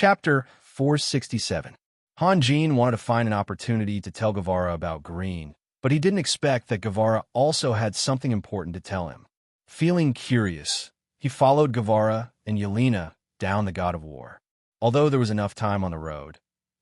Chapter 467. Hanjin wanted to find an opportunity to tell Guevara about Green, but he didn't expect that Guevara also had something important to tell him. Feeling curious, he followed Guevara and Yelena down the God of War. Although there was enough time on the road,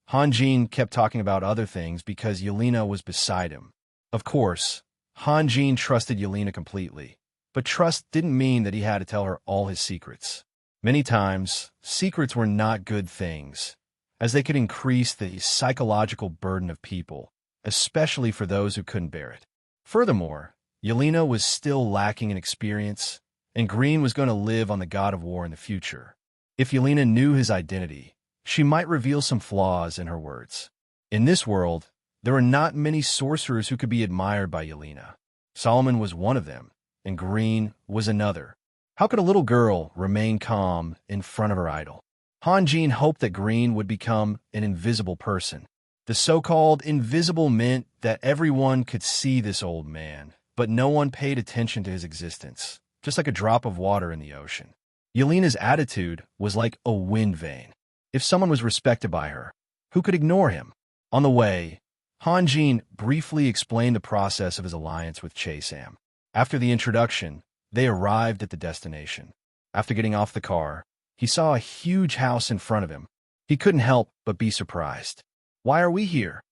Hanjin kept talking about other things because Yelena was beside him. Of course, Hanjin trusted Yelena completely, but trust didn't mean that he had to tell her all his secrets. Many times, secrets were not good things, as they could increase the psychological burden of people, especially for those who couldn't bear it. Furthermore, Yelena was still lacking in experience, and Green was going to live on the God of War in the future. If Yelena knew his identity, she might reveal some flaws in her words. In this world, there were not many sorcerers who could be admired by Yelena. Solomon was one of them, and Green was another. How could a little girl remain calm in front of her idol? Hanjin hoped that Green would become an invisible person. The so-called invisible meant that everyone could see this old man, but no one paid attention to his existence, just like a drop of water in the ocean. Yelena's attitude was like a wind vane. If someone was respected by her, who could ignore him? On the way, Hanjin briefly explained the process of his alliance with Chaesam. After the introduction, they arrived at the destination. After getting off the car, he saw a huge house in front of him. He couldn't help but be surprised. Why are we here?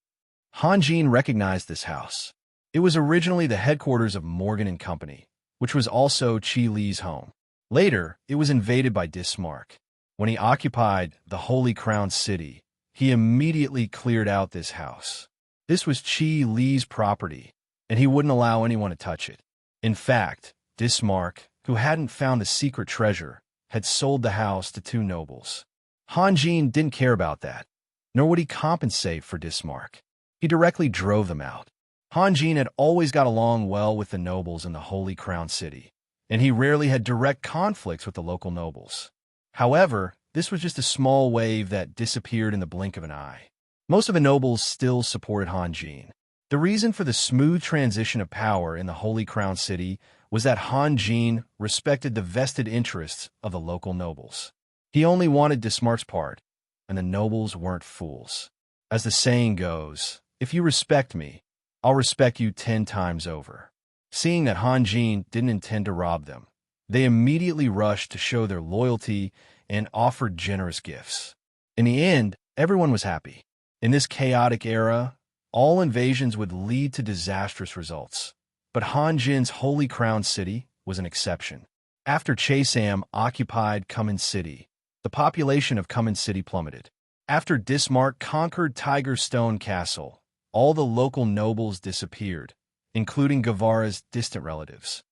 Hanjin recognized this house. It was originally the headquarters of Morgan and Company, which was also Chi Li's home. Later, it was invaded by Dismark. When he occupied the Holy Crown City, he immediately cleared out this house. This was Chi Li's property, and he wouldn't allow anyone to touch it. In fact, Dismark, who hadn't found the secret treasure, had sold the house to two nobles. Hanjin didn't care about that, nor would he compensate for Dismark. He directly drove them out. Hanjin had always got along well with the nobles in the Holy Crown City, and he rarely had direct conflicts with the local nobles. However, this was just a small wave that disappeared in the blink of an eye. Most of the nobles still supported Hanjin. The reason for the smooth transition of power in the Holy Crown City was that Hanjin respected the vested interests of the local nobles. He only wanted Dismark's part, and the nobles weren't fools. As the saying goes, if you respect me, I'll respect you 10 times over. Seeing that Hanjin didn't intend to rob them, they immediately rushed to show their loyalty and offered generous gifts. In the end, everyone was happy. In this chaotic era, all invasions would lead to disastrous results. But Hanjin's Holy Crown City was an exception. After Chaesam occupied Cumin City, the population of Cumin City plummeted. After Dismark conquered Tiger Stone Castle, all the local nobles disappeared, including Guevara's distant relatives.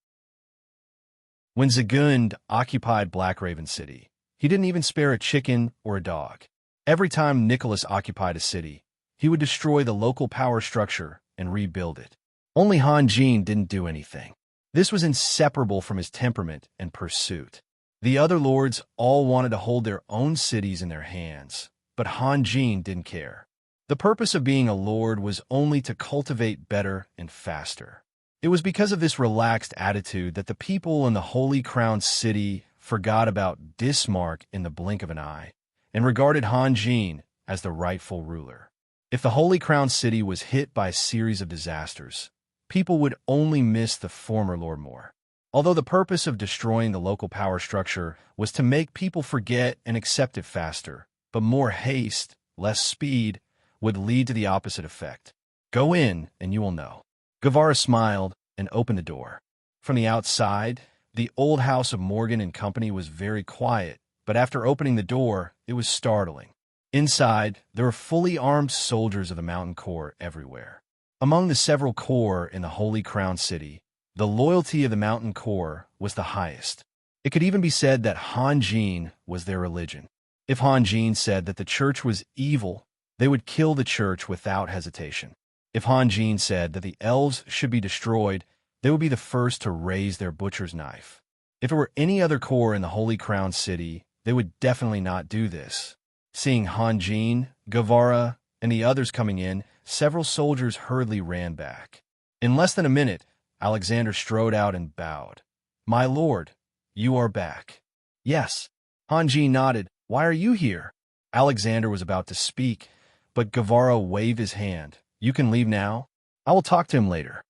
When Zagund occupied Black Raven City, he didn't even spare a chicken or a dog. Every time Nicholas occupied a city, he would destroy the local power structure and rebuild it. Only Hanjin didn't do anything. This was inseparable from his temperament and pursuit. The other lords all wanted to hold their own cities in their hands, but Hanjin didn't care. The purpose of being a lord was only to cultivate better and faster. It was because of this relaxed attitude that the people in the Holy Crown City forgot about Dismark in the blink of an eye and regarded Hanjin as the rightful ruler. If the Holy Crown City was hit by a series of disasters, people would only miss the former Lord more. Although the purpose of destroying the local power structure was to make people forget and accept it faster, but more haste, less speed, would lead to the opposite effect. Go in, and you will know. Guevara smiled and opened the door. From the outside, the old house of Morgan and Company was very quiet, but after opening the door, it was startling. Inside, there were fully armed soldiers of the Mountain Corps everywhere. Among the several corps in the Holy Crown City, the loyalty of the Mountain Corps was the highest. It could even be said that Hanjin was their religion. If Hanjin said that the church was evil, they would kill the church without hesitation. If Hanjin said that the elves should be destroyed, they would be the first to raise their butcher's knife. If it were any other corps in the Holy Crown City, they would definitely not do this. Seeing Hanjin, Guevara, and the others coming in, several soldiers hurriedly ran back. In less than a minute, Alexander strode out and bowed. "My lord, you are back." "Yes." Hanjin nodded. "Why are you here?" Alexander was about to speak, but Guevara waved his hand. You can leave now. I will talk to him later.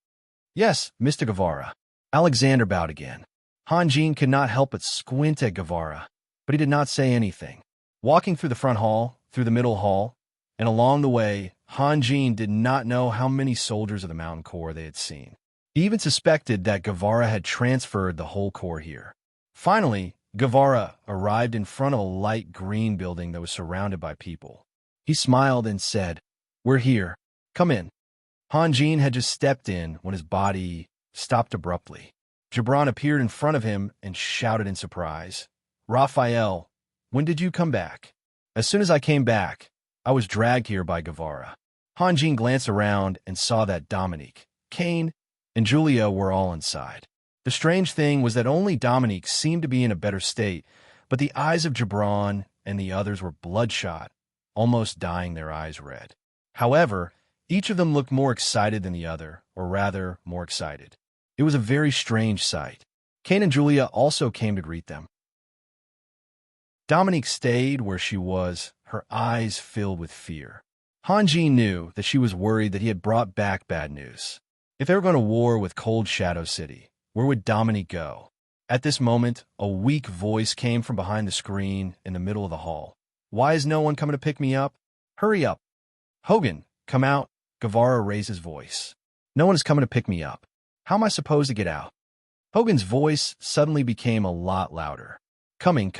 Yes, Mr. Guevara. Alexander bowed again. Hanjin could not help but squint at Guevara, but he did not say anything. Walking through the front hall, through the middle hall, and along the way, Hanjin did not know how many soldiers of the Mountain Corps they had seen. He even suspected that Guevara had transferred the whole corps here. Finally, Guevara arrived in front of a light green building that was surrounded by people. He smiled and said, "We're here. Come in." Hanjin had just stepped in when his body stopped abruptly. Gibran appeared in front of him and shouted in surprise, "Raphael, when did you come back?" "As soon as I came back, I was dragged here by Guevara." Hanjin glanced around and saw that Dominique, Cain, and Julia were all inside. The strange thing was that only Dominique seemed to be in a better state, but the eyes of Gibran and the others were bloodshot, almost dyeing their eyes red. However, each of them looked more excited than the other, or rather, more excited. It was a very strange sight. Cain and Julia also came to greet them. Dominique stayed where she was, her eyes filled with fear. Hanjin knew that she was worried that he had brought back bad news. If they were going to war with Cold Shadow City, where would Dominique go? At this moment, a weak voice came from behind the screen in the middle of the hall. "Why is no one coming to pick me up? Hurry up. Hogan, come out." Guevara raised his voice. "No one is coming to pick me up. How am I supposed to get out?" Hogan's voice suddenly became a lot louder. Coming.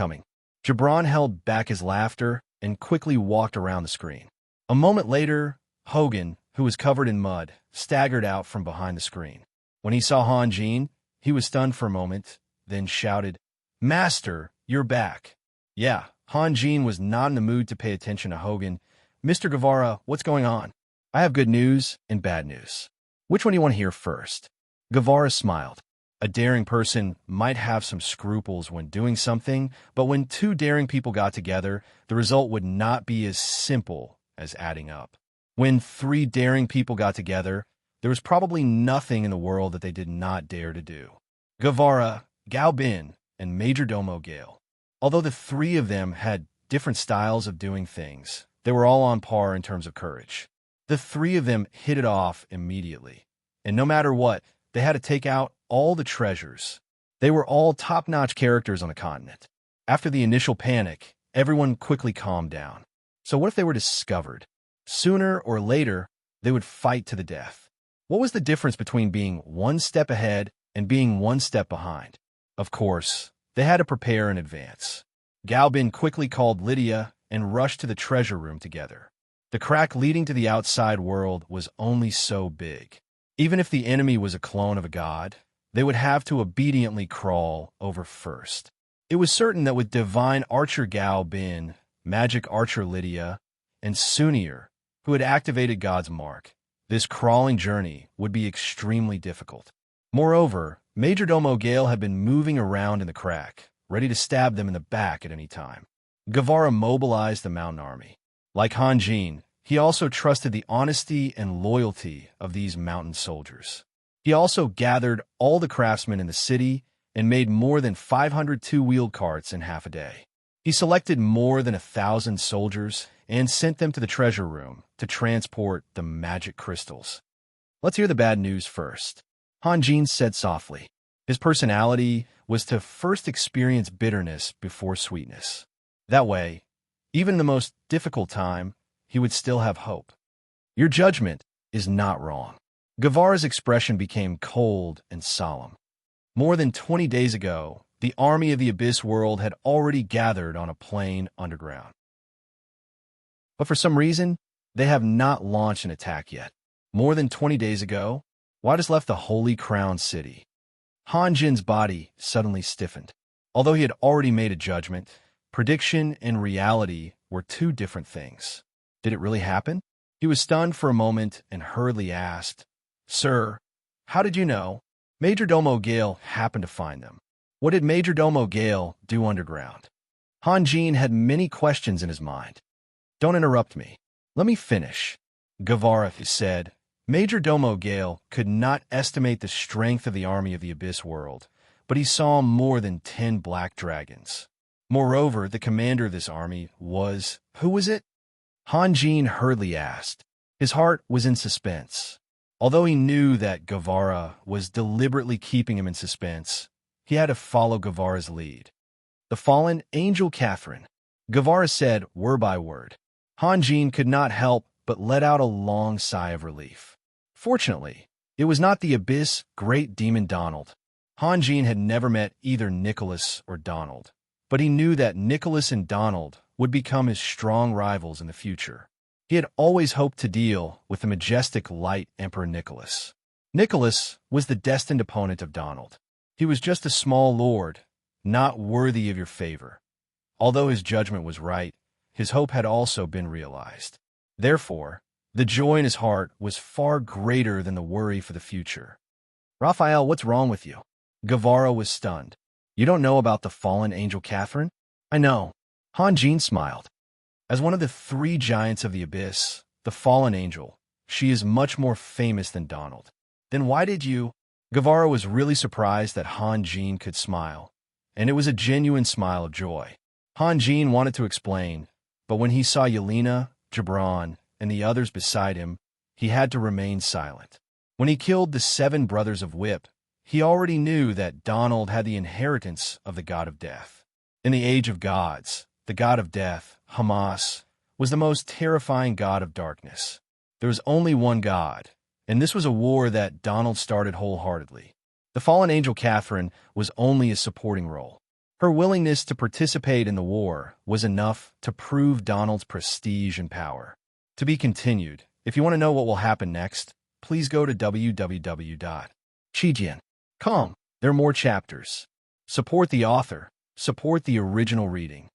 Gibran held back his laughter and quickly walked around the screen. A moment later, Hogan, who was covered in mud, staggered out from behind the screen. When he saw Hanjin, he was stunned for a moment, then shouted, "Master, you're back." Yeah, Hanjin was not in the mood to pay attention to Hogan. "Mr. Guevara, what's going on?" "I have good news and bad news. Which one do you want to hear first?" Guevara smiled. A daring person might have some scruples when doing something, but when two daring people got together, the result would not be as simple as adding up. When three daring people got together, there was probably nothing in the world that they did not dare to do. Guevara, Gao Bin, and Major Domo Gale. Although the three of them had different styles of doing things, they were all on par in terms of courage. The three of them hit it off immediately, and no matter what, they had to take out all the treasures. They were all top-notch characters on the continent. After the initial panic, everyone quickly calmed down. So what if they were discovered? Sooner or later, they would fight to the death. What was the difference between being one step ahead and being one step behind? Of course, they had to prepare in advance. Gao Bin quickly called Lydia and rushed to the treasure room together. The crack leading to the outside world was only so big. Even if the enemy was a clone of a god, they would have to obediently crawl over first. It was certain that with divine archer Gao Bin, magic archer Lydia, and Sunir, who had activated God's mark, this crawling journey would be extremely difficult. Moreover, Major Domo Gale had been moving around in the crack, ready to stab them in the back at any time. Guevara mobilized the mountain army. Like Hanjin, he also trusted the honesty and loyalty of these mountain soldiers. He also gathered all the craftsmen in the city and made more than 500 two-wheeled carts in half a day. He selected more than 1,000 soldiers and sent them to the treasure room to transport the magic crystals. Let's hear the bad news first. Hanjin said softly. His personality was to first experience bitterness before sweetness. That way, even in the most difficult time, he would still have hope. Your judgment is not wrong. Guevara's expression became cold and solemn. More than 20 days ago, the army of the Abyss World had already gathered on a plain underground. But for some reason, they have not launched an attack yet. More than 20 days ago, White has left the Holy Crown City. Hanjin's body suddenly stiffened. Although he had already made a judgment, prediction and reality were two different things. Did it really happen? He was stunned for a moment and hurriedly asked, "Sir, how did you know?" Major Domo Gale happened to find them. What did Major Domo Gale do underground? Hanjin had many questions in his mind. "Don't interrupt me. Let me finish." Guevara said. Major Domo Gale could not estimate the strength of the army of the Abyss World, but he saw more than 10 black dragons. Moreover, the commander of this army was— who was it? Han Jin hurriedly asked. His heart was in suspense. Although he knew that Guevara was deliberately keeping him in suspense, he had to follow Guevara's lead. The fallen angel Catherine, Guevara said word by word. Han Jin could not help but let out a long sigh of relief. Fortunately, it was not the abyss great demon Donald. Han Jin had never met either Nicholas or Donald, but he knew that Nicholas and Donald would become his strong rivals in the future. He had always hoped to deal with the majestic light Emperor Nicholas. Nicholas was the destined opponent of Donald. He was just a small lord, not worthy of your favor. Although his judgment was right, his hope had also been realized. Therefore, the joy in his heart was far greater than the worry for the future. Raphael, what's wrong with you? Guevara was stunned. You don't know about the fallen angel Catherine? I know. Han Jin smiled. As one of the three giants of the abyss, the fallen angel, she is much more famous than Donald. Then why did you— Guevara was really surprised that Han Jin could smile, and it was a genuine smile of joy. Han Jin wanted to explain, but when he saw Yelena, Gibran, and the others beside him, he had to remain silent. When he killed the 7 brothers of Whip, he already knew that Donald had the inheritance of the god of death. In the age of gods, the god of death, Hamas, was the most terrifying god of darkness. There was only one god, and this was a war that Donald started wholeheartedly. The fallen angel Catherine was only a supporting role. Her willingness to participate in the war was enough to prove Donald's prestige and power. To be continued. If you want to know what will happen next, please go to www.chijian.com. There are more chapters. Support the author. Support the original reading.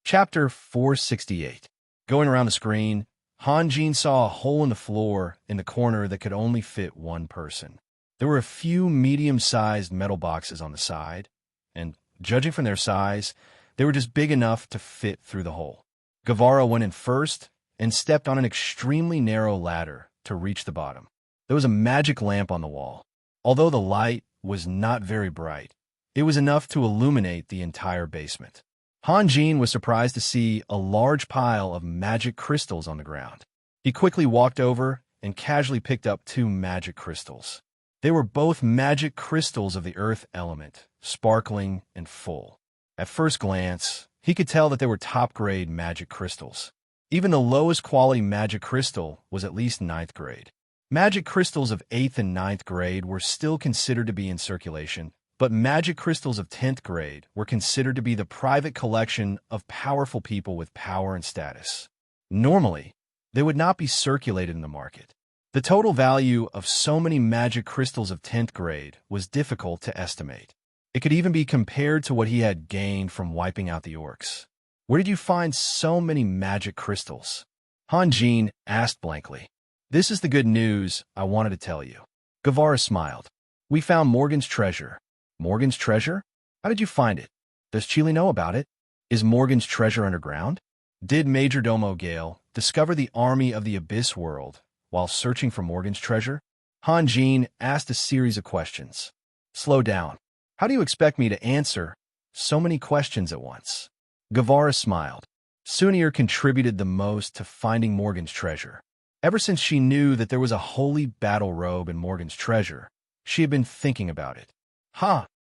Chapter 468. Going around the screen, Han Jin saw a hole in the floor in the corner that could only fit one person. There were a few medium-sized metal boxes on the side, and, judging from their size, they were just big enough to fit through the hole. Guevara went in first and stepped on an extremely narrow ladder to reach the bottom. There was a magic lamp on the wall. Although the light was not very bright, it was enough to illuminate the entire basement. Han Jin was surprised to see a large pile of magic crystals on the ground. He quickly walked over and casually picked up 2 magic crystals. They were both magic crystals of the earth element, sparkling and full. At first glance, he could tell that they were top-grade magic crystals. Even the lowest quality magic crystal was at least 9th grade. Magic crystals of 8th and 9th grade were still considered to be in circulation, but magic crystals of 10th grade were considered to be the private collection of powerful people with power and status. Normally, they would not be circulated in the market. The total value of so many magic crystals of 10th grade was difficult to estimate. It could even be compared to what he had gained from wiping out the orcs. Where did you find so many magic crystals? Han Jin asked blankly. This is the good news I wanted to tell you. Guevara smiled. We found Morgan's treasure. Morgan's treasure? How did you find it? Does Chile know about it? Is Morgan's treasure underground? Did Majordomo Gale discover the army of the Abyss world while searching for Morgan's treasure? Han Jin asked a series of questions. Slow down. How do you expect me to answer so many questions at once? Guevara smiled. Sunir contributed the most to finding Morgan's treasure. Ever since she knew that there was a holy battle robe in Morgan's treasure, she had been thinking about it.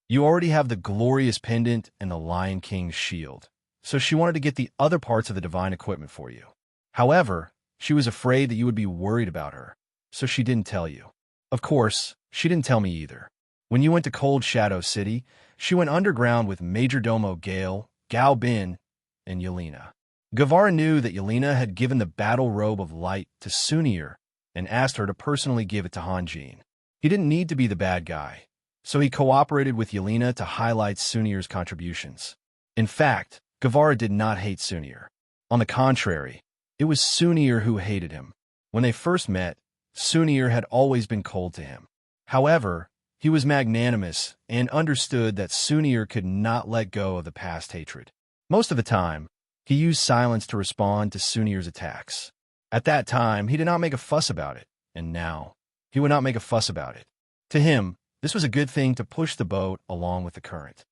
You already have the glorious pendant and the Lion King's shield, so she wanted to get the other parts of the divine equipment for you. However, she was afraid that you would be worried about her, so she didn't tell you. Of course, she didn't tell me either. When you went to Cold Shadow City, she went underground with Majordomo Gale, Gao Bin, and Yelena. Guevara knew that Yelena had given the battle robe of light to Sunir and asked her to personally give it to Han Jin. He didn't need to be the bad guy, so he cooperated with Yelena to highlight Sunir's contributions. In fact, Guevara did not hate Sunir. On the contrary, it was Sunir who hated him. When they first met, Sunir had always been cold to him. However, he was magnanimous and understood that Sunir could not let go of the past hatred. Most of the time, he used silence to respond to Sunir's attacks. At that time, he did not make a fuss about it, and now, he would not make a fuss about it. To him, This was a good thing to push the boat along with the current.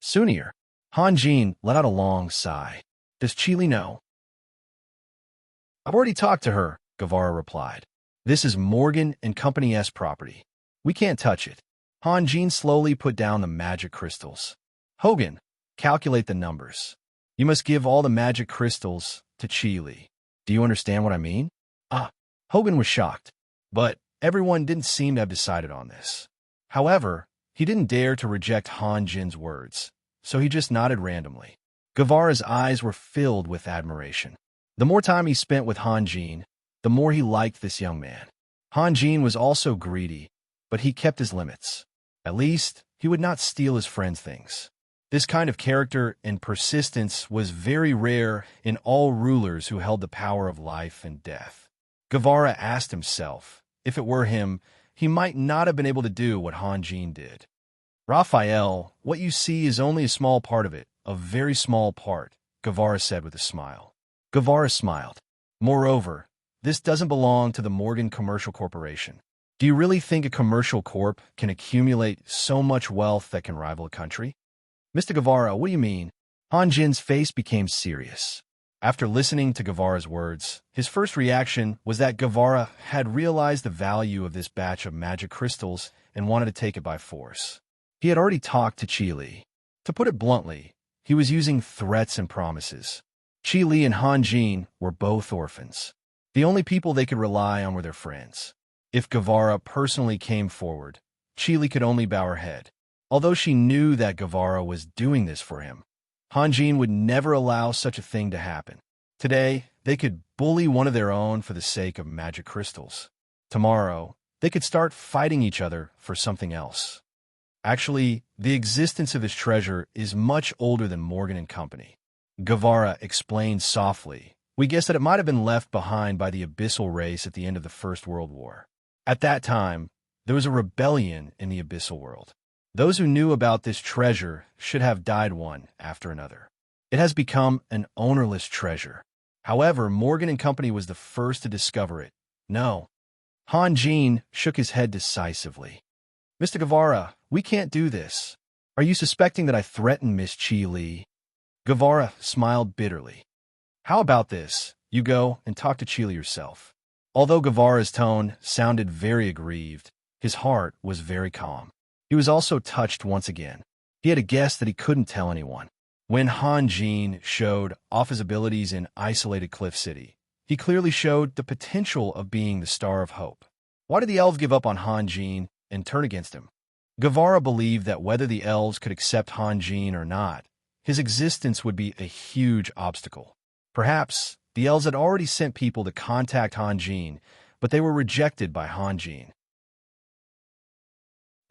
Soonier, Han Jin let out a long sigh. Does Chile know? I've already talked to her, Guevara replied. This is Morgan and Company's property. We can't touch it. Han Jin slowly put down the magic crystals. Hogan, calculate the numbers. You must give all the magic crystals to Chile. Do you understand what I mean? Hogan was shocked, but everyone didn't seem to have decided on this. However, he didn't dare to reject Han Jin's words, so he just nodded randomly. Guevara's eyes were filled with admiration. The more time he spent with Han Jin, the more he liked this young man. Han Jin was also greedy, but he kept his limits. At least, he would not steal his friend's things. This kind of character and persistence was very rare in all rulers who held the power of life and death. Guevara asked himself, if it were him, he might not have been able to do what Han Jin did. Raphael, what you see is only a small part of it, a very small part, Guevara said with a smile. Guevara smiled. Moreover, this doesn't belong to the Morgan Commercial Corporation. Do you really think a commercial corp can accumulate so much wealth that can rival a country? Mr. Guevara, what do you mean? Han Jin's face became serious. After listening to Guevara's words, his first reaction was that Guevara had realized the value of this batch of magic crystals and wanted to take it by force. He had already talked to Chile. To put it bluntly, he was using threats and promises. Chile and Han Jin were both orphans. The only people they could rely on were their friends. If Guevara personally came forward, Chile could only bow her head. Although she knew that Guevara was doing this for him, Han Jin would never allow such a thing to happen. Today, they could bully one of their own for the sake of magic crystals. Tomorrow, they could start fighting each other for something else. Actually, the existence of this treasure is much older than Morgan and Company. Guevara explained softly. We guess that it might have been left behind by the Abyssal race at the end of the First World War. At that time, there was a rebellion in the Abyssal world. Those who knew about this treasure should have died one after another. It has become an ownerless treasure. However, Morgan and Company was the first to discover it. No. Han Jin shook his head decisively. Mr. Guevara, we can't do this. Are you suspecting that I threatened Miss Chile? Guevara smiled bitterly. How about this? You go and talk to Chile yourself. Although Guevara's tone sounded very aggrieved, his heart was very calm. He was also touched once again. He had a guess that he couldn't tell anyone. When Han Jin showed off his abilities in isolated Cliff City, he clearly showed the potential of being the Star of Hope. Why did the elves give up on Han Jin and turn against him? Guevara believed that whether the elves could accept Han Jin or not, his existence would be a huge obstacle. Perhaps the elves had already sent people to contact Han Jin, but they were rejected by Han Jin.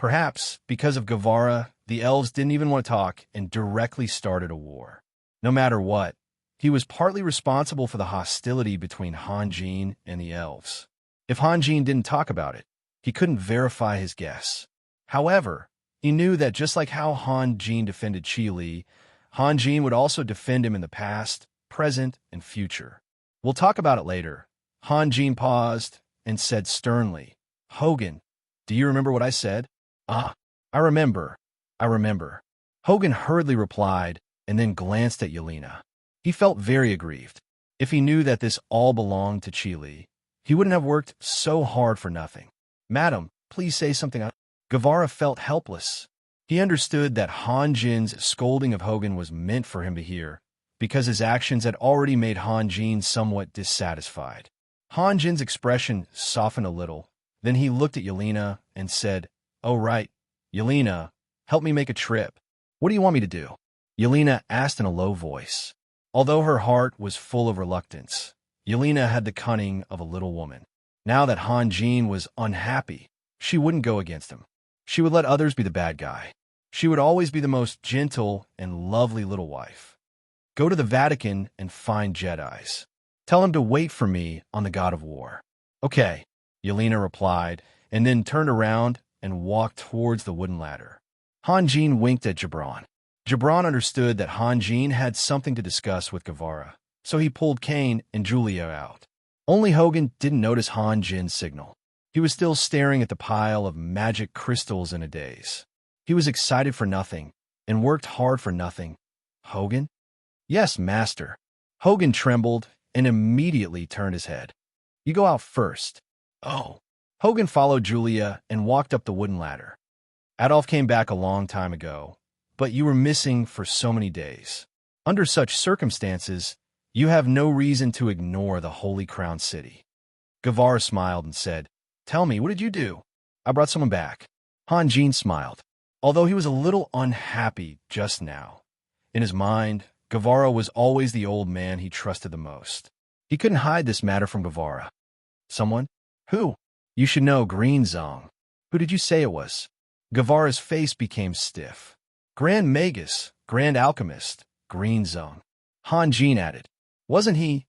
Perhaps, because of Guevara, the elves didn't even want to talk and directly started a war. No matter what, he was partly responsible for the hostility between Han Jin and the elves. If Han Jin didn't talk about it, he couldn't verify his guess. However, he knew that just like how Han Jin defended Chile, Han Jin would also defend him in the past, present, and future. We'll talk about it later. Han Jin paused and said sternly, Hogan, do you remember what I said? I remember. Hogan hurriedly replied and then glanced at Yelena. He felt very aggrieved. If he knew that this all belonged to Chile, he wouldn't have worked so hard for nothing. Madam, please say something. Guevara felt helpless. He understood that Han Jin's scolding of Hogan was meant for him to hear, because his actions had already made Han Jin somewhat dissatisfied. Han Jin's expression softened a little. Then he looked at Yelena and said, Oh, right. Yelena, help me make a trip. What do you want me to do? Yelena asked in a low voice. Although her heart was full of reluctance, Yelena had the cunning of a little woman. Now that Han Jin was unhappy, she wouldn't go against him. She would let others be the bad guy. She would always be the most gentle and lovely little wife. Go to the Vatican and find Jedis. Tell them to wait for me on the God of War. Okay, Yelena replied, and then turned around and walked towards the wooden ladder. Han Jin winked at Gibran. Gibran understood that Han Jin had something to discuss with Guevara, so he pulled Kane and Julia out. Only Hogan didn't notice Han Jin's signal. He was still staring at the pile of magic crystals in a daze. He was excited for nothing and worked hard for nothing. Hogan? Yes, master. Hogan trembled and immediately turned his head. You go out first. Oh. Hogan followed Julia and walked up the wooden ladder. Adolf came back a long time ago, but you were missing for so many days. Under such circumstances, you have no reason to ignore the Holy Crown City. Guevara smiled and said, Tell me, what did you do? I brought someone back. Han Jin smiled, although he was a little unhappy just now. In his mind, Guevara was always the old man he trusted the most. He couldn't hide this matter from Guevara. Someone? Who? You should know Green Zong. Who did you say it was? Guevara's face became stiff. Grand Magus, Grand Alchemist, Green Zong. Han Jin added, Wasn't he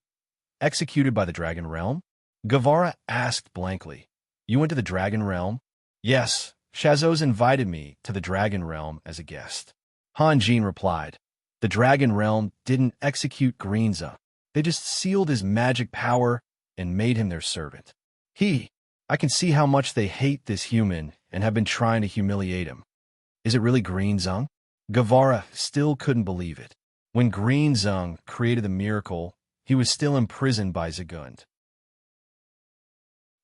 executed by the Dragon Realm? Guevara asked blankly. You went to the Dragon Realm? Yes, Shazos invited me to the Dragon Realm as a guest. Han Jin replied. The Dragon Realm didn't execute Green Zong. They just sealed his magic power and made him their servant. I can see how much they hate this human and have been trying to humiliate him. Is it really Green Zong? Guevara still couldn't believe it. When Green Zong created the miracle, he was still imprisoned by Zagund.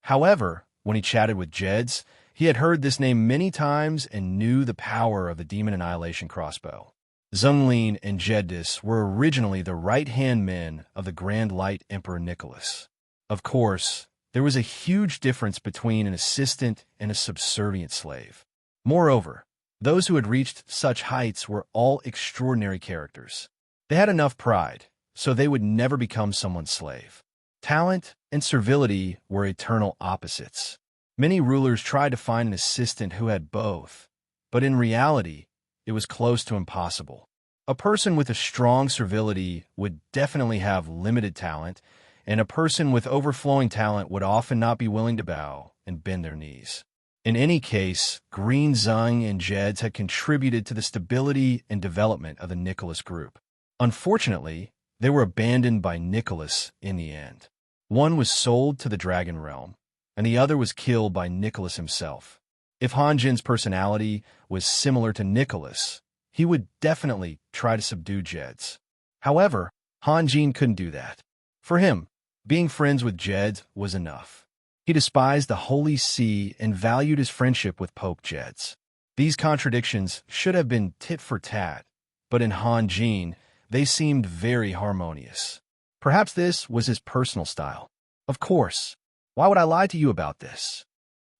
However, when he chatted with Jeds, he had heard this name many times and knew the power of the Demon Annihilation crossbow. Zunglin and Jeddis were originally the right-hand men of the Grand Light Emperor Nicholas. Of course, there was a huge difference between an assistant and a subservient slave. Moreover, those who had reached such heights were all extraordinary characters. They had enough pride, so they would never become someone's slave. Talent and servility were eternal opposites. Many rulers tried to find an assistant who had both, but in reality, it was close to impossible. A person with a strong servility would definitely have limited talent, and a person with overflowing talent would often not be willing to bow and bend their knees. In any case, Green Zong and Jeds had contributed to the stability and development of the Nicholas group. Unfortunately, they were abandoned by Nicholas in the end. One was sold to the Dragon Realm, and the other was killed by Nicholas himself. If Han Jin's personality was similar to Nicholas, he would definitely try to subdue Jeds. However, Han Jin couldn't do that. For him, being friends with Jeds was enough. He despised the Holy See and valued his friendship with Pope Jeds. These contradictions should have been tit for tat, but in Han Jin, they seemed very harmonious. Perhaps this was his personal style. Of course. Why would I lie to you about this?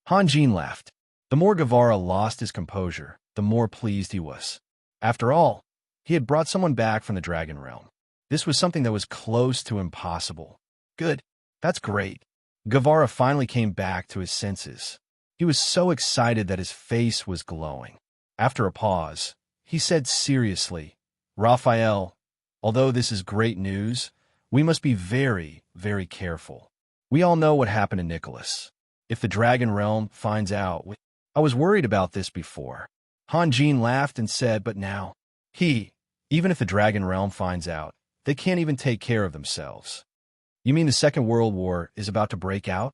Han Jin laughed. The more Guevara lost his composure, the more pleased he was. After all, he had brought someone back from the Dragon Realm. This was something that was close to impossible. Good. That's great. Guevara finally came back to his senses. He was so excited that his face was glowing. After a pause, he said seriously, Raphael, although this is great news, we must be very, very careful. We all know what happened to Nicholas. If the Dragon Realm finds out, I was worried about this before. Han Jin laughed and said, but now, even if the Dragon Realm finds out, they can't even take care of themselves. You mean the Second World War is about to break out?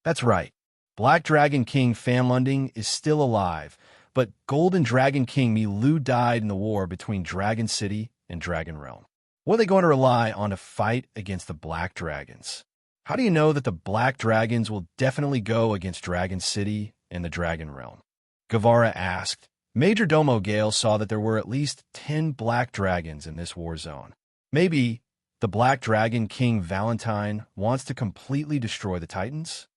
That's right. Black Dragon King Fan Lunding is still alive, but Golden Dragon King Mi Lu died in the war between Dragon City and Dragon Realm. What are they going to rely on to fight against the Black Dragons? How do you know that the Black Dragons will definitely go against Dragon City and the Dragon Realm? Guevara asked. Major Domo Gale saw that there were at least 10 Black Dragons in this war zone. Maybe the Black Dragon King Valentine wants to completely destroy the Titans?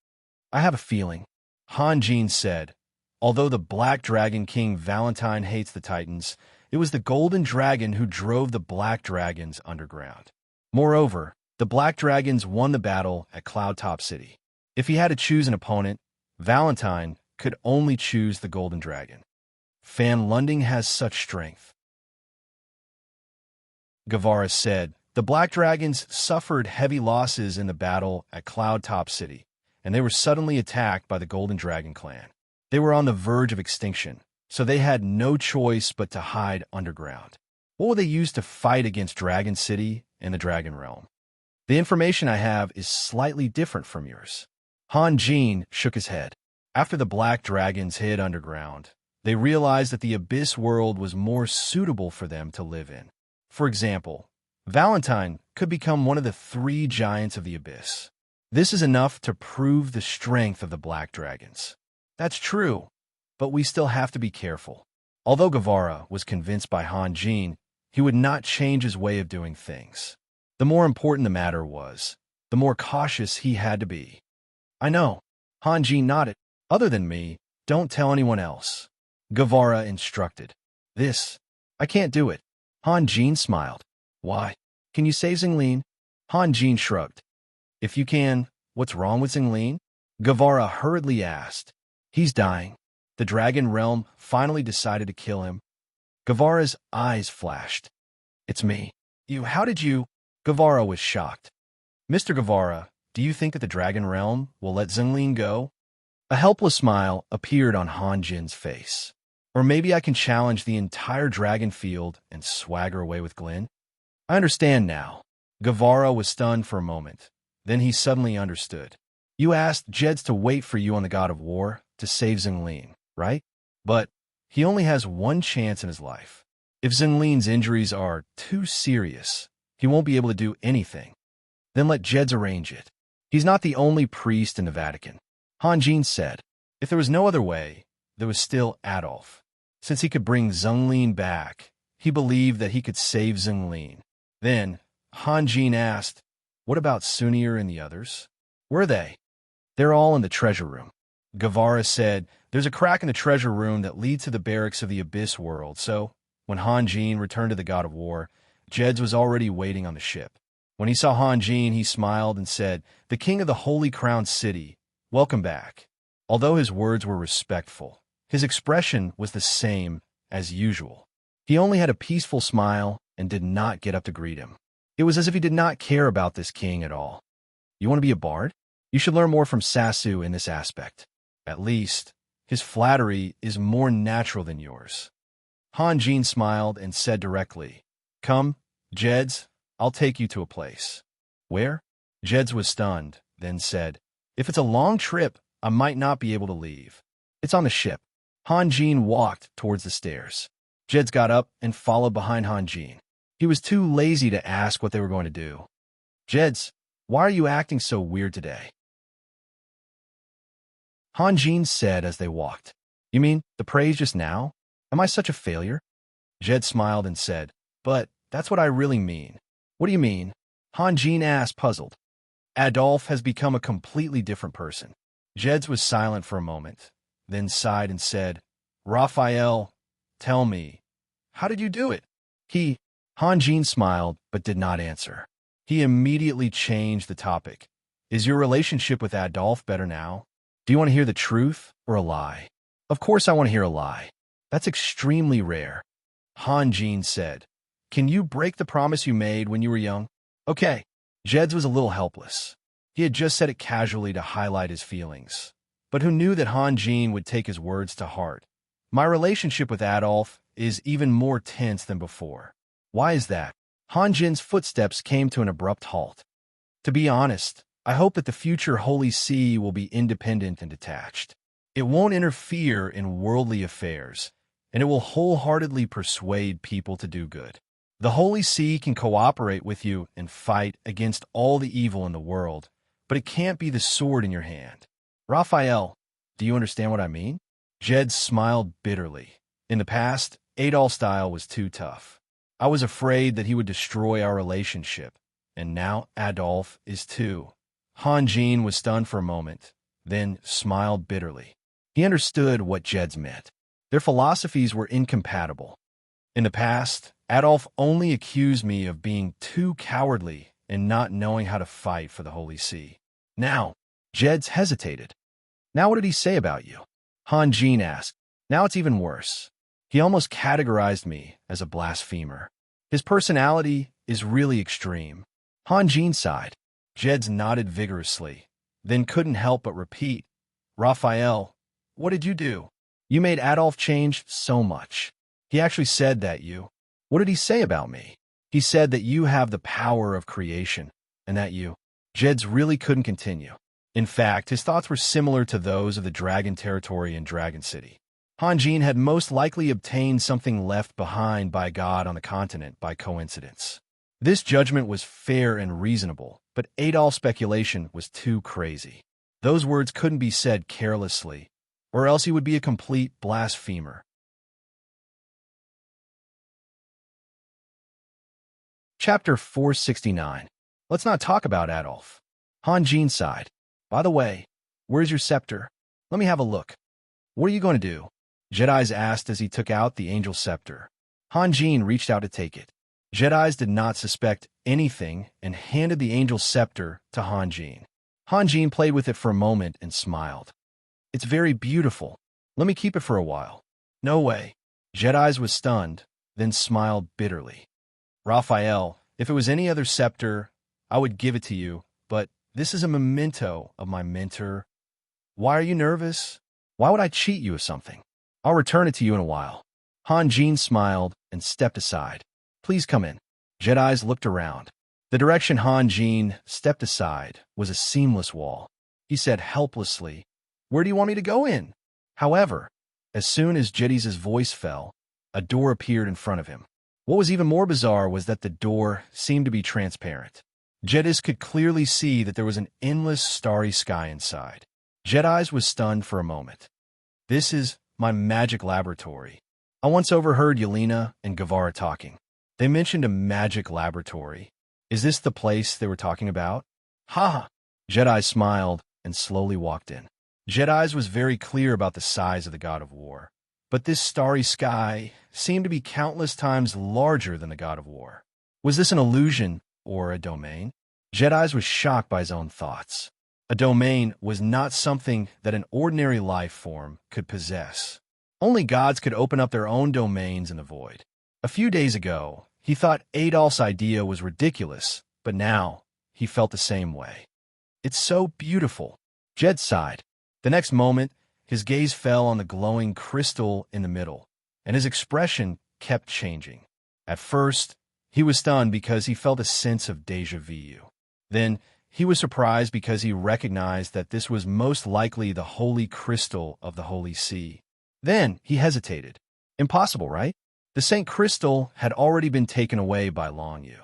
I have a feeling. Han Jin said, although the Black Dragon King Valentine hates the Titans, it was the Golden Dragon who drove the Black Dragons underground. Moreover, the Black Dragons won the battle at Cloudtop City. If he had to choose an opponent, Valentine could only choose the Golden Dragon. Fan Lunding has such strength. Guevara said, the Black Dragons suffered heavy losses in the battle at Cloudtop City, and they were suddenly attacked by the Golden Dragon clan. They were on the verge of extinction, so they had no choice but to hide underground. What will they use to fight against Dragon City and the Dragon Realm? The information I have is slightly different from yours. Han Jin shook his head. After the black dragons hid underground, they realized that the abyss world was more suitable for them to live in. For example, Valentine could become one of the 3 giants of the abyss. This is enough to prove the strength of the black dragons. That's true, but we still have to be careful. Although Guevara was convinced by Han Jin, he would not change his way of doing things. The more important the matter was, the more cautious he had to be. I know. Han Jin nodded. Other than me, don't tell anyone else. Guevara instructed. I can't do it. Han Jin smiled. Why? Can you save Xinglin? Han Jin shrugged. If you can, what's wrong with Xinglin? Guevara hurriedly asked. He's dying. The dragon realm finally decided to kill him. Guevara's eyes flashed. It's me. How did you? Guevara was shocked. Mr. Guevara, do you think that the dragon realm will let Xinglin go? A helpless smile appeared on Han Jin's face. Or maybe I can challenge the entire dragon field and swagger away with Glenn? I understand now. Guevara was stunned for a moment. Then he suddenly understood. You asked Jeds to wait for you on the God of War to save Xinglin, right? But he only has one chance in his life. If Xinglin's injuries are too serious, he won't be able to do anything. Then let Jeds arrange it. He's not the only priest in the Vatican. Han Jin said. If there was no other way, there was still Adolf. Since he could bring Xinglin back, he believed that he could save Xinglin. Then, Han Jin asked, what about Sunir and the others? Where are they? They're all in the treasure room. Guevara said, there's a crack in the treasure room that leads to the barracks of the Abyss world, so when Han Jin returned to the God of War, Jeds was already waiting on the ship. When he saw Han Jin, he smiled and said, the king of the Holy Crown City, welcome back. Although his words were respectful, his expression was the same as usual. He only had a peaceful smile and did not get up to greet him. It was as if he did not care about this king at all. You want to be a bard? You should learn more from Sasu in this aspect. At least, his flattery is more natural than yours. Han Jin smiled and said directly, come, Jeds, I'll take you to a place. Where? Jeds was stunned, then said, if it's a long trip, I might not be able to leave. It's on the ship. Han Jin walked towards the stairs. Jeds got up and followed behind Han Jin. He was too lazy to ask what they were going to do. Jeds, why are you acting so weird today? Han Jin said as they walked. You mean the praise just now? Am I such a failure? Jed smiled and said, but that's what I really mean. What do you mean? Han Jin asked, puzzled. Adolf has become a completely different person. Jeds was silent for a moment, then sighed and said, Raphael, tell me, how did you do it? Han Jin smiled but did not answer. He immediately changed the topic. Is your relationship with Adolf better now? Do you want to hear the truth or a lie? Of course I want to hear a lie. That's extremely rare. Han Jin said, can you break the promise you made when you were young? Okay. Jeds was a little helpless. He had just said it casually to highlight his feelings. But who knew that Han Jin would take his words to heart? My relationship with Adolf is even more tense than before. Why is that? Han Jin's footsteps came to an abrupt halt. To be honest, I hope that the future Holy See will be independent and detached. It won't interfere in worldly affairs, and it will wholeheartedly persuade people to do good. The Holy See can cooperate with you and fight against all the evil in the world, but it can't be the sword in your hand. Raphael, do you understand what I mean? Jed smiled bitterly. In the past, Adolf's style was too tough. I was afraid that he would destroy our relationship, and now Adolf is too. Han Jin was stunned for a moment, then smiled bitterly. He understood what Jed's meant. Their philosophies were incompatible. In the past, Adolf only accused me of being too cowardly and not knowing how to fight for the Holy See. Now, Jed's hesitated. Now what did he say about you? Han Jin asked. Now it's even worse. He almost categorized me as a blasphemer. His personality is really extreme. Han Jin sighed. Jed's nodded vigorously, then couldn't help but repeat, Raphael, what did you do? You made Adolf change so much. He actually said that you. What did he say about me? He said that you have the power of creation, and that you. Jed's really couldn't continue. In fact, his thoughts were similar to those of the Dragon Territory in Dragon City. Han Jin had most likely obtained something left behind by God on the continent by coincidence. This judgment was fair and reasonable, but Adolf's speculation was too crazy. Those words couldn't be said carelessly, or else he would be a complete blasphemer. Chapter 469. Let's not talk about Adolf. Han Jin sighed. By the way, where's your scepter? Let me have a look. What are you going to do? Jedi's asked as he took out the angel scepter. Han Jin reached out to take it. Jedi's did not suspect anything and handed the angel scepter to Han Jin. Han Jin played with it for a moment and smiled. It's very beautiful. Let me keep it for a while. No way. Jedi's was stunned, then smiled bitterly. Raphael, if it was any other scepter, I would give it to you, but this is a memento of my mentor. Why are you nervous? Why would I cheat you of something? I'll return it to you in a while. Han Jin smiled and stepped aside. Please come in. Jedi's looked around. The direction Han Jin stepped aside was a seamless wall. He said helplessly, "Where do you want me to go in?" However, as soon as Jedi's voice fell, a door appeared in front of him. What was even more bizarre was that the door seemed to be transparent. Jedi's could clearly see that there was an endless starry sky inside. Jedi's was stunned for a moment. This is my magic laboratory. I once overheard Yelena and Guevara talking. They mentioned a magic laboratory. Is this the place they were talking about? Ha ha! Jedi smiled and slowly walked in. Jedi's was very clear about the size of the God of War, but this starry sky seemed to be countless times larger than the God of War. Was this an illusion or a domain? Jedi's was shocked by his own thoughts. A domain was not something that an ordinary life form could possess. Only gods could open up their own domains in the void. A few days ago, he thought Adolf's idea was ridiculous, but now he felt the same way. It's so beautiful. Jed sighed. The next moment, his gaze fell on the glowing crystal in the middle, and his expression kept changing. At first, he was stunned because he felt a sense of déjà vu. Then, he was surprised because he recognized that this was most likely the holy crystal of the Holy See. Then, he hesitated. Impossible, right? The Saint Crystal had already been taken away by Long Yu.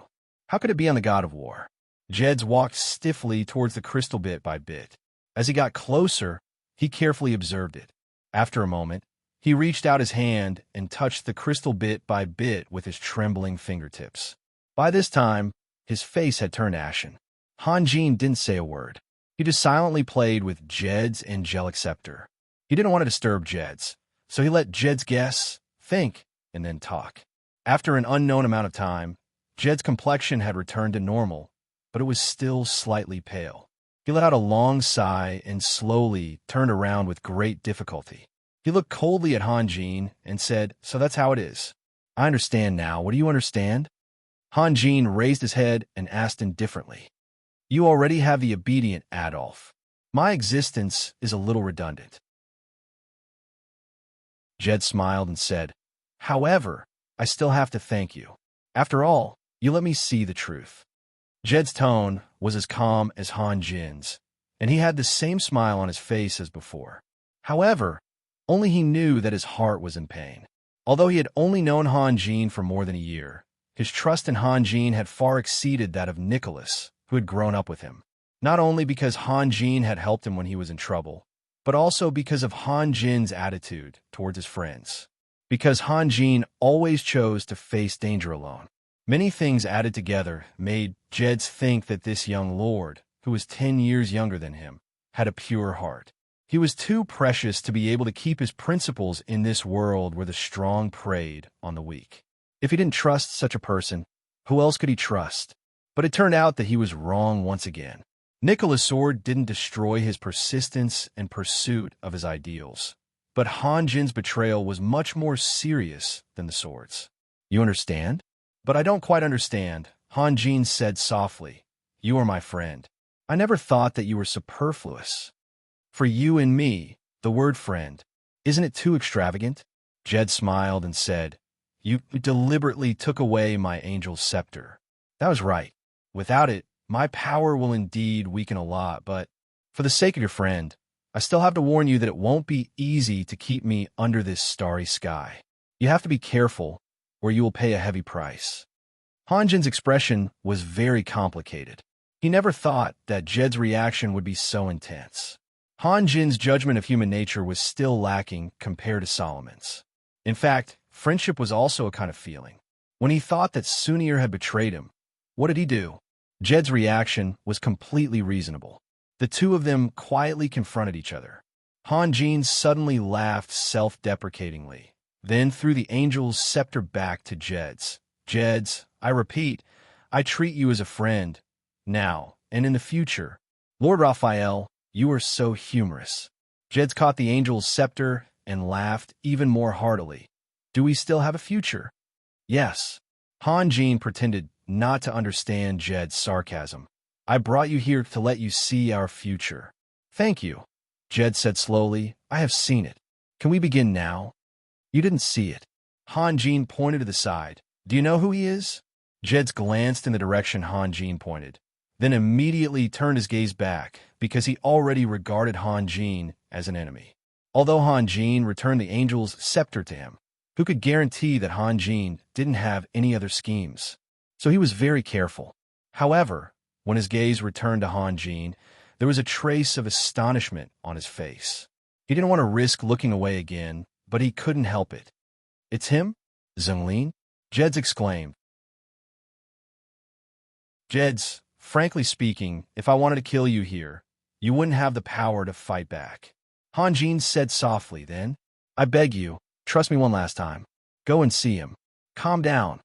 How could it be on the God of War? Jeds walked stiffly towards the crystal bit by bit. As he got closer, he carefully observed it. After a moment, he reached out his hand and touched the crystal bit by bit with his trembling fingertips. By this time, his face had turned ashen. Han Jin didn't say a word. He just silently played with Jed's angelic scepter. He didn't want to disturb Jed's, so he let Jed's guess, think, and then talk. After an unknown amount of time, Jed's complexion had returned to normal, but it was still slightly pale. He let out a long sigh and slowly turned around with great difficulty. He looked coldly at Han Jin and said, "So that's how it is. I understand now. What do you understand?" Han Jin raised his head and asked indifferently, "You already have the obedient Adolf. My existence is a little redundant." Jed smiled and said, "However, I still have to thank you. After all, you let me see the truth." Jed's tone was as calm as Han Jin's, and he had the same smile on his face as before. However, only he knew that his heart was in pain. Although he had only known Han Jin for more than a year, his trust in Han Jin had far exceeded that of Nicholas, who had grown up with him. Not only because Han Jin had helped him when he was in trouble, but also because of Han Jin's attitude towards his friends. Because Han Jin always chose to face danger alone. Many things added together made Jeds think that this young lord, who was 10 years younger than him, had a pure heart. He was too precious to be able to keep his principles in this world where the strong preyed on the weak. If he didn't trust such a person, who else could he trust? But it turned out that he was wrong once again. Nicholas' sword didn't destroy his persistence and pursuit of his ideals. But Han Jin's betrayal was much more serious than the swords. You understand? But I don't quite understand, Han Jin said softly. You are my friend. I never thought that you were superfluous. For you and me, the word friend, isn't it too extravagant? Jed smiled and said, You deliberately took away my angel's scepter. That was right. Without it, my power will indeed weaken a lot, but For the sake of your friend, I still have to warn you that it won't be easy to keep me under this starry sky. You have to be careful, or you will pay a heavy price. Hanjin's expression was very complicated. He never thought that Jed's reaction would be so intense. Hanjin's judgment of human nature was still lacking compared to Solomon's. In fact, friendship was also a kind of feeling. When he thought that Sunir had betrayed him, what did he do? Jed's reaction was completely reasonable. The two of them quietly confronted each other. Hanjin suddenly laughed self-deprecatingly, then threw the angel's scepter back to Jed's. Jed's, I repeat, I treat you as a friend, now and in the future. Lord Raphael, you are so humorous. Jed's caught the angel's scepter and laughed even more heartily. Do we still have a future? Yes. Hanjin pretended not to understand Jed's sarcasm. I brought you here to let you see our future. Thank you. Jed said slowly, I have seen it. Can we begin now? You didn't see it. Hanjin pointed to the side. Do you know who he is? Jed glanced in the direction Hanjin pointed, then immediately turned his gaze back because he already regarded Hanjin as an enemy. Although Hanjin returned the angel's scepter to him, who could guarantee that Hanjin didn't have any other schemes? So he was very careful. However, when his gaze returned to Hanjin, there was a trace of astonishment on his face. He didn't want to risk looking away again, but he couldn't help it. It's him? Zhenglin? Jed's exclaimed. Jed's, frankly speaking, if I wanted to kill you here, you wouldn't have the power to fight back. Hanjin said softly then. I beg you, trust me one last time. Go and see him. Calm down,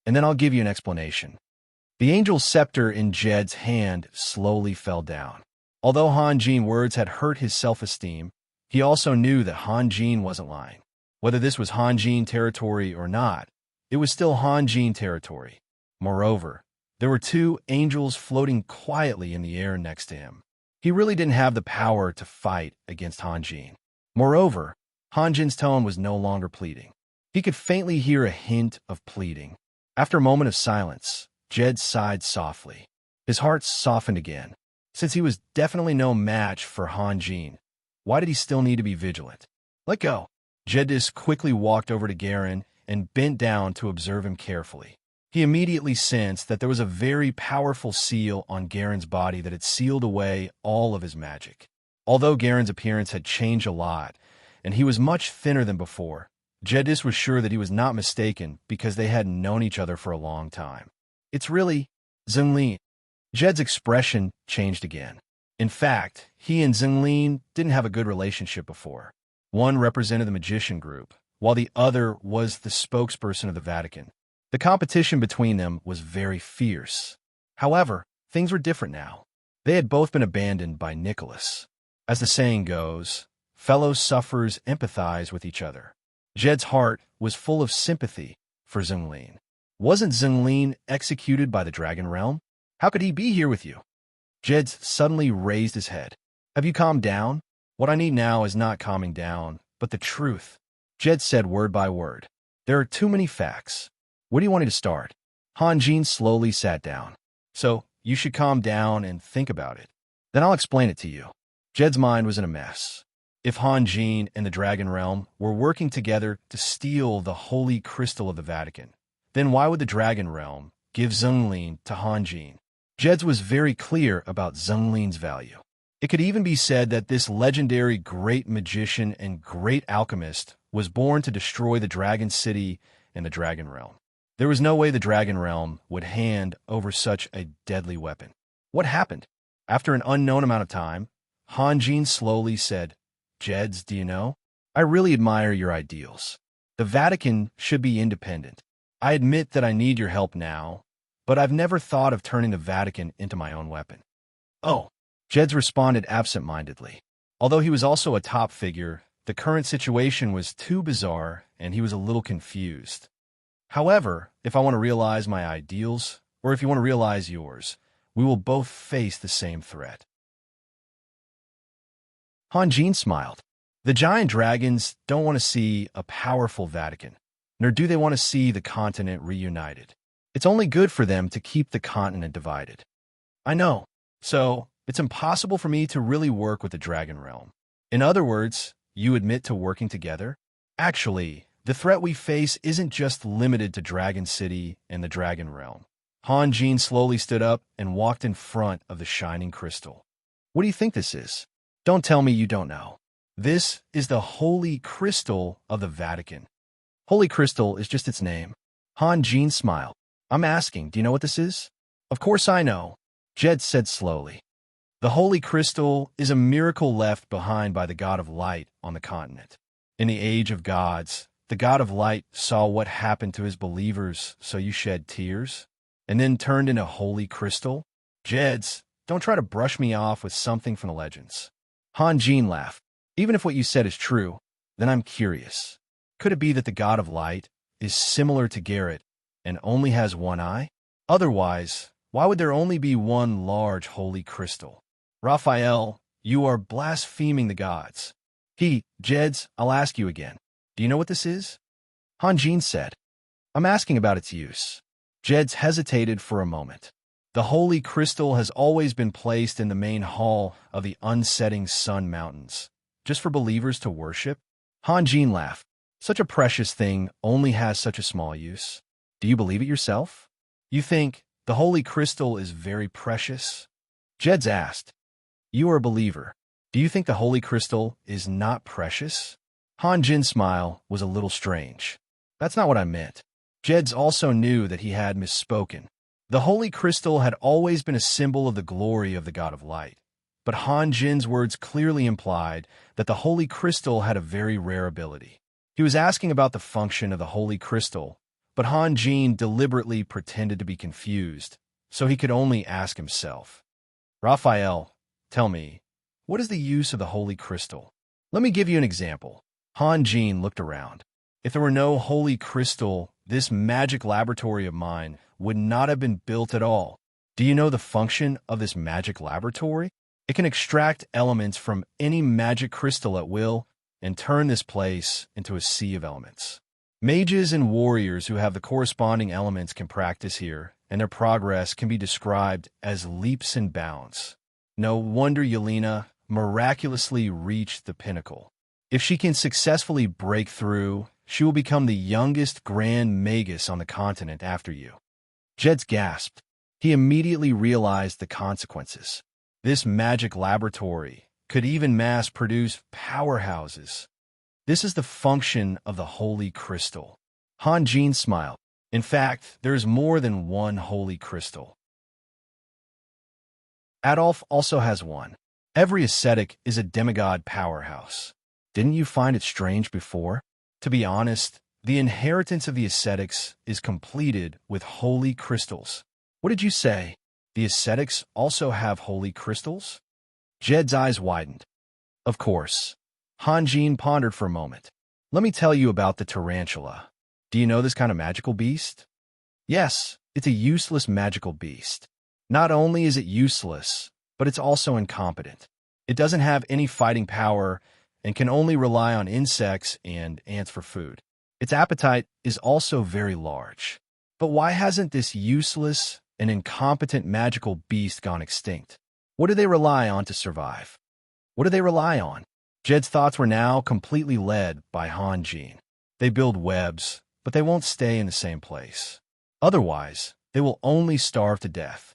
and then I'll give you an explanation. The angel's scepter in Jed's hand slowly fell down. Although Hanjin's words had hurt his self-esteem, he also knew that Hanjin wasn't lying. Whether this was Hanjin territory or not, it was still Hanjin territory. Moreover, there were two angels floating quietly in the air next to him. He really didn't have the power to fight against Hanjin. Moreover, Hanjin's tone was no longer pleading. He could faintly hear a hint of pleading. After a moment of silence, Jed sighed softly. His heart softened again. Since he was definitely no match for Hanjin, why did he still need to be vigilant? Let go. Jedis quickly walked over to Garen and bent down to observe him carefully. He immediately sensed that there was a very powerful seal on Garen's body that had sealed away all of his magic. Although Garen's appearance had changed a lot, and he was much thinner than before, Jedis was sure that he was not mistaken because they hadn't known each other for a long time. It's really Zhenglin. Jed's expression changed again. In fact, he and Zhenglin didn't have a good relationship before. One represented the magician group, while the other was the spokesperson of the Vatican. The competition between them was very fierce. However, things were different now. They had both been abandoned by Nicholas. As the saying goes, fellow sufferers empathize with each other. Jed's heart was full of sympathy for Zhenglin. Wasn't Zhenglin executed by the Dragon Realm? How could he be here with you? Jed suddenly raised his head. Have you calmed down? What I need now is not calming down, but the truth. Jed said word by word. There are too many facts. Where do you want me to start? Hanjin slowly sat down. So, you should calm down and think about it. Then I'll explain it to you. Jed's mind was in a mess. If Hanjin and the Dragon Realm were working together to steal the holy crystal of the Vatican, then why would the Dragon Realm give Zhenglin to Hanjin? Jed's was very clear about Zhenglin's value. It could even be said that this legendary great magician and great alchemist was born to destroy the Dragon City and the Dragon Realm. There was no way the Dragon Realm would hand over such a deadly weapon. What happened? After an unknown amount of time, Hanjin slowly said, Jeds, do you know? I really admire your ideals. The Vatican should be independent. I admit that I need your help now, but I've never thought of turning the Vatican into my own weapon. Oh, Jeds responded absent-mindedly. Although he was also a top figure, the current situation was too bizarre and he was a little confused. However, if I want to realize my ideals, or if you want to realize yours, we will both face the same threat. Hanjin smiled. The giant dragons don't want to see a powerful Vatican, nor do they want to see the continent reunited. It's only good for them to keep the continent divided. I know. So, It's impossible for me to really work with the Dragon Realm. In other words, you admit to working together? Actually, the threat we face isn't just limited to Dragon City and the Dragon Realm. Han Jin slowly stood up and walked in front of the shining crystal. What do you think this is? Don't tell me you don't know. This is the Holy Crystal of the Vatican. Holy Crystal is just its name. Han Jin smiled. I'm asking, do you know what this is? Of course I know, Jed said slowly. The Holy Crystal is a miracle left behind by the God of Light on the continent. In the age of gods, the God of Light saw what happened to his believers, so you shed tears, and then turned into Holy Crystal? Jeds, don't try to brush me off with something from the legends. Han Jin laughed. Even if what you said is true, then I'm curious. Could it be that the God of Light is similar to Garrett and only has one eye? Otherwise, why would there only be one large holy crystal? Raphael, you are blaspheming the gods. Jeds, I'll ask you again. Do you know what this is? Han Jin said. I'm asking about its use. Jeds hesitated for a moment. The holy crystal has always been placed in the main hall of the unsetting sun mountains, just for believers to worship. Han Jin laughed. Such a precious thing only has such a small use. Do you believe it yourself? You think the holy crystal is very precious? Jeds asked. You are a believer. Do you think the holy crystal is not precious? Han Jin's smile was a little strange. That's not what I meant. Jeds also knew that he had misspoken. The holy crystal had always been a symbol of the glory of the God of Light, but Han Jin's words clearly implied that the holy crystal had a very rare ability. He was asking about the function of the holy crystal, but Han Jin deliberately pretended to be confused, so he could only ask himself. Raphael, tell me, what is the use of the holy crystal? Let me give you an example. Han Jin looked around. If there were no holy crystal, this magic laboratory of mine would not have been built at all. Do you know the function of this magic laboratory? It can extract elements from any magic crystal at will and turn this place into a sea of elements. Mages and warriors who have the corresponding elements can practice here, and their progress can be described as leaps and bounds. No wonder Yelena miraculously reached the pinnacle. If she can successfully break through, she will become the youngest Grand Magus on the continent after you. Jeds gasped. He immediately realized the consequences. This magic laboratory could even mass-produce powerhouses. This is the function of the Holy Crystal. Han Jin smiled. In fact, there is more than one Holy Crystal. Adolf also has one. Every ascetic is a demigod powerhouse. Didn't you find it strange before? To be honest, the inheritance of the ascetics is completed with holy crystals. What did you say? The ascetics also have holy crystals? Jed's eyes widened. Of course. Han Jin pondered for a moment. Let me tell you about the tarantula. Do you know this kind of magical beast? Yes, it's a useless magical beast. Not only is it useless, but it's also incompetent. It doesn't have any fighting power and can only rely on insects and ants for food. Its appetite is also very large. But why hasn't this useless and incompetent magical beast gone extinct? What do they rely on to survive? What do they rely on? Jed's thoughts were now completely led by Han Jin. They build webs, but they won't stay in the same place. Otherwise, they will only starve to death.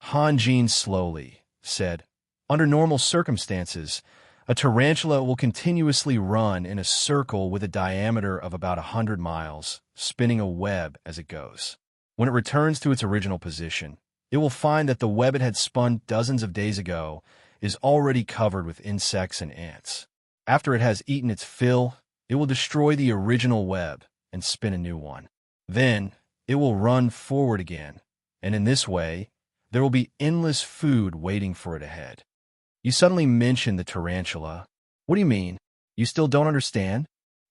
Han Jin slowly said, under normal circumstances, a tarantula will continuously run in a circle with a diameter of about 100 miles, spinning a web as it goes. When it returns to its original position, it will find that the web it had spun dozens of days ago is already covered with insects and ants. After it has eaten its fill, it will destroy the original web and spin a new one. Then, it will run forward again, and in this way, there will be endless food waiting for it ahead. You suddenly mentioned the tarantula. What do you mean? You still don't understand?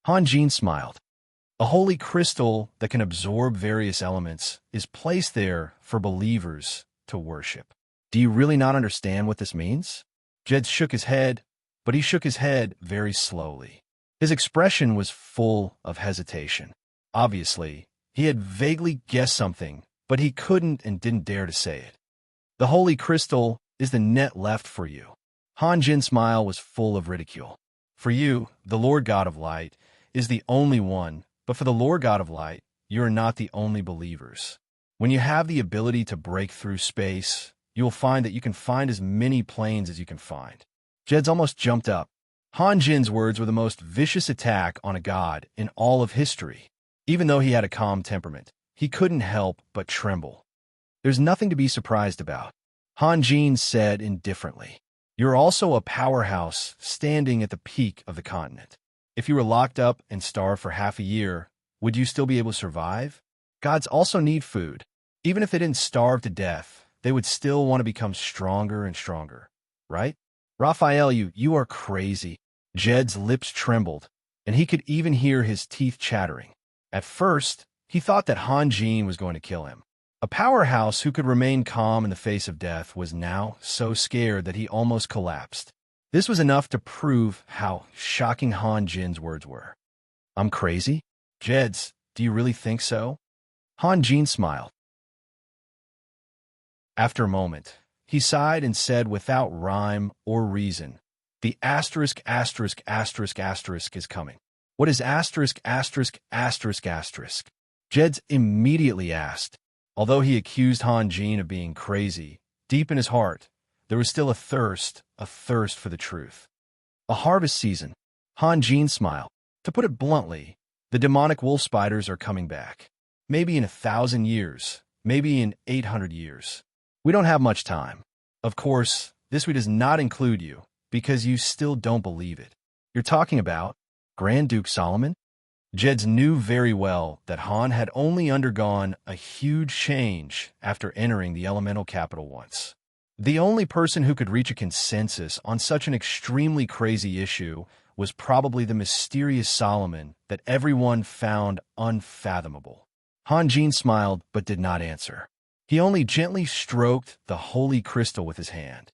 Han Jin smiled. A holy crystal that can absorb various elements is placed there for believers to worship. Do you really not understand what this means? Jed shook his head, but he shook his head very slowly. His expression was full of hesitation. Obviously, he had vaguely guessed something, but he couldn't and didn't dare to say it. The holy crystal is the net left for you? Han Jin's smile was full of ridicule. For you, the Lord God of Light, is the only one, but for the Lord God of Light, you are not the only believers. When you have the ability to break through space, you will find that you can find as many planes as you can find. Jed's almost jumped up. Han Jin's words were the most vicious attack on a god in all of history. Even though he had a calm temperament, he couldn't help but tremble. There's nothing to be surprised about, Han Jin said indifferently. You're also a powerhouse standing at the peak of the continent. If you were locked up and starved for half a year, would you still be able to survive? Gods also need food. Even if they didn't starve to death, they would still want to become stronger and stronger, right? Raphael, you are crazy. Jed's lips trembled, and he could even hear his teeth chattering. At first, he thought that Han Jin was going to kill him. A powerhouse who could remain calm in the face of death was now so scared that he almost collapsed. This was enough to prove how shocking Han Jin's words were. I'm crazy? Jeds, do you really think so? Han Jin smiled. After a moment, he sighed and said without rhyme or reason, the asterisk asterisk asterisk asterisk is coming. What is asterisk asterisk asterisk asterisk? Jeds immediately asked. Although he accused Han Jin of being crazy, deep in his heart, there was still a thirst for the truth. A harvest season. Han Jin smiled. To put it bluntly, the demonic wolf spiders are coming back. Maybe in 1,000 years, maybe in 800 years. We don't have much time. Of course, this does not include you, because you still don't believe it. You're talking about Grand Duke Solomon? Jeds knew very well that Han had only undergone a huge change after entering the elemental capital once. The only person who could reach a consensus on such an extremely crazy issue was probably the mysterious Solomon that everyone found unfathomable. Han Jin smiled but did not answer. He only gently stroked the holy crystal with his hand.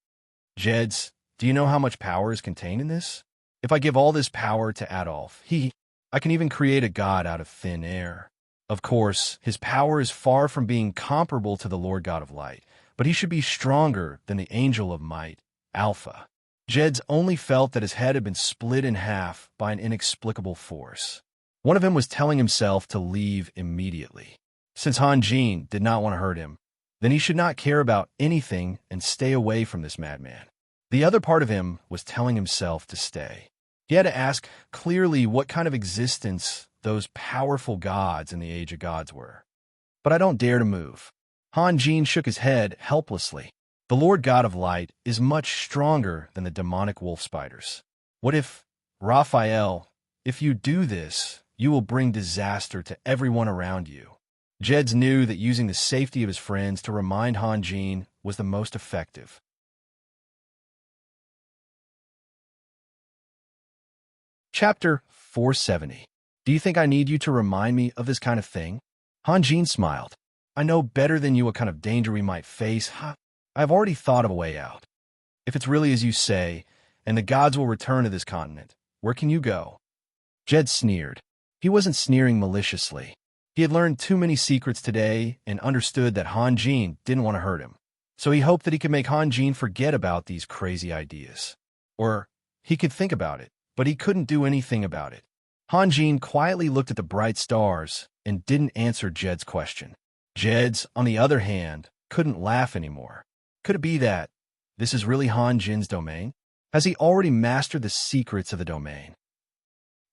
Jeds, do you know how much power is contained in this? If I give all this power to Adolf, I can even create a god out of thin air. Of course, his power is far from being comparable to the Lord God of Light, but he should be stronger than the Angel of Might, Alpha. Jeds only felt that his head had been split in half by an inexplicable force. One of him was telling himself to leave immediately. Since Han Jin did not want to hurt him, then he should not care about anything and stay away from this madman. The other part of him was telling himself to stay. He had to ask clearly what kind of existence those powerful gods in the Age of Gods were. But I don't dare to move. Han Jin shook his head helplessly. The Lord God of Light is much stronger than the demonic wolf spiders. What if, Raphael, if you do this, you will bring disaster to everyone around you. Jeds knew that using the safety of his friends to remind Han Jin was the most effective. Chapter 470. Do you think I need you to remind me of this kind of thing? Han Jin smiled. I know better than you what kind of danger we might face. I've already thought of a way out. If it's really as you say, and the gods will return to this continent, where can you go? Jed sneered. He wasn't sneering maliciously. He had learned too many secrets today and understood that Han Jin didn't want to hurt him. So he hoped that he could make Han Jin forget about these crazy ideas. Or he could think about it, but he couldn't do anything about it. Han Jin quietly looked at the bright stars and didn't answer Jed's question. Jed's, on the other hand, couldn't laugh anymore. Could it be that this is really Han Jin's domain? Has he already mastered the secrets of the domain?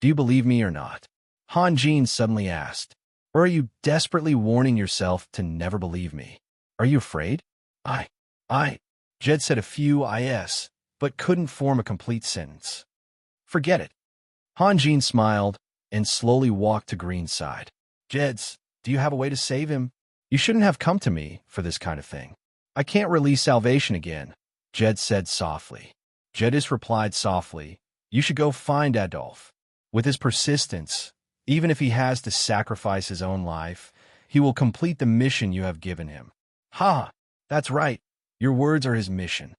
Do you believe me or not? Han Jin suddenly asked. Or are you desperately warning yourself to never believe me? Are you afraid? Jed said a few is, but couldn't form a complete sentence. Forget it. Han Jin smiled and slowly walked to Green's side. Jeds, do you have a way to save him? You shouldn't have come to me for this kind of thing. I can't release salvation again, Jed said softly. Jedis replied softly, you should go find Adolf. With his persistence, even if he has to sacrifice his own life, he will complete the mission you have given him. That's right. Your words are his mission.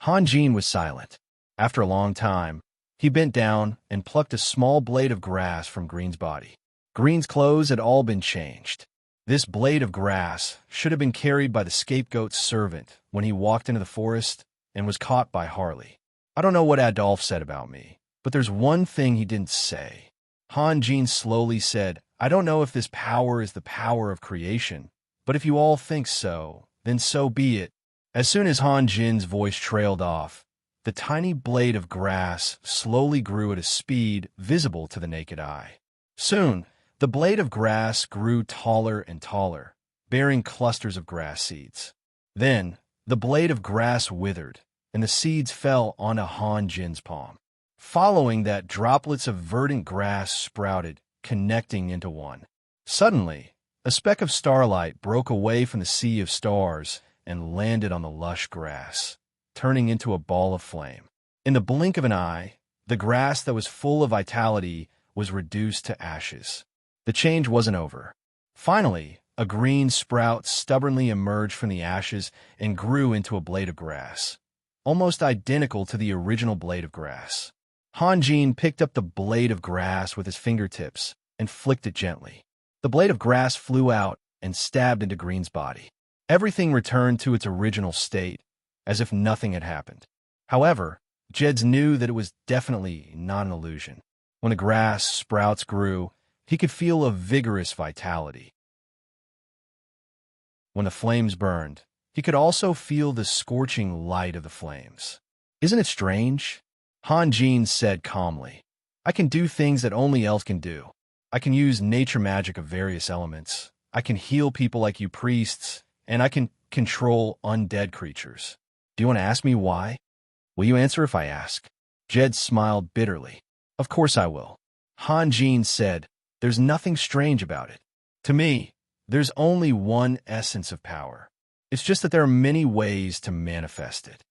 Han Jin was silent. After a long time, he bent down and plucked a small blade of grass from Green's body. Green's clothes had all been changed. This blade of grass should have been carried by the scapegoat's servant when he walked into the forest and was caught by Harley. I don't know what Adolphe said about me, but there's one thing he didn't say. Han Jin slowly said, I don't know if this power is the power of creation, but if you all think so, then so be it. As soon as Han Jin's voice trailed off, the tiny blade of grass slowly grew at a speed visible to the naked eye. Soon, the blade of grass grew taller and taller, bearing clusters of grass seeds. Then, the blade of grass withered, and the seeds fell onto Han Jin's palm. Following that, droplets of verdant grass sprouted, connecting into one. Suddenly, a speck of starlight broke away from the sea of stars and landed on the lush grass, turning into a ball of flame. In the blink of an eye, the grass that was full of vitality was reduced to ashes. The change wasn't over. Finally, a green sprout stubbornly emerged from the ashes and grew into a blade of grass, almost identical to the original blade of grass. Han Jin picked up the blade of grass with his fingertips and flicked it gently. The blade of grass flew out and stabbed into Green's body. Everything returned to its original state, as if nothing had happened. However, Jeds knew that it was definitely not an illusion. When the grass sprouts grew, he could feel a vigorous vitality. When the flames burned, he could also feel the scorching light of the flames. Isn't it strange? Han Jin said calmly. I can do things that only else can do. I can use nature magic of various elements. I can heal people like you priests, and I can control undead creatures. Do you want to ask me why? Will you answer if I ask? Jed smiled bitterly. Of course I will. Han Jin said, there's nothing strange about it. To me, there's only one essence of power. It's just that there are many ways to manifest it.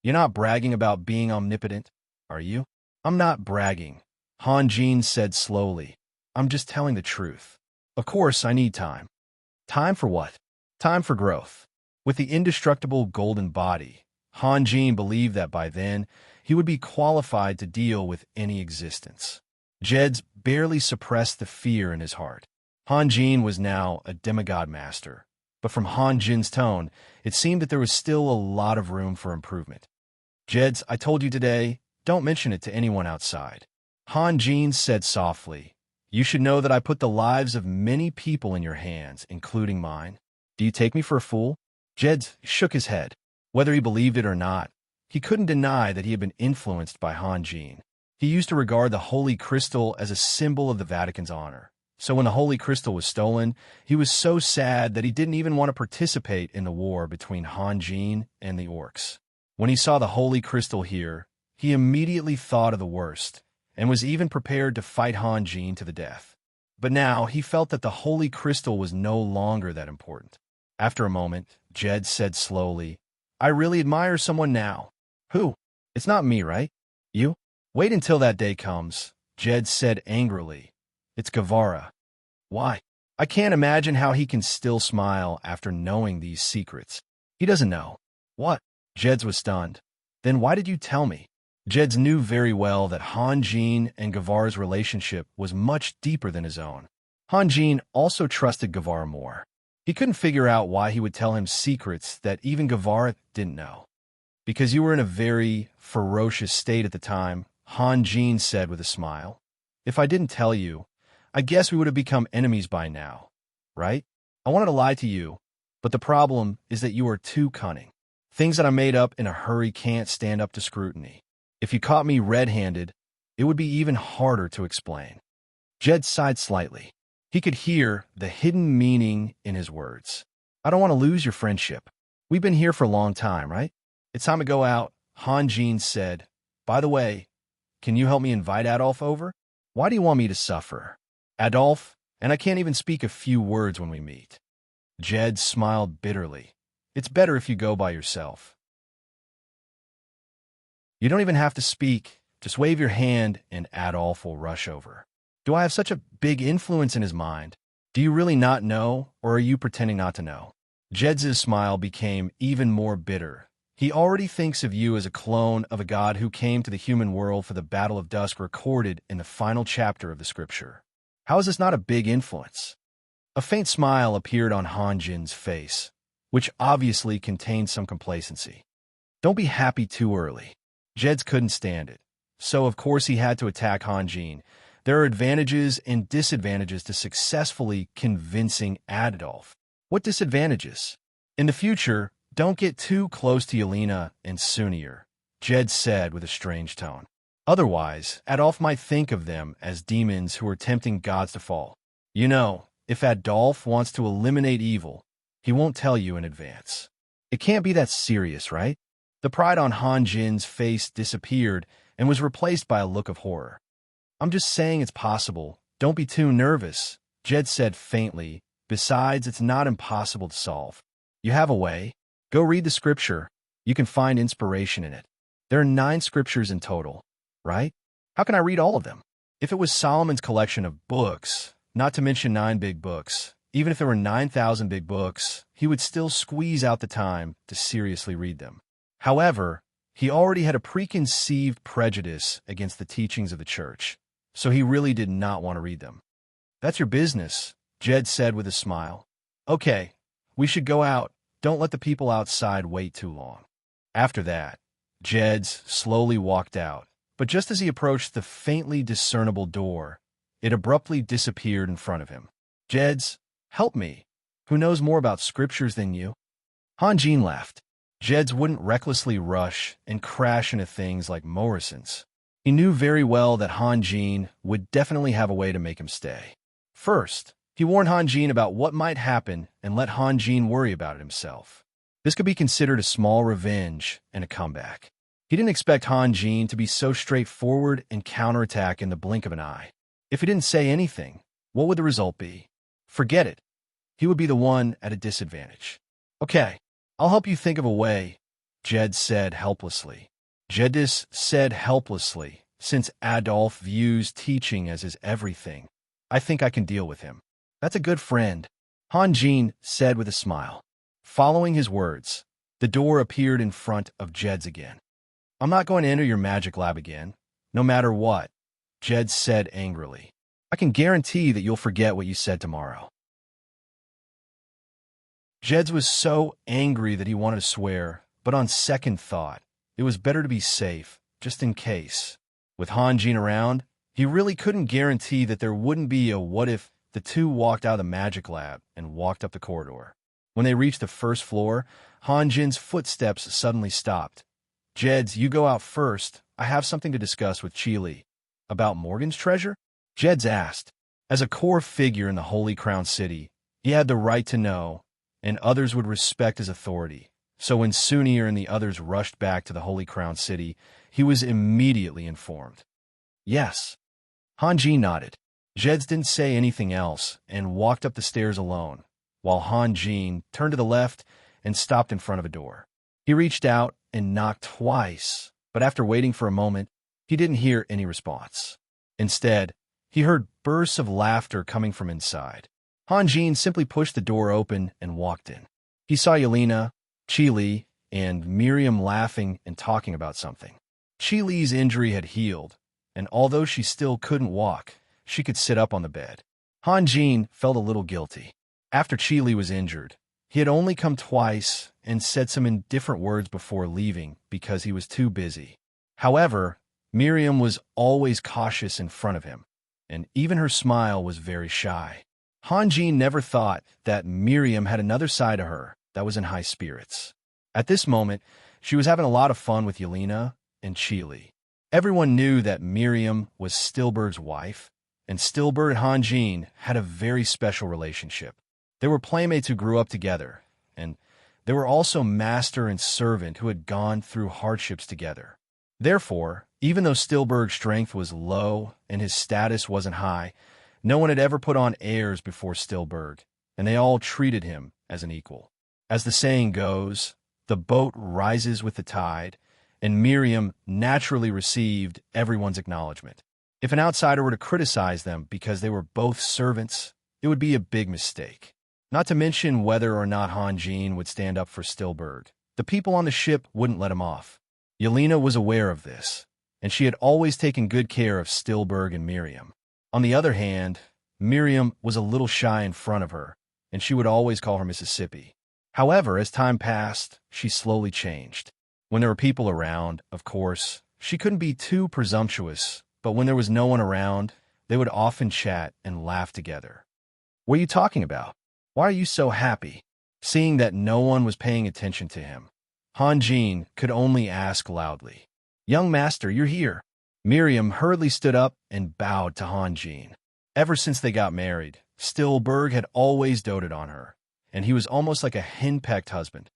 You're not bragging about being omnipotent, are you? I'm not bragging, Han Jin said slowly. I'm just telling the truth. Of course, I need time. Time for what? Time for growth. With the indestructible golden body, Han Jin believed that by then, he would be qualified to deal with any existence. Jeds barely suppressed the fear in his heart. Han Jin was now a demigod master, but from Han Jin's tone, it seemed that there was still a lot of room for improvement. Jeds, I told you today, don't mention it to anyone outside. Han Jin said softly, you should know that I put the lives of many people in your hands, including mine. Do you take me for a fool? Jeds shook his head. Whether he believed it or not, he couldn't deny that he had been influenced by Han Jin. He used to regard the Holy Crystal as a symbol of the Vatican's honor. So when the Holy Crystal was stolen, he was so sad that he didn't even want to participate in the war between Han Jin and the orcs. When he saw the Holy Crystal here, he immediately thought of the worst, and was even prepared to fight Han Jin to the death. But now he felt that the Holy Crystal was no longer that important. After a moment, Jed said slowly, I really admire someone now. Who? It's not me, right? You? Wait until that day comes, Jed said angrily. It's Guevara. Why? I can't imagine how he can still smile after knowing these secrets. He doesn't know. What? Jeds was stunned. Then why did you tell me? Jeds knew very well that Han Jin and Guevara's relationship was much deeper than his own. Han Jin also trusted Guevara more. He couldn't figure out why he would tell him secrets that even Guevara didn't know. Because you were in a very ferocious state at the time, Han Jin said with a smile. If I didn't tell you, I guess we would have become enemies by now, right? I wanted to lie to you, but the problem is that you are too cunning. Things that I made up in a hurry can't stand up to scrutiny. If you caught me red-handed, it would be even harder to explain. Jed sighed slightly. He could hear the hidden meaning in his words. I don't want to lose your friendship. We've been here for a long time, right? It's time to go out, Han Jin said. By the way, can you help me invite Adolphe over? Why do you want me to suffer? Adolphe, and I can't even speak a few words when we meet. Jed smiled bitterly. It's better if you go by yourself. You don't even have to speak. Just wave your hand and Adolphe will rush over. Do I have such a big influence in his mind? Do you really not know, or are you pretending not to know? Jed's smile became even more bitter. He already thinks of you as a clone of a god who came to the human world for the Battle of Dusk recorded in the final chapter of the scripture. How is this not a big influence? A faint smile appeared on Hanjin's face, which obviously contained some complacency. Don't be happy too early. Jeds couldn't stand it, so of course he had to attack Hanjin. There are advantages and disadvantages to successfully convincing Adolf. What disadvantages? In the future, don't get too close to Yelena and Sunir, Jed said with a strange tone. Otherwise, Adolf might think of them as demons who are tempting gods to fall. You know, if Adolf wants to eliminate evil, he won't tell you in advance. It can't be that serious, right? The pride on Hanjin's face disappeared and was replaced by a look of horror. I'm just saying it's possible. Don't be too nervous, Jed said faintly. Besides, it's not impossible to solve. You have a way. Go read the scripture. You can find inspiration in it. There are 9 scriptures in total, right? How can I read all of them? If it was Solomon's collection of books, not to mention 9 big books, even if there were 9,000 big books, he would still squeeze out the time to seriously read them. However, he already had a preconceived prejudice against the teachings of the church, so he really did not want to read them. That's your business, Jed said with a smile. Okay, we should go out. Don't let the people outside wait too long. After that, Jeds slowly walked out, but just as he approached the faintly discernible door, it abruptly disappeared in front of him. Jeds, help me. Who knows more about scriptures than you? Hanjin laughed. Jeds wouldn't recklessly rush and crash into things like Morrison's. He knew very well that Hanjin would definitely have a way to make him stay. First, he warned Hanjin about what might happen and let Hanjin worry about it himself. This could be considered a small revenge and a comeback. He didn't expect Hanjin to be so straightforward and counterattack in the blink of an eye. If he didn't say anything, what would the result be? Forget it. He would be the one at a disadvantage. Okay, I'll help you think of a way, Jed said helplessly. Jedis said helplessly, since Adolf views teaching as his everything. I think I can deal with him. That's a good friend, Hanjin said with a smile. Following his words, the door appeared in front of Jed's again. I'm not going to enter your magic lab again, no matter what, Jed said angrily. I can guarantee that you'll forget what you said tomorrow. Jeds was so angry that he wanted to swear, but on second thought, it was better to be safe, just in case. With Hanjin around, he really couldn't guarantee that there wouldn't be a what if. The two walked out of the magic lab and walked up the corridor. When they reached the first floor, Hanjin's footsteps suddenly stopped. Jeds, you go out first. I have something to discuss with Chili. About Morgan's treasure? Jeds asked. As a core figure in the Holy Crown City, he had the right to know, and others would respect his authority. So when Sunir and the others rushed back to the Holy Crown City, he was immediately informed. Yes. Hanjin nodded. Jeds didn't say anything else and walked up the stairs alone, while Hanjin turned to the left and stopped in front of a door. He reached out and knocked twice, but after waiting for a moment, he didn't hear any response. Instead, he heard bursts of laughter coming from inside. Hanjin simply pushed the door open and walked in. He saw Yelena, Chili, and Miriam laughing and talking about something. Chili's injury had healed, and although she still couldn't walk, she could sit up on the bed. Hanjin felt a little guilty. After Chili was injured, he had only come twice and said some indifferent words before leaving because he was too busy. However, Miriam was always cautious in front of him, and even her smile was very shy. Hanjin never thought that Miriam had another side to her that was in high spirits. At this moment, she was having a lot of fun with Yelena and Chili. Everyone knew that Miriam was Stilberg's wife, and Stilberg and Hanjin had a very special relationship. They were playmates who grew up together, and they were also master and servant who had gone through hardships together. Therefore, even though Stilberg's strength was low and his status wasn't high, no one had ever put on airs before Stilberg, and they all treated him as an equal. As the saying goes, the boat rises with the tide, and Miriam naturally received everyone's acknowledgement. If an outsider were to criticize them because they were both servants, it would be a big mistake. Not to mention whether or not Hanjin would stand up for Stilberg. The people on the ship wouldn't let him off. Yelena was aware of this, and she had always taken good care of Stilberg and Miriam. On the other hand, Miriam was a little shy in front of her, and she would always call her Mississippi. However, as time passed, she slowly changed. When there were people around, of course, she couldn't be too presumptuous, but when there was no one around, they would often chat and laugh together. "What are you talking about? Why are you so happy?" Seeing that no one was paying attention to him, Hanjin could only ask loudly, "Young master, you're here." Miriam hurriedly stood up and bowed to Hanjin. Ever since they got married, Stillberg had always doted on her, and he was almost like a henpecked husband.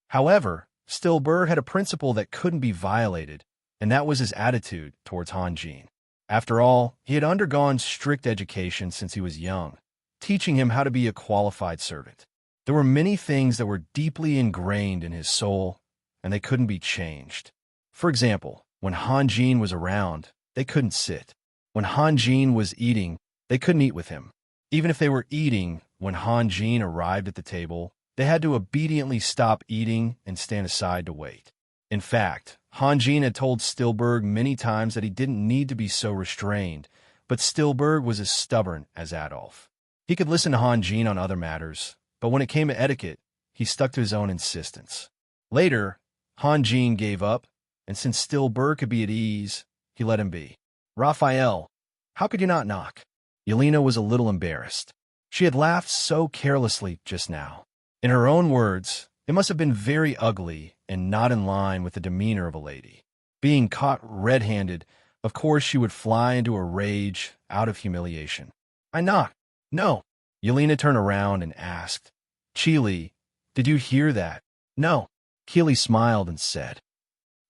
However, Stillberg had a principle that couldn't be violated, and that was his attitude towards Hanjin. After all, he had undergone strict education since he was young, teaching him how to be a qualified servant. There were many things that were deeply ingrained in his soul, and they couldn't be changed. For example, when Hanjin was around, they couldn't sit. When Hanjin was eating, they couldn't eat with him. Even if they were eating, when Hanjin arrived at the table, they had to obediently stop eating and stand aside to wait. In fact, Hanjin had told Stillberg many times that he didn't need to be so restrained, but Stillberg was as stubborn as Adolf. He could listen to Hanjin on other matters, but when it came to etiquette, he stuck to his own insistence. Later, Hanjin gave up, and since Stillberg could be at ease, he let him be. "Raphael, how could you not knock?" Yelena was a little embarrassed. She had laughed so carelessly just now. In her own words, it must have been very ugly and not in line with the demeanor of a lady. Being caught red-handed, of course she would fly into a rage out of humiliation. "I knocked." "No." Yelena turned around and asked, "Chili, did you hear that?" "No." Keely smiled and said,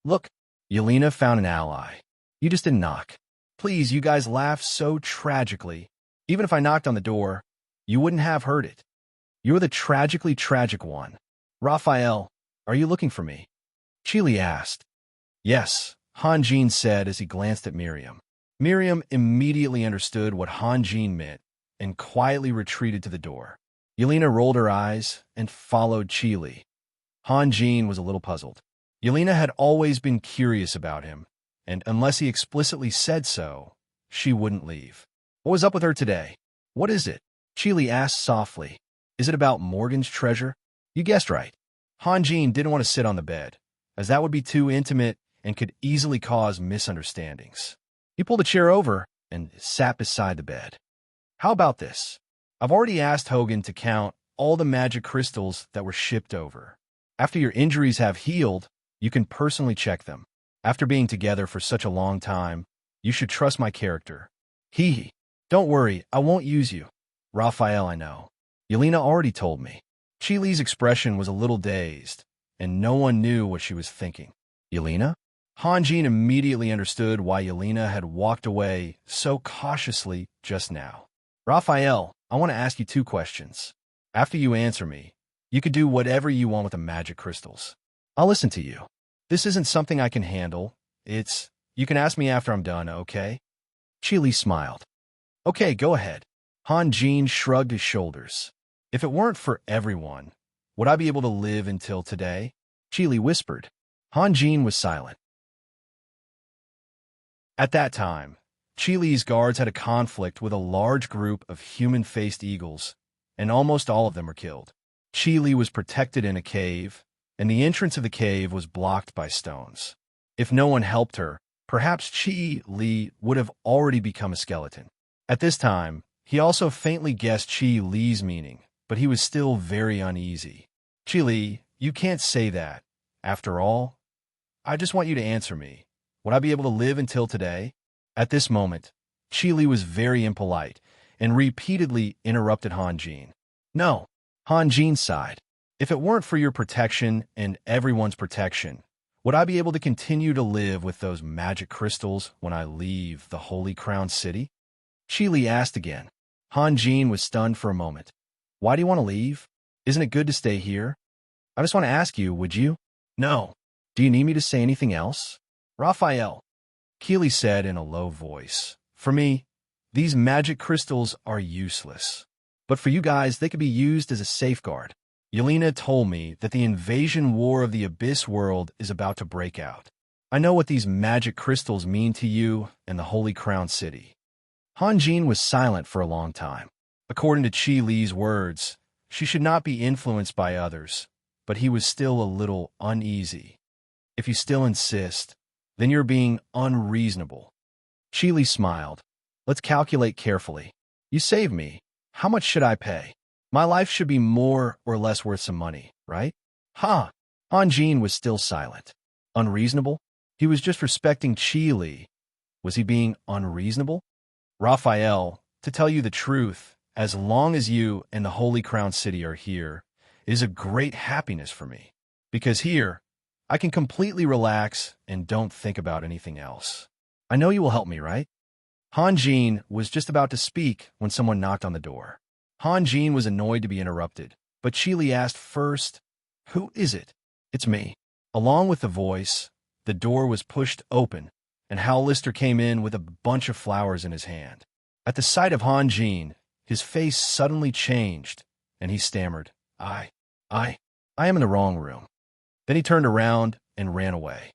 "Look." Yelena found an ally. "You just didn't knock." "Please, you guys laugh so tragically. Even if I knocked on the door, you wouldn't have heard it. You're the tragically tragic one." "Raphael, are you looking for me?" Chili asked. "Yes," Hanjin said as he glanced at Miriam. Miriam immediately understood what Hanjin meant and quietly retreated to the door. Yelena rolled her eyes and followed Chili. Hanjin was a little puzzled. Yelena had always been curious about him, and unless he explicitly said so, she wouldn't leave. "What was up with her today?" "What is it?" Chili asked softly. "Is it about Morgan's treasure?" "You guessed right." Hanjin didn't want to sit on the bed, as that would be too intimate and could easily cause misunderstandings. He pulled a chair over and sat beside the bed. "How about this? I've already asked Hogan to count all the magic crystals that were shipped over. After your injuries have healed, you can personally check them. After being together for such a long time, you should trust my character." "Hee. Don't worry, I won't use you." "Raphael, I know. Yelena already told me." Chili's expression was a little dazed, and no one knew what she was thinking. "Yelena?" Hanjin immediately understood why Yelena had walked away so cautiously just now. "Raphael, I want to ask you 2 questions. After you answer me, you could do whatever you want with the magic crystals. I'll listen to you. This isn't something I can handle. You can ask me after I'm done, okay?" Chili smiled. "Okay, go ahead." Hanjin shrugged his shoulders. "If it weren't for everyone, would I be able to live until today?" Chili whispered. Hanjin was silent. At that time, Chili's guards had a conflict with a large group of human-faced eagles, and almost all of them were killed. Chili was protected in a cave, and the entrance of the cave was blocked by stones. If no one helped her, perhaps Chi-Li would have already become a skeleton. At this time, he also faintly guessed Chi-Li's meaning, but he was still very uneasy. "Chi-Li, you can't say that. After all, I just want you to answer me. Would I be able to live until today?" At this moment, Chi-Li was very impolite and repeatedly interrupted Hanjin. "No." Hanjin sighed. "If it weren't for your protection and everyone's protection, would I be able to continue to live with those magic crystals when I leave the Holy Crown City?" Chi-Li asked again. Hanjin was stunned for a moment. "Why do you want to leave? Isn't it good to stay here? I just want to ask you, would you?" "No." "Do you need me to say anything else?" "Raphael," Keely said in a low voice, "for me, these magic crystals are useless. But for you guys, they could be used as a safeguard. Yelena told me that the invasion war of the Abyss world is about to break out. I know what these magic crystals mean to you and the Holy Crown City." Han Jin was silent for a long time. According to Qi Li's words, she should not be influenced by others, but he was still a little uneasy. If you still insist, then you're being unreasonable. Qi Li smiled. Let's calculate carefully. You save me. How much should I pay? My life should be more or less worth some money, right? Ha! Han Jin was still silent. Unreasonable? He was just respecting Qi Li. Was he being unreasonable? Raphael, to tell you the truth, as long as you and the Holy Crown City are here, it is a great happiness for me. Because here, I can completely relax and don't think about anything else. I know you will help me, right? Han Jin was just about to speak when someone knocked on the door. Han Jin was annoyed to be interrupted, but Qi Li asked first, "Who is it?" "It's me." Along with the voice, the door was pushed open, and Hal Lister came in with a bunch of flowers in his hand. At the sight of Han Jin, his face suddenly changed, and he stammered, I am in the wrong room." Then he turned around and ran away.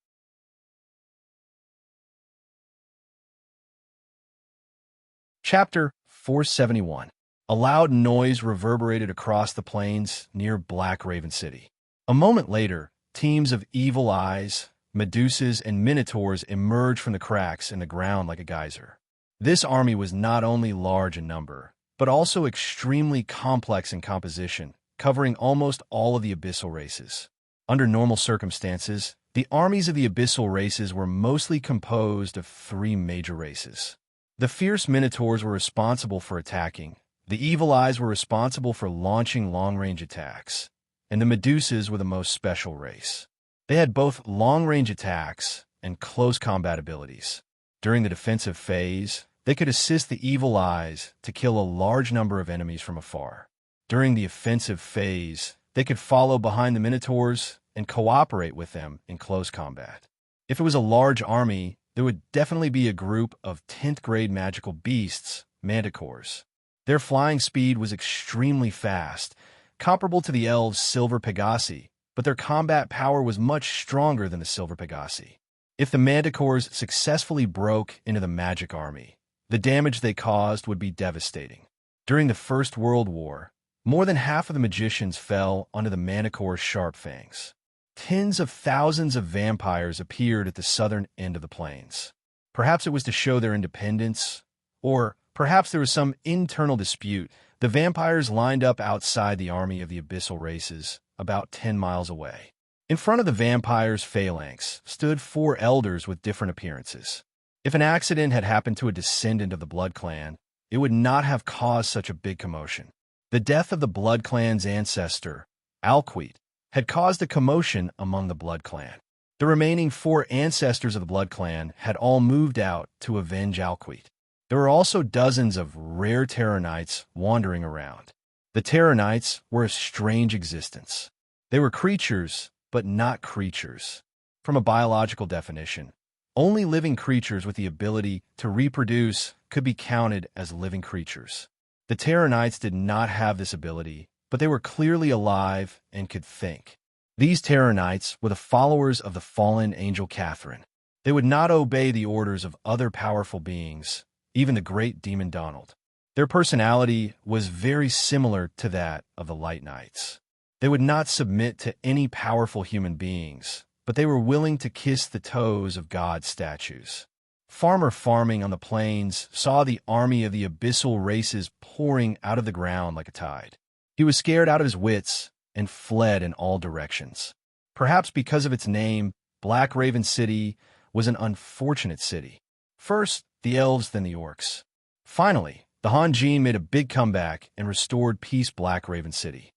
Chapter 471. A loud noise reverberated across the plains near Black Raven City. A moment later, teams of evil eyes, Medusas, and Minotaurs emerged from the cracks in the ground like a geyser. This army was not only large in number, but also extremely complex in composition, covering almost all of the abyssal races. Under normal circumstances, the armies of the abyssal races were mostly composed of three major races. The fierce Minotaurs were responsible for attacking, the Evil Eyes were responsible for launching long-range attacks, and the Medusas were the most special race. They had both long-range attacks and close combat abilities. During the defensive phase, they could assist the Evil Eyes to kill a large number of enemies from afar. During the offensive phase, they could follow behind the Minotaurs and cooperate with them in close combat. If it was a large army, there would definitely be a group of 10th grade magical beasts, manticores. Their flying speed was extremely fast, comparable to the elves' silver pegasi, but their combat power was much stronger than the silver pegasi. If the manticores successfully broke into the magic army, the damage they caused would be devastating. During the First World War, more than half of the magicians fell under the manticore's sharp fangs. Tens of thousands of vampires appeared at the southern end of the plains. Perhaps it was to show their independence, or perhaps there was some internal dispute. The vampires lined up outside the army of the abyssal races, about 10 miles away. In front of the vampires' phalanx stood 4 elders with different appearances. If an accident had happened to a descendant of the Blood Clan, it would not have caused such a big commotion. The death of the Blood Clan's ancestor, Alquit, had caused a commotion among the Blood Clan. The remaining 4 ancestors of the Blood Clan had all moved out to avenge Alquit. There were also dozens of rare Terranites wandering around. The Terranites were a strange existence. They were creatures, but not creatures. From a biological definition, only living creatures with the ability to reproduce could be counted as living creatures. The Terranites did not have this ability, but they were clearly alive and could think. These Terranites were the followers of the fallen angel Catherine. They would not obey the orders of other powerful beings, even the great demon Donald. Their personality was very similar to that of the Light Knights. They would not submit to any powerful human beings, but they were willing to kiss the toes of God statues. Farmer farming on the plains saw the army of the abyssal races pouring out of the ground like a tide. He was scared out of his wits and fled in all directions. Perhaps because of its name, Black Raven City was an unfortunate city. First, the elves, then the orcs. Finally, the Han Jin made a big comeback and restored peace Black Raven City.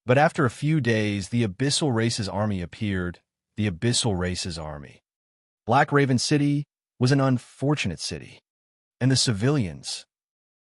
But after a few days, the Abyssal Race's army appeared, the Abyssal Race's army. Black Raven City was an unfortunate city. And the civilians.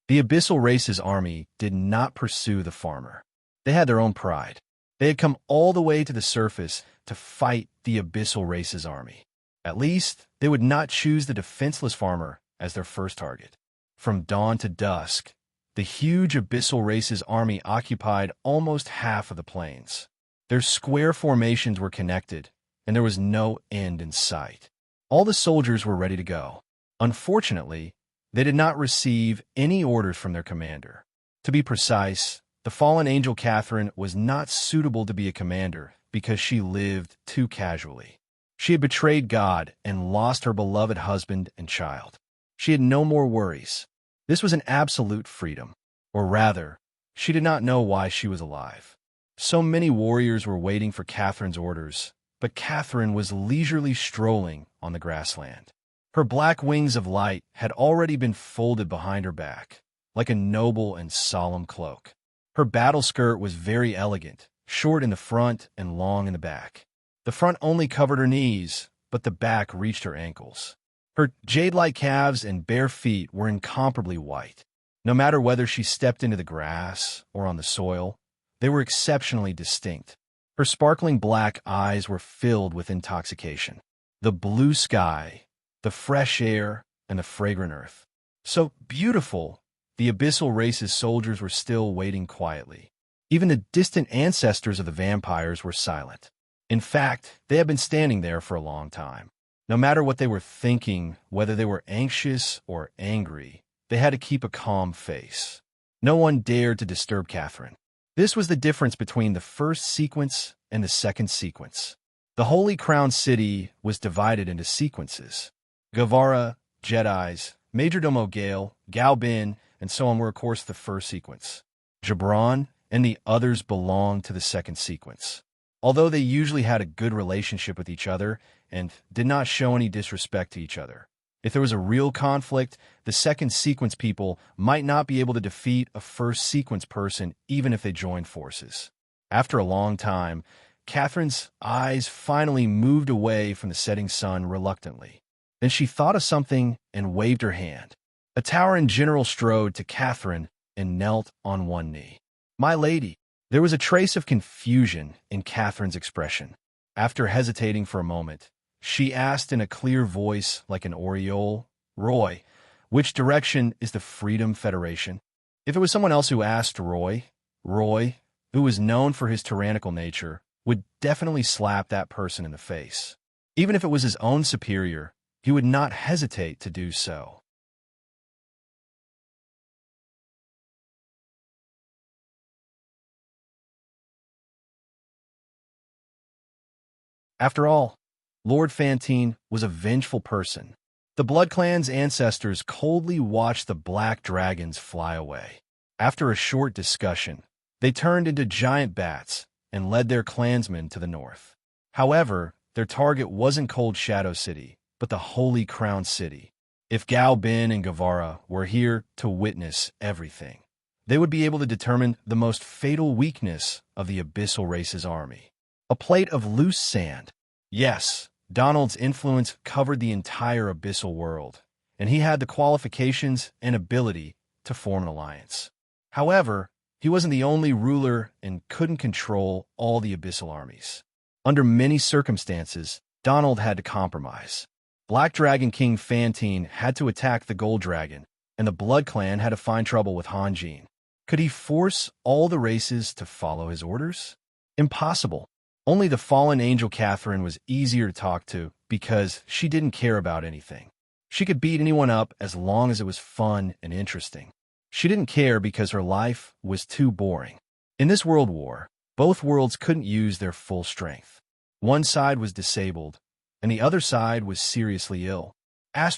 The Abyssal Race's army did not pursue the farmer. They had their own pride. They had come all the way to the surface to fight the Abyssal Race's army. At least, they would not choose the defenseless farmer as their first target. From dawn to dusk, the huge Abyssal Race's army occupied almost half of the plains. Their square formations were connected, and there was no end in sight. All the soldiers were ready to go. Unfortunately, they did not receive any orders from their commander. To be precise, the fallen angel Catherine was not suitable to be a commander because she lived too casually. She had betrayed God and lost her beloved husband and child. She had no more worries. This was an absolute freedom. Or rather, she did not know why she was alive. So many warriors were waiting for Catherine's orders, but Catherine was leisurely strolling on the grassland. Her black wings of light had already been folded behind her back, like a noble and solemn cloak. Her battle skirt was very elegant, short in the front and long in the back. The front only covered her knees, but the back reached her ankles. Her jade-like calves and bare feet were incomparably white. No matter whether she stepped into the grass or on the soil, they were exceptionally distinct. Her sparkling black eyes were filled with intoxication. The blue sky, the fresh air, and the fragrant earth. So beautiful, the abyssal race's soldiers were still waiting quietly. Even the distant ancestors of the vampires were silent. In fact, they had been standing there for a long time. No matter what they were thinking, whether they were anxious or angry, they had to keep a calm face. No one dared to disturb Catherine. This was the difference between the first sequence and the second sequence. The Holy Crown City was divided into sequences. Guevara, Jedis, Majordomo Gale, Galbin, and so on were of course the first sequence. Gibran and the others belonged to the second sequence. Although they usually had a good relationship with each other and did not show any disrespect to each other. If there was a real conflict, the second sequence people might not be able to defeat a first sequence person even if they joined forces. After a long time, Catherine's eyes finally moved away from the setting sun reluctantly. Then she thought of something and waved her hand. A towering general strode to Catherine and knelt on one knee. "My lady." There was a trace of confusion in Catherine's expression. After hesitating for a moment, she asked in a clear voice like an aureole, "Roy, which direction is the Freedom Federation?" If it was someone else who asked Roy, who was known for his tyrannical nature, would definitely slap that person in the face. Even if it was his own superior, he would not hesitate to do so. After all, Lord Fantine was a vengeful person. The Blood Clan's ancestors coldly watched the black dragons fly away. After a short discussion, they turned into giant bats and led their clansmen to the north. However, their target wasn't Cold Shadow City, but the Holy Crown City. If Galbin and Guevara were here to witness everything, they would be able to determine the most fatal weakness of the Abyssal Race's army. A plate of loose sand. Yes, Donald's influence covered the entire Abyssal world, and he had the qualifications and ability to form an alliance. However, he wasn't the only ruler and couldn't control all the Abyssal armies. Under many circumstances, Donald had to compromise. Black Dragon King Fantine had to attack the Gold Dragon, and the Blood Clan had to find trouble with Hanjin. Could he force all the races to follow his orders? Impossible. Only the fallen angel Catherine was easier to talk to because she didn't care about anything. She could beat anyone up as long as it was fun and interesting. She didn't care because her life was too boring. In this world war, both worlds couldn't use their full strength. One side was disabled, and the other side was seriously ill. When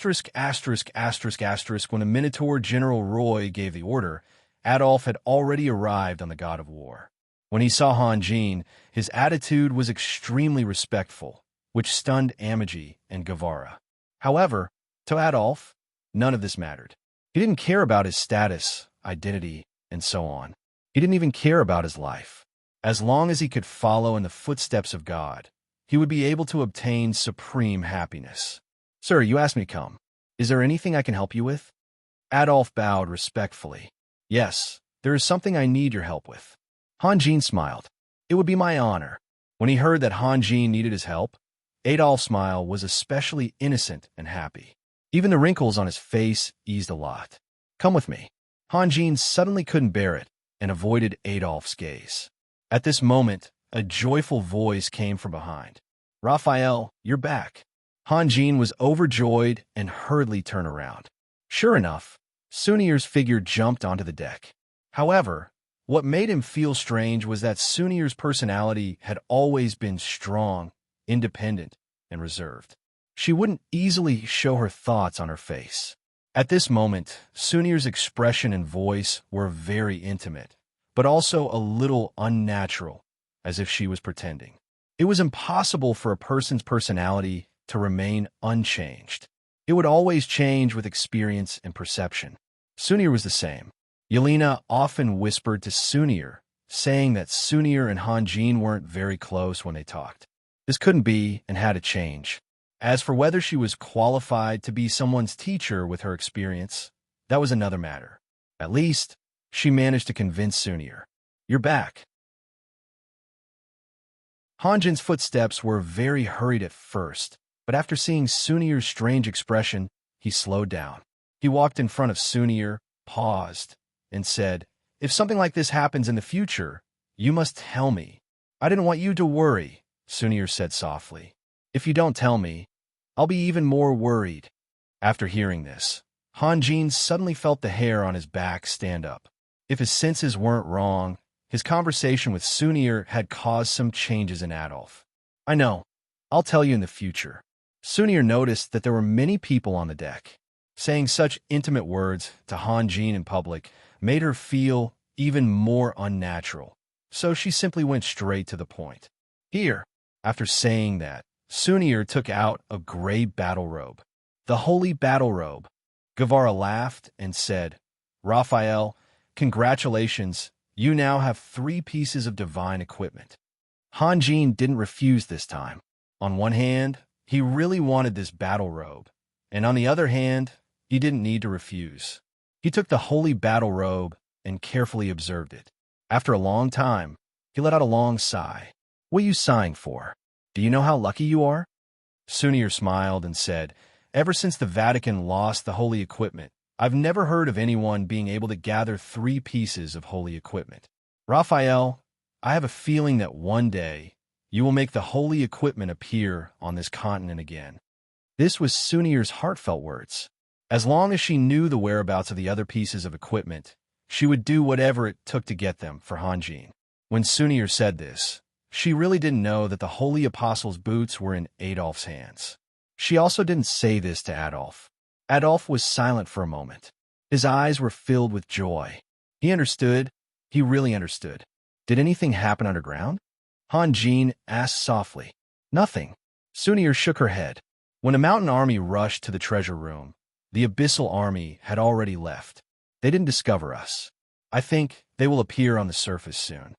the Minotaur General Roy gave the order, Adolf had already arrived on the God of War. When he saw Hanjin, his attitude was extremely respectful, which stunned Amagi and Guevara. However, to Adolf, none of this mattered. He didn't care about his status, identity, and so on. He didn't even care about his life. As long as he could follow in the footsteps of God, he would be able to obtain supreme happiness. "Sir, you asked me to come. Is there anything I can help you with?" Adolf bowed respectfully. "Yes, there is something I need your help with." Hanjin smiled. "It would be my honor." When he heard that Hanjin needed his help, Adolf's smile was especially innocent and happy. Even the wrinkles on his face eased a lot. "Come with me." Hanjin suddenly couldn't bear it and avoided Adolf's gaze. At this moment, a joyful voice came from behind. "Raphael, you're back." Hanjin was overjoyed and hurriedly turned around. Sure enough, Sunir's figure jumped onto the deck. However, what made him feel strange was that Sunir's personality had always been strong, independent, and reserved. She wouldn't easily show her thoughts on her face. At this moment, Sunir's expression and voice were very intimate, but also a little unnatural, as if she was pretending. It was impossible for a person's personality to remain unchanged. It would always change with experience and perception. Sunir was the same. Yelena often whispered to Sunir, saying that Sunir and Hanjin weren't very close when they talked. This couldn't be and had to change. As for whether she was qualified to be someone's teacher with her experience, that was another matter. At least, she managed to convince Sunir. "You're back." Hanjin's footsteps were very hurried at first, but after seeing Sunir's strange expression, he slowed down. He walked in front of Sunir, paused, and said, "If something like this happens in the future, you must tell me." "I didn't want you to worry," Sunir said softly. "If you don't tell me, I'll be even more worried." After hearing this, Hanjin suddenly felt the hair on his back stand up. If his senses weren't wrong, his conversation with Sunir had caused some changes in Adolf. "I know. I'll tell you in the future." Sunir noticed that there were many people on the deck. Saying such intimate words to Hanjin in public made her feel even more unnatural, so she simply went straight to the point. "Here." After saying that, Sunir took out a gray battle robe. "The holy battle robe." Guevara laughed and said, "Raphael, congratulations, you now have 3 pieces of divine equipment." Hanjin didn't refuse this time. On one hand, he really wanted this battle robe, and on the other hand, he didn't need to refuse. He took the holy battle robe and carefully observed it. After a long time, he let out a long sigh. "What are you sighing for? Do you know how lucky you are?" Sunir smiled and said, "Ever since the Vatican lost the holy equipment, I've never heard of anyone being able to gather 3 pieces of holy equipment. Raphael, I have a feeling that one day you will make the holy equipment appear on this continent again." This was Sunir's heartfelt words. As long as she knew the whereabouts of the other pieces of equipment, she would do whatever it took to get them for Hanjin. When Sunir said this, she really didn't know that the Holy Apostle's boots were in Adolf's hands. She also didn't say this to Adolf. Adolf was silent for a moment. His eyes were filled with joy. He understood. He really understood. "Did anything happen underground?" Hanjin asked softly. "Nothing." Sunir shook her head. When a mountain army rushed to the treasure room, the abyssal army had already left. "They didn't discover us. I think they will appear on the surface soon."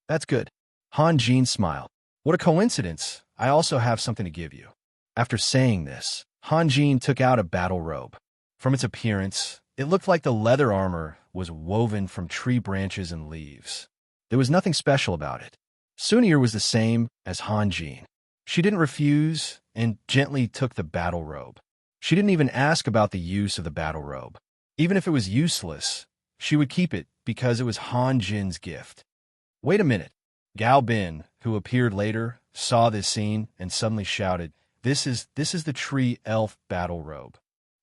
"That's good." Hanjin smiled. "What a coincidence. I also have something to give you." After saying this, Hanjin took out a battle robe. From its appearance, it looked like the leather armor was woven from tree branches and leaves. There was nothing special about it. Sunir was the same as Hanjin. She didn't refuse and gently took the battle robe. She didn't even ask about the use of the battle robe. Even if it was useless, she would keep it because it was Hanjin's gift. "Wait a minute." Gao Bin, who appeared later, saw this scene and suddenly shouted, This is the tree elf battle robe."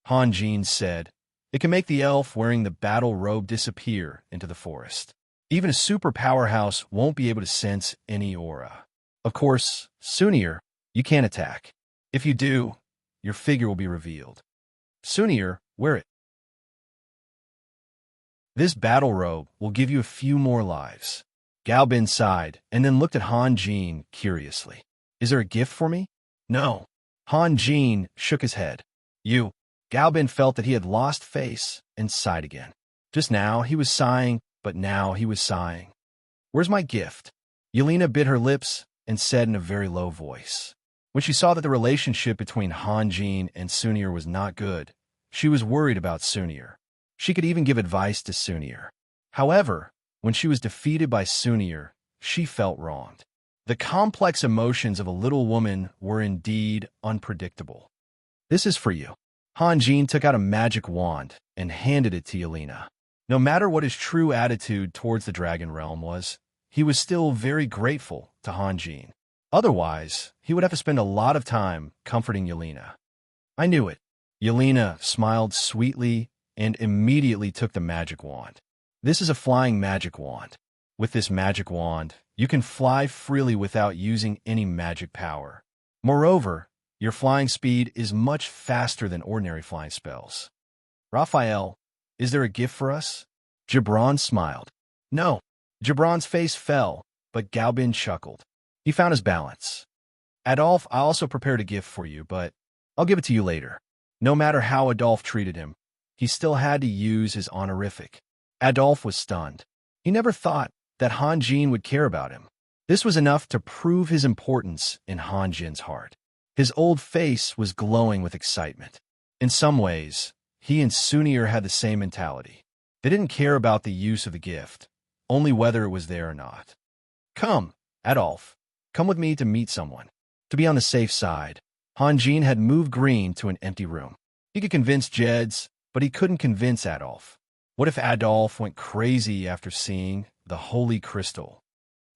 Hanjin said, "It can make the elf wearing the battle robe disappear into the forest. Even a super powerhouse won't be able to sense any aura. Of course, Sunir, you can't attack. If you do, your figure will be revealed. Sunir, wear it. This battle robe will give you a few more lives." Gao Bin sighed and then looked at Hanjin curiously. "Is there a gift for me?" "No." Hanjin shook his head. "You." Gao Bin felt that he had lost face and sighed again. Just now he was sighing, but now he was sighing. "Where's my gift?" Yelena bit her lips and said in a very low voice. When she saw that the relationship between Hanjin and Sunir was not good, she was worried about Sunir. She could even give advice to Sunir. However, when she was defeated by Sunir, she felt wronged. The complex emotions of a little woman were indeed unpredictable. "This is for you." Hanjin took out a magic wand and handed it to Yelena. No matter what his true attitude towards the dragon realm was, he was still very grateful to Hanjin. Otherwise, he would have to spend a lot of time comforting Yelena. I knew it. Yelena smiled sweetly and immediately took the magic wand. This is a flying magic wand. With this magic wand, you can fly freely without using any magic power. Moreover, your flying speed is much faster than ordinary flying spells. Raphael, is there a gift for us? Gibran smiled. No. Gibran's face fell, but Gaubin chuckled. He found his balance. Adolphe, I also prepared a gift for you, but I'll give it to you later. No matter how Adolphe treated him, he still had to use his honorific. Adolphe was stunned. He never thought that Han Jin would care about him. This was enough to prove his importance in Han Jin's heart. His old face was glowing with excitement. In some ways, he and Sunir had the same mentality. They didn't care about the use of the gift, only whether it was there or not. Come, Adolphe, come with me to meet someone. To be on the safe side, Han Jin had moved Green to an empty room. He could convince Jeds, but he couldn't convince Adolphe. What if Adolphe went crazy after seeing the holy crystal?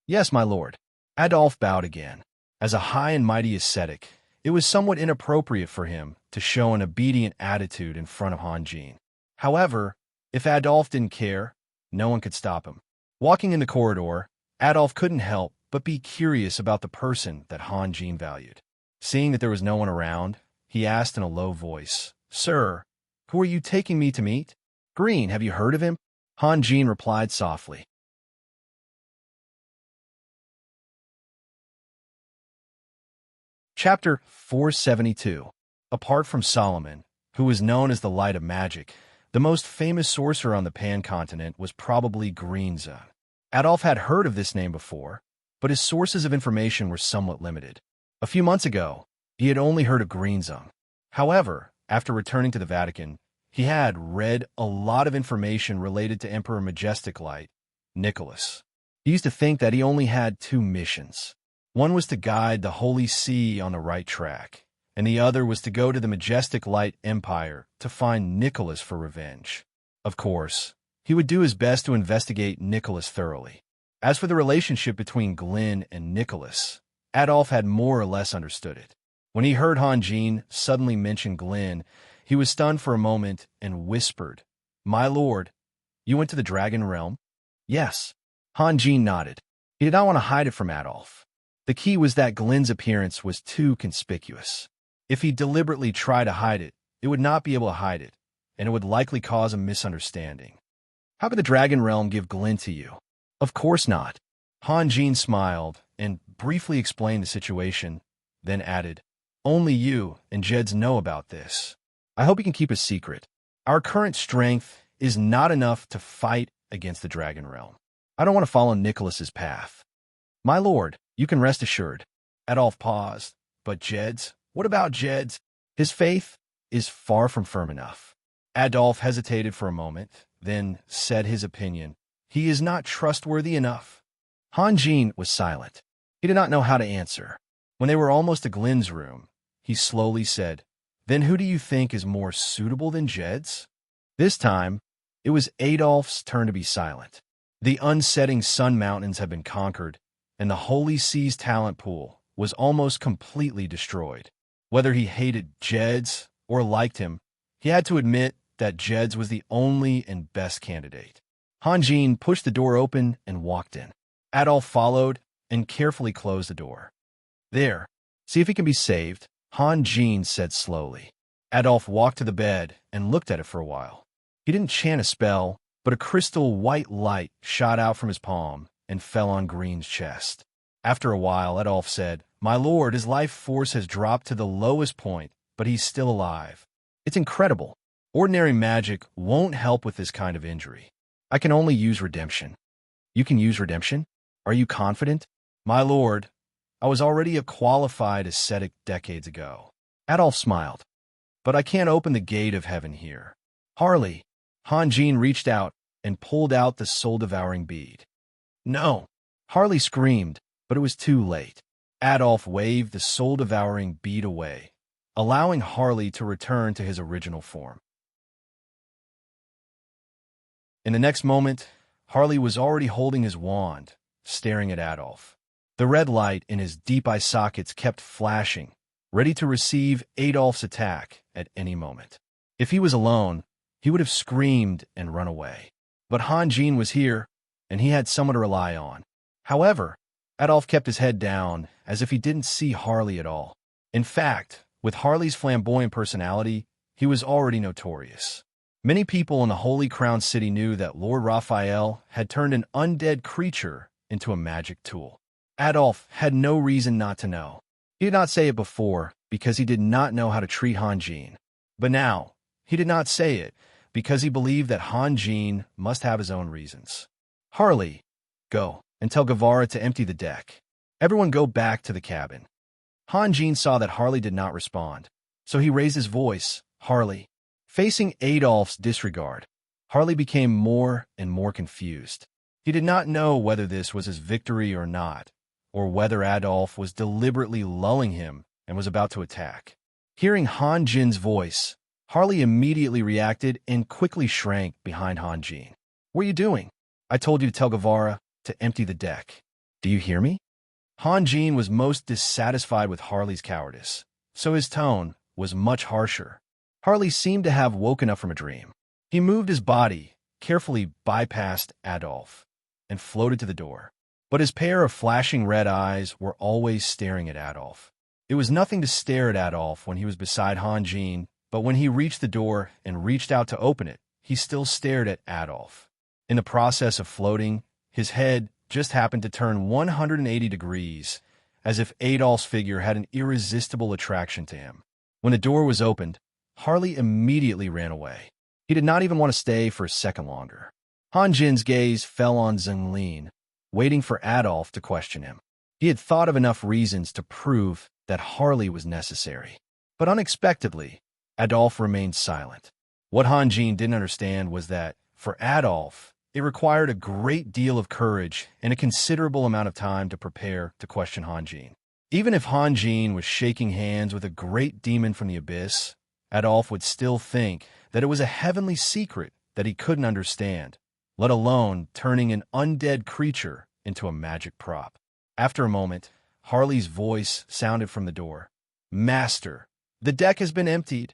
Yes, my lord. Adolphe bowed again. As a high and mighty ascetic, it was somewhat inappropriate for him to show an obedient attitude in front of Han Jin. However, if Adolphe didn't care, no one could stop him. Walking in the corridor, Adolphe couldn't help but be curious about the person that Han Jin valued. Seeing that there was no one around, he asked in a low voice, Sir, who are you taking me to meet? Green, have you heard of him? Han Jin replied softly. Chapter 472. Apart from Solomon, who was known as the Light of Magic, the most famous sorcerer on the Pan-continent was probably Greenza. Adolphe had heard of this name before, but his sources of information were somewhat limited. A few months ago, he had only heard of Greenza. However, after returning to the Vatican, he had read a lot of information related to Emperor Majestic Light, Nicholas. He used to think that he only had two missions. One was to guide the Holy See on the right track, and the other was to go to the Majestic Light Empire to find Nicholas for revenge. Of course, he would do his best to investigate Nicholas thoroughly. As for the relationship between Glenn and Nicholas, Adolphe had more or less understood it. When he heard Han Jin suddenly mention Glenn, he was stunned for a moment and whispered, My lord, you went to the Dragon Realm? Yes. Han Jin nodded. He did not want to hide it from Adolphe. The key was that Glenn's appearance was too conspicuous. If he deliberately tried to hide it, it would not be able to hide it, and it would likely cause a misunderstanding. How could the Dragon Realm give Glenn to you? Of course not. Han Jin smiled and briefly explained the situation, then added, Only you and Jeds know about this. I hope you can keep a secret. Our current strength is not enough to fight against the Dragon Realm. I don't want to follow Nicholas's path. My lord, you can rest assured. Adolphe paused. But Jeds? What about Jeds? His faith is far from firm enough. Adolphe hesitated for a moment, then said his opinion. He is not trustworthy enough. Han Jin was silent. He did not know how to answer. When they were almost to Glenn's room, he slowly said, Then who do you think is more suitable than Jeds? This time, it was Adolphe's turn to be silent. The unsetting Sun Mountains had been conquered, and the Holy Sea's talent pool was almost completely destroyed. Whether he hated Jeds or liked him, he had to admit that Jeds was the only and best candidate. Han Jin pushed the door open and walked in. Adolphe followed and carefully closed the door. There, see if he can be saved, Han Jin said slowly. Adolphe walked to the bed and looked at it for a while. He didn't chant a spell, but a crystal white light shot out from his palm and fell on Green's chest. After a while, Adolphe said, My lord, his life force has dropped to the lowest point, but he's still alive. It's incredible. Ordinary magic won't help with this kind of injury. I can only use redemption. You can use redemption? Are you confident? My lord, I was already a qualified ascetic decades ago. Adolphe smiled. But I can't open the gate of heaven here. Harley. Han Jin reached out and pulled out the soul-devouring bead. No. Harley screamed, but it was too late. Adolphe waved the soul-devouring bead away, allowing Harley to return to his original form. In the next moment, Harley was already holding his wand, staring at Adolphe. The red light in his deep eye sockets kept flashing, ready to receive Adolf's attack at any moment. If he was alone, he would have screamed and run away. But Han Jin was here, and he had someone to rely on. However, Adolf kept his head down, as if he didn't see Harley at all. In fact, with Harley's flamboyant personality, he was already notorious. Many people in the Holy Crown City knew that Lord Raphael had turned an undead creature into a magic tool. Adolf had no reason not to know. He did not say it before because he did not know how to treat Han Jin. But now, he did not say it because he believed that Han Jin must have his own reasons. Harley, go and tell Guevara to empty the deck. Everyone go back to the cabin. Han Jin saw that Harley did not respond, so he raised his voice, Harley. Facing Adolf's disregard, Harley became more and more confused. He did not know whether this was his victory or not, or whether Adolf was deliberately lulling him and was about to attack. Hearing Han Jin's voice, Harley immediately reacted and quickly shrank behind Han Jin. What are you doing? I told you to tell Guevara to empty the deck. Do you hear me? Han Jin was most dissatisfied with Harley's cowardice, so his tone was much harsher. Harley seemed to have woken up from a dream. He moved his body, carefully bypassed Adolf, and floated to the door. But his pair of flashing red eyes were always staring at Adolf. It was nothing to stare at Adolf when he was beside Han Jin, but when he reached the door and reached out to open it, he still stared at Adolf. In the process of floating, his head just happened to turn 180 degrees, as if Adolf's figure had an irresistible attraction to him. When the door was opened, Harley immediately ran away. He did not even want to stay for a second longer. Han Jin's gaze fell on Zhenglin, waiting for Adolf to question him. He had thought of enough reasons to prove that Harley was necessary. But unexpectedly, Adolf remained silent. What Han Jin didn't understand was that, for Adolf, it required a great deal of courage and a considerable amount of time to prepare to question Han Jin. Even if Han Jin was shaking hands with a great demon from the abyss, Adolf would still think that it was a heavenly secret that he couldn't understand, let alone turning an undead creature into a magic prop. After a moment, Harley's voice sounded from the door. Master, the deck has been emptied.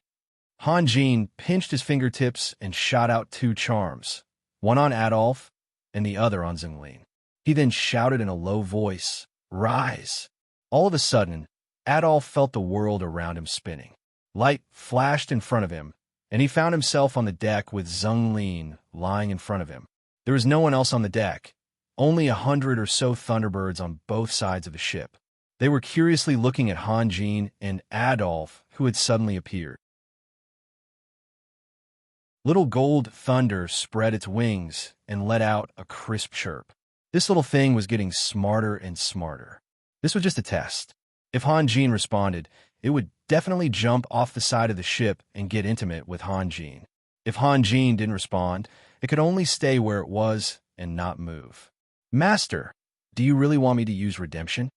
Han Jin pinched his fingertips and shot out 2 charms, one on Adolf and the other on Zhenglin. He then shouted in a low voice, Rise! All of a sudden, Adolf felt the world around him spinning. Light flashed in front of him, and he found himself on the deck with Zhenglin lying in front of him. There was no one else on the deck, only 100 or so Thunderbirds on both sides of the ship. They were curiously looking at Han Jin and Adolf, who had suddenly appeared. Little gold thunder spread its wings and let out a crisp chirp. This little thing was getting smarter and smarter. This was just a test. If Han Jin responded, it would definitely jump off the side of the ship and get intimate with Han Jin. If Han Jin didn't respond, it could only stay where it was and not move. Master, do you really want me to use redemption?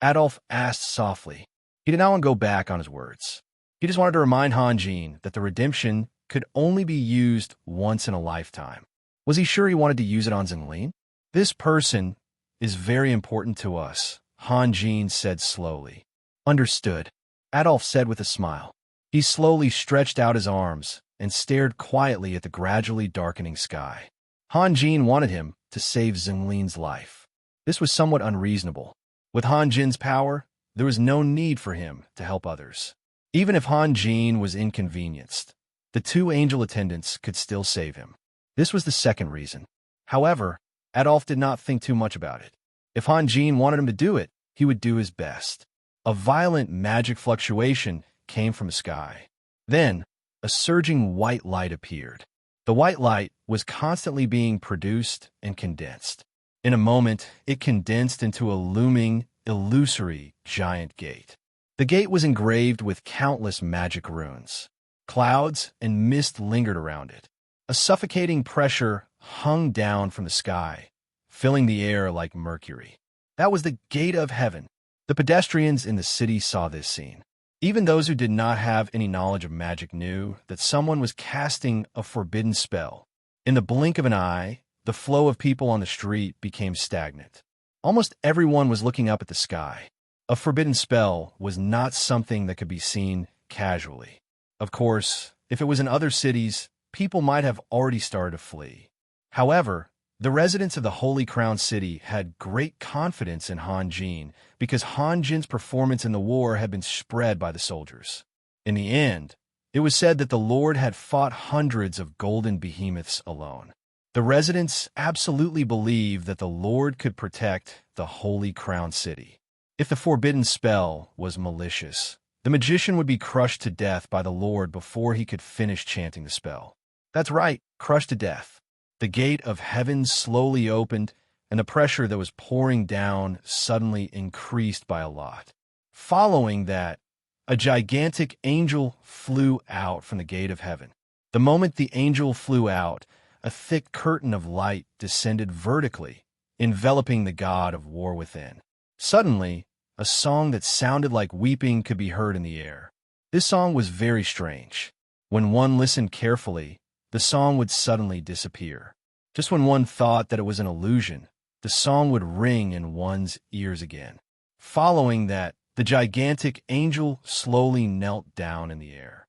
Adolf asked softly. He did not want to go back on his words. He just wanted to remind Han Jin that the redemption could only be used once in a lifetime. Was he sure he wanted to use it on Zhenglin? This person is very important to us, Han Jin said slowly. Understood, Adolf said with a smile. He slowly stretched out his arms and stared quietly at the gradually darkening sky. Han Jin wanted him to save Zhenglin's life. This was somewhat unreasonable. With Han Jin's power, there was no need for him to help others. Even if Han Jin was inconvenienced, the 2 angel attendants could still save him. This was the second reason. However, Adolf did not think too much about it. If Han Jin wanted him to do it, he would do his best. A violent magic fluctuation came from the sky. Then, a surging white light appeared. The white light was constantly being produced and condensed. In a moment, it condensed into a looming, illusory giant gate. The gate was engraved with countless magic runes. Clouds and mist lingered around it. A suffocating pressure hung down from the sky, filling the air like mercury. That was the gate of heaven. The pedestrians in the city saw this scene. Even those who did not have any knowledge of magic knew that someone was casting a forbidden spell. In the blink of an eye, the flow of people on the street became stagnant. Almost everyone was looking up at the sky. A forbidden spell was not something that could be seen casually. Of course, if it was in other cities, people might have already started to flee. However, the residents of the Holy Crown City had great confidence in Han Jin because Han Jin's performance in the war had been spread by the soldiers. In the end, it was said that the Lord had fought hundreds of golden behemoths alone. The residents absolutely believed that the Lord could protect the Holy Crown City. If the forbidden spell was malicious, the magician would be crushed to death by the Lord before he could finish chanting the spell. That's right, crushed to death. The gate of heaven slowly opened, and the pressure that was pouring down suddenly increased by a lot. Following that, a gigantic angel flew out from the gate of heaven. The moment the angel flew out, a thick curtain of light descended vertically, enveloping the god of war within. Suddenly, a song that sounded like weeping could be heard in the air. This song was very strange. When one listened carefully, the song would suddenly disappear. Just when one thought that it was an illusion, the song would ring in one's ears again. Following that, the gigantic angel slowly knelt down in the air.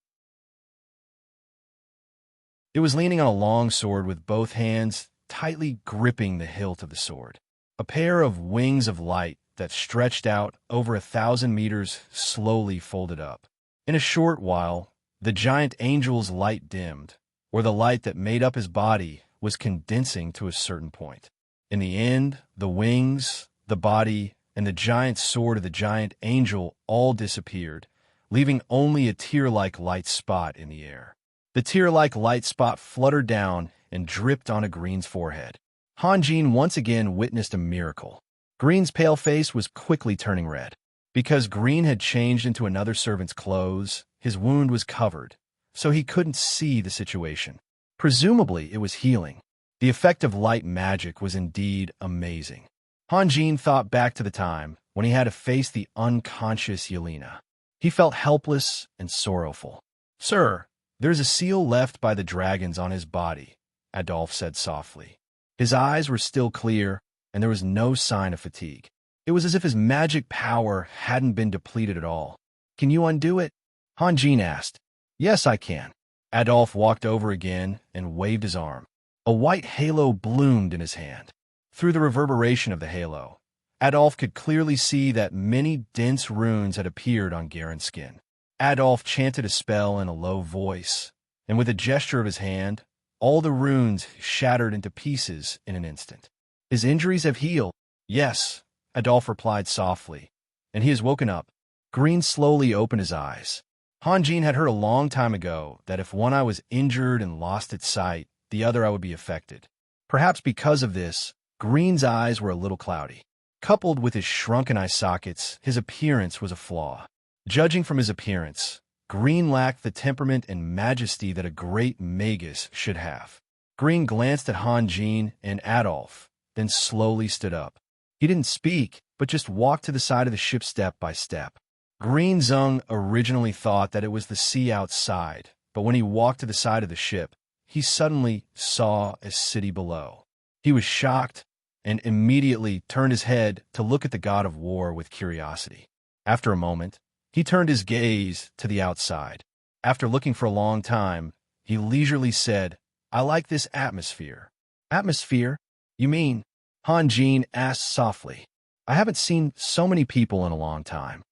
It was leaning on a long sword with both hands tightly gripping the hilt of the sword. A pair of wings of light that stretched out over 1,000 meters slowly folded up. In a short while, the giant angel's light dimmed, or the light that made up his body was condensing to a certain point. In the end, the wings, the body, and the giant sword of the giant angel all disappeared, leaving only a tear-like light spot in the air. The tear-like light spot fluttered down and dripped onto Green's forehead. Han Jin once again witnessed a miracle. Green's pale face was quickly turning red. Because Green had changed into another servant's clothes, his wound was covered, so he couldn't see the situation. Presumably, it was healing. The effect of light magic was indeed amazing. Han Jin thought back to the time when he had to face the unconscious Yelena. He felt helpless and sorrowful. "Sir, there's a seal left by the dragons on his body," Adolphe said softly. His eyes were still clear, and there was no sign of fatigue. It was as if his magic power hadn't been depleted at all. "Can you undo it?" Han Jin asked. "Yes, I can." Adolphe walked over again and waved his arm. A white halo bloomed in his hand. Through the reverberation of the halo, Adolphe could clearly see that many dense runes had appeared on Garen's skin. Adolphe chanted a spell in a low voice, and with a gesture of his hand, all the runes shattered into pieces in an instant. "His injuries have healed." "Yes," Adolphe replied softly, "and he has woken up." Green slowly opened his eyes. Han Jin had heard a long time ago that if one eye was injured and lost its sight, the other eye would be affected. Perhaps because of this, Green's eyes were a little cloudy. Coupled with his shrunken eye sockets, his appearance was a flaw. Judging from his appearance, Green lacked the temperament and majesty that a great magus should have. Green glanced at Han Jin and Adolphe, then slowly stood up. He didn't speak, but just walked to the side of the ship step by step. Green Zung originally thought that it was the sea outside, but when he walked to the side of the ship, he suddenly saw a city below. He was shocked and immediately turned his head to look at the god of war with curiosity. After a moment, he turned his gaze to the outside. After looking for a long time, he leisurely said, "I like this atmosphere." "Atmosphere? You mean?" Han Jin asked softly. "I haven't seen so many people in a long time."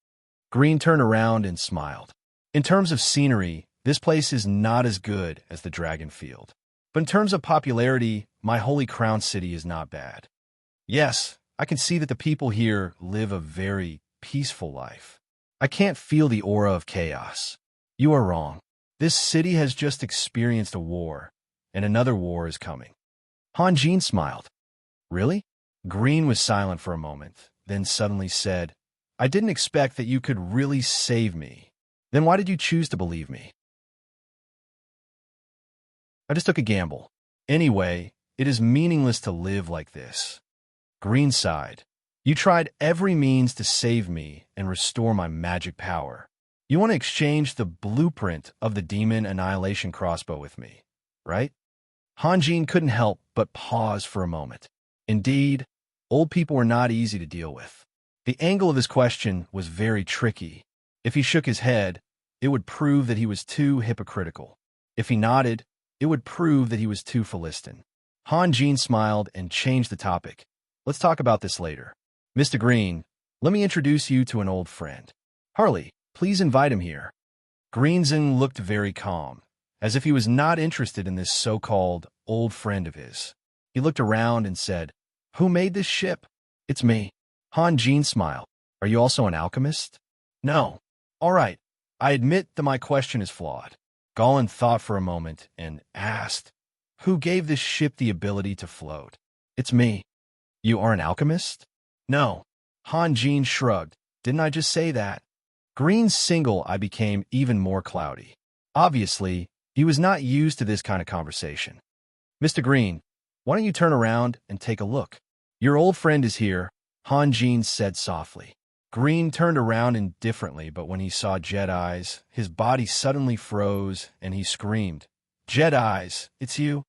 Green turned around and smiled. "In terms of scenery, this place is not as good as the Dragon Field. But in terms of popularity, my Holy Crown City is not bad. Yes, I can see that the people here live a very peaceful life. I can't feel the aura of chaos." "You are wrong. This city has just experienced a war, and another war is coming." Han Jin smiled. "Really?" Green was silent for a moment, then suddenly said, "I didn't expect that you could really save me. Then why did you choose to believe me?" "I just took a gamble. Anyway, it is meaningless to live like this." Green sighed. "You tried every means to save me and restore my magic power. You want to exchange the blueprint of the demon annihilation crossbow with me, right?" Han Jin couldn't help but pause for a moment. Indeed, Old people were not easy to deal with. The angle of his question was very tricky. If he shook his head, it would prove that he was too hypocritical. If he nodded, it would prove that he was too Philistine. Han Jin smiled and changed the topic. Let's talk about this later. Mr. Green, let me introduce you to an old friend. Harley, please invite him here. Greenzing looked very calm, as if he was not interested in this so-called old friend of his. He looked around and said, "Who made this ship?" "It's me." Han Jin smiled. "Are you also an alchemist?" "No." "All right. I admit that my question is flawed." Gollin thought for a moment and asked, "Who gave this ship the ability to float?" "It's me." "You are an alchemist?" "No." Han Jin shrugged. "Didn't I just say that?" Green's single eye became even more cloudy. Obviously, he was not used to this kind of conversation. "Mr. Green, why don't you turn around and take a look? Your old friend is here," Han Jin said softly. Green turned around indifferently, but when he saw Jedi's, his body suddenly froze, and he screamed, "Jedi's, it's you?"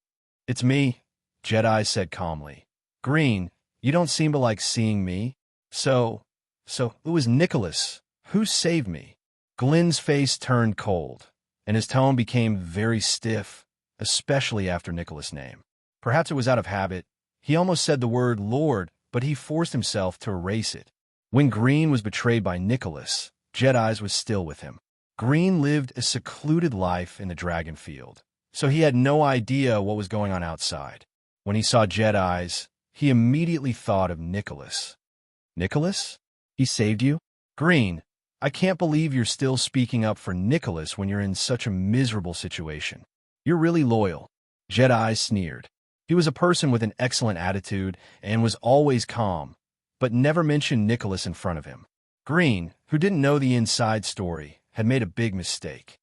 "It's me," Jedi said calmly. "Green, you don't seem to like seeing me. So, it was Nicholas. Who saved me?" Glenn's face turned cold, and his tone became very stiff, especially after Nicholas' name. Perhaps it was out of habit. He almost said the word Lord, but he forced himself to erase it. When Green was betrayed by Nicholas, Jedi's was still with him. Green lived a secluded life in the Dragonfield, so he had no idea what was going on outside. When he saw Jedi's, he immediately thought of Nicholas. "Nicholas? He saved you?" "Green, I can't believe you're still speaking up for Nicholas when you're in such a miserable situation. You're really loyal." Jedi sneered. He was a person with an excellent attitude and was always calm, but never mentioned Nicholas in front of him. Green, who didn't know the inside story, had made a big mistake.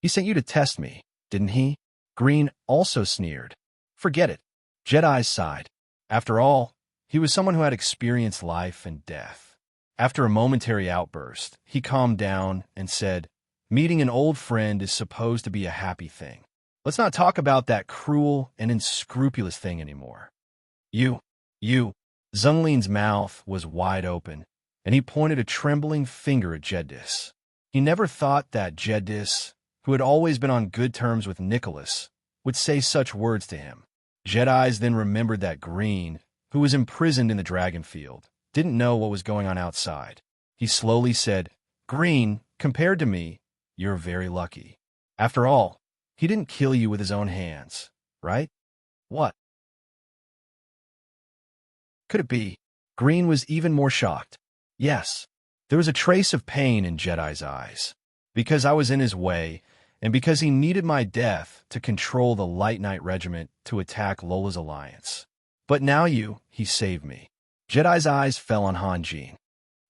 "He sent you to test me, didn't he?" Green also sneered. "Forget it." Jedi sighed. After all, he was someone who had experienced life and death. After a momentary outburst, he calmed down and said, "Meeting an old friend is supposed to be a happy thing. Let's not talk about that cruel and unscrupulous thing anymore." You. Zhonglin's mouth was wide open, and he pointed a trembling finger at Jedis. He never thought that Jedis, who had always been on good terms with Nicholas, would say such words to him. Jedi's then remembered that Green, who was imprisoned in the Dragonfield, didn't know what was going on outside. He slowly said, "Green, compared to me, you're very lucky. After all, he didn't kill you with his own hands, right?" "What could it be?" Green was even more shocked. "Yes." There was a trace of pain in Jedi's eyes. "Because I was in his way, and because he needed my death to control the Light Knight Regiment to attack Lola's alliance. But now he saved me." Jedi's eyes fell on Han Jin.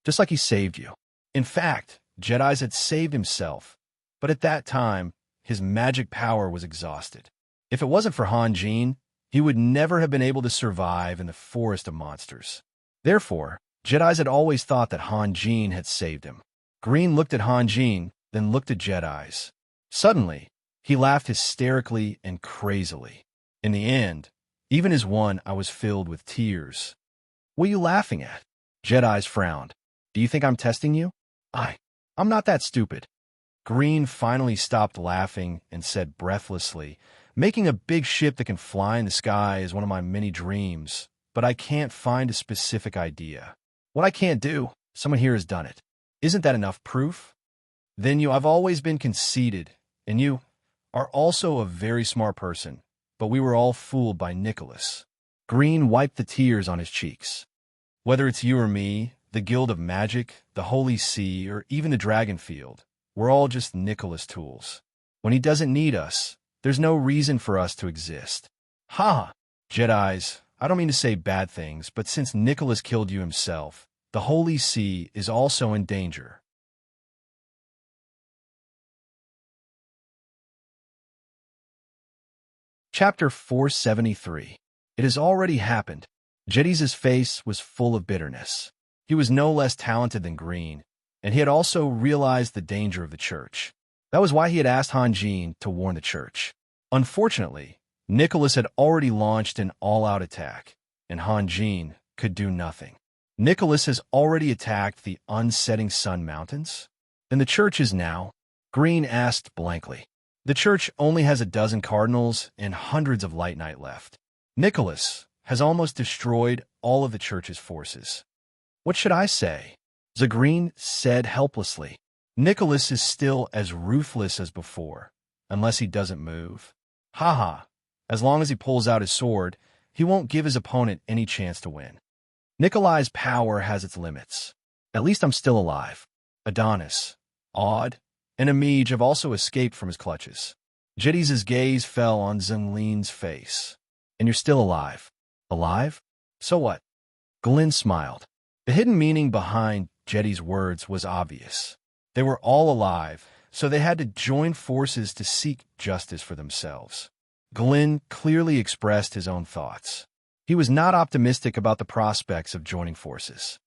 "Just like he saved you." In fact, Jedi's had saved himself, but at that time, his magic power was exhausted. If it wasn't for Han Jin, he would never have been able to survive in the forest of monsters. Therefore, Jedi's had always thought that Han Jin had saved him. Green looked at Han Jin, then looked at Jedi's. Suddenly, he laughed hysterically and crazily. In the end, even as one, I was filled with tears. "What are you laughing at?" Jedi's frowned. "Do you think I'm testing you?" I'm not that stupid." Green finally stopped laughing and said breathlessly, "Making a big ship that can fly in the sky is one of my many dreams, but I can't find a specific idea. What I can't do, someone here has done it. Isn't that enough proof?" "Then I've always been conceited, and you are also a very smart person, but we were all fooled by Nicholas." Green wiped the tears on his cheeks. "Whether it's you or me, the Guild of Magic, the Holy See, or even the Dragonfield, we're all just Nicholas tools. When he doesn't need us, there's no reason for us to exist." "Ha! Jedi's, I don't mean to say bad things, but since Nicholas killed you himself, the Holy See is also in danger." Chapter 473. It has already happened. Jedis' face was full of bitterness. He was no less talented than Green, and he had also realized the danger of the church. That was why he had asked Han Jin to warn the church. Unfortunately, Nicholas had already launched an all-out attack, and Han Jin could do nothing. Nicholas has already attacked the unsetting sun mountains? Then the church is now? Green asked blankly. The church only has a dozen cardinals and hundreds of light knight left. Nicholas has almost destroyed all of the church's forces. What should I say? Zagreen said helplessly. Nicholas is still as ruthless as before, unless he doesn't move. Ha. As long as he pulls out his sword, he won't give his opponent any chance to win. Nikolai's power has its limits. At least I'm still alive. Adonis, Aud, and Amij have also escaped from his clutches. Jeddy's gaze fell on Zhenlin's face. And you're still alive. Alive? So what? Glenn smiled. The hidden meaning behind Jeddy's words was obvious. They were all alive, so they had to join forces to seek justice for themselves. Glenn clearly expressed his own thoughts. He was not optimistic about the prospects of joining forces.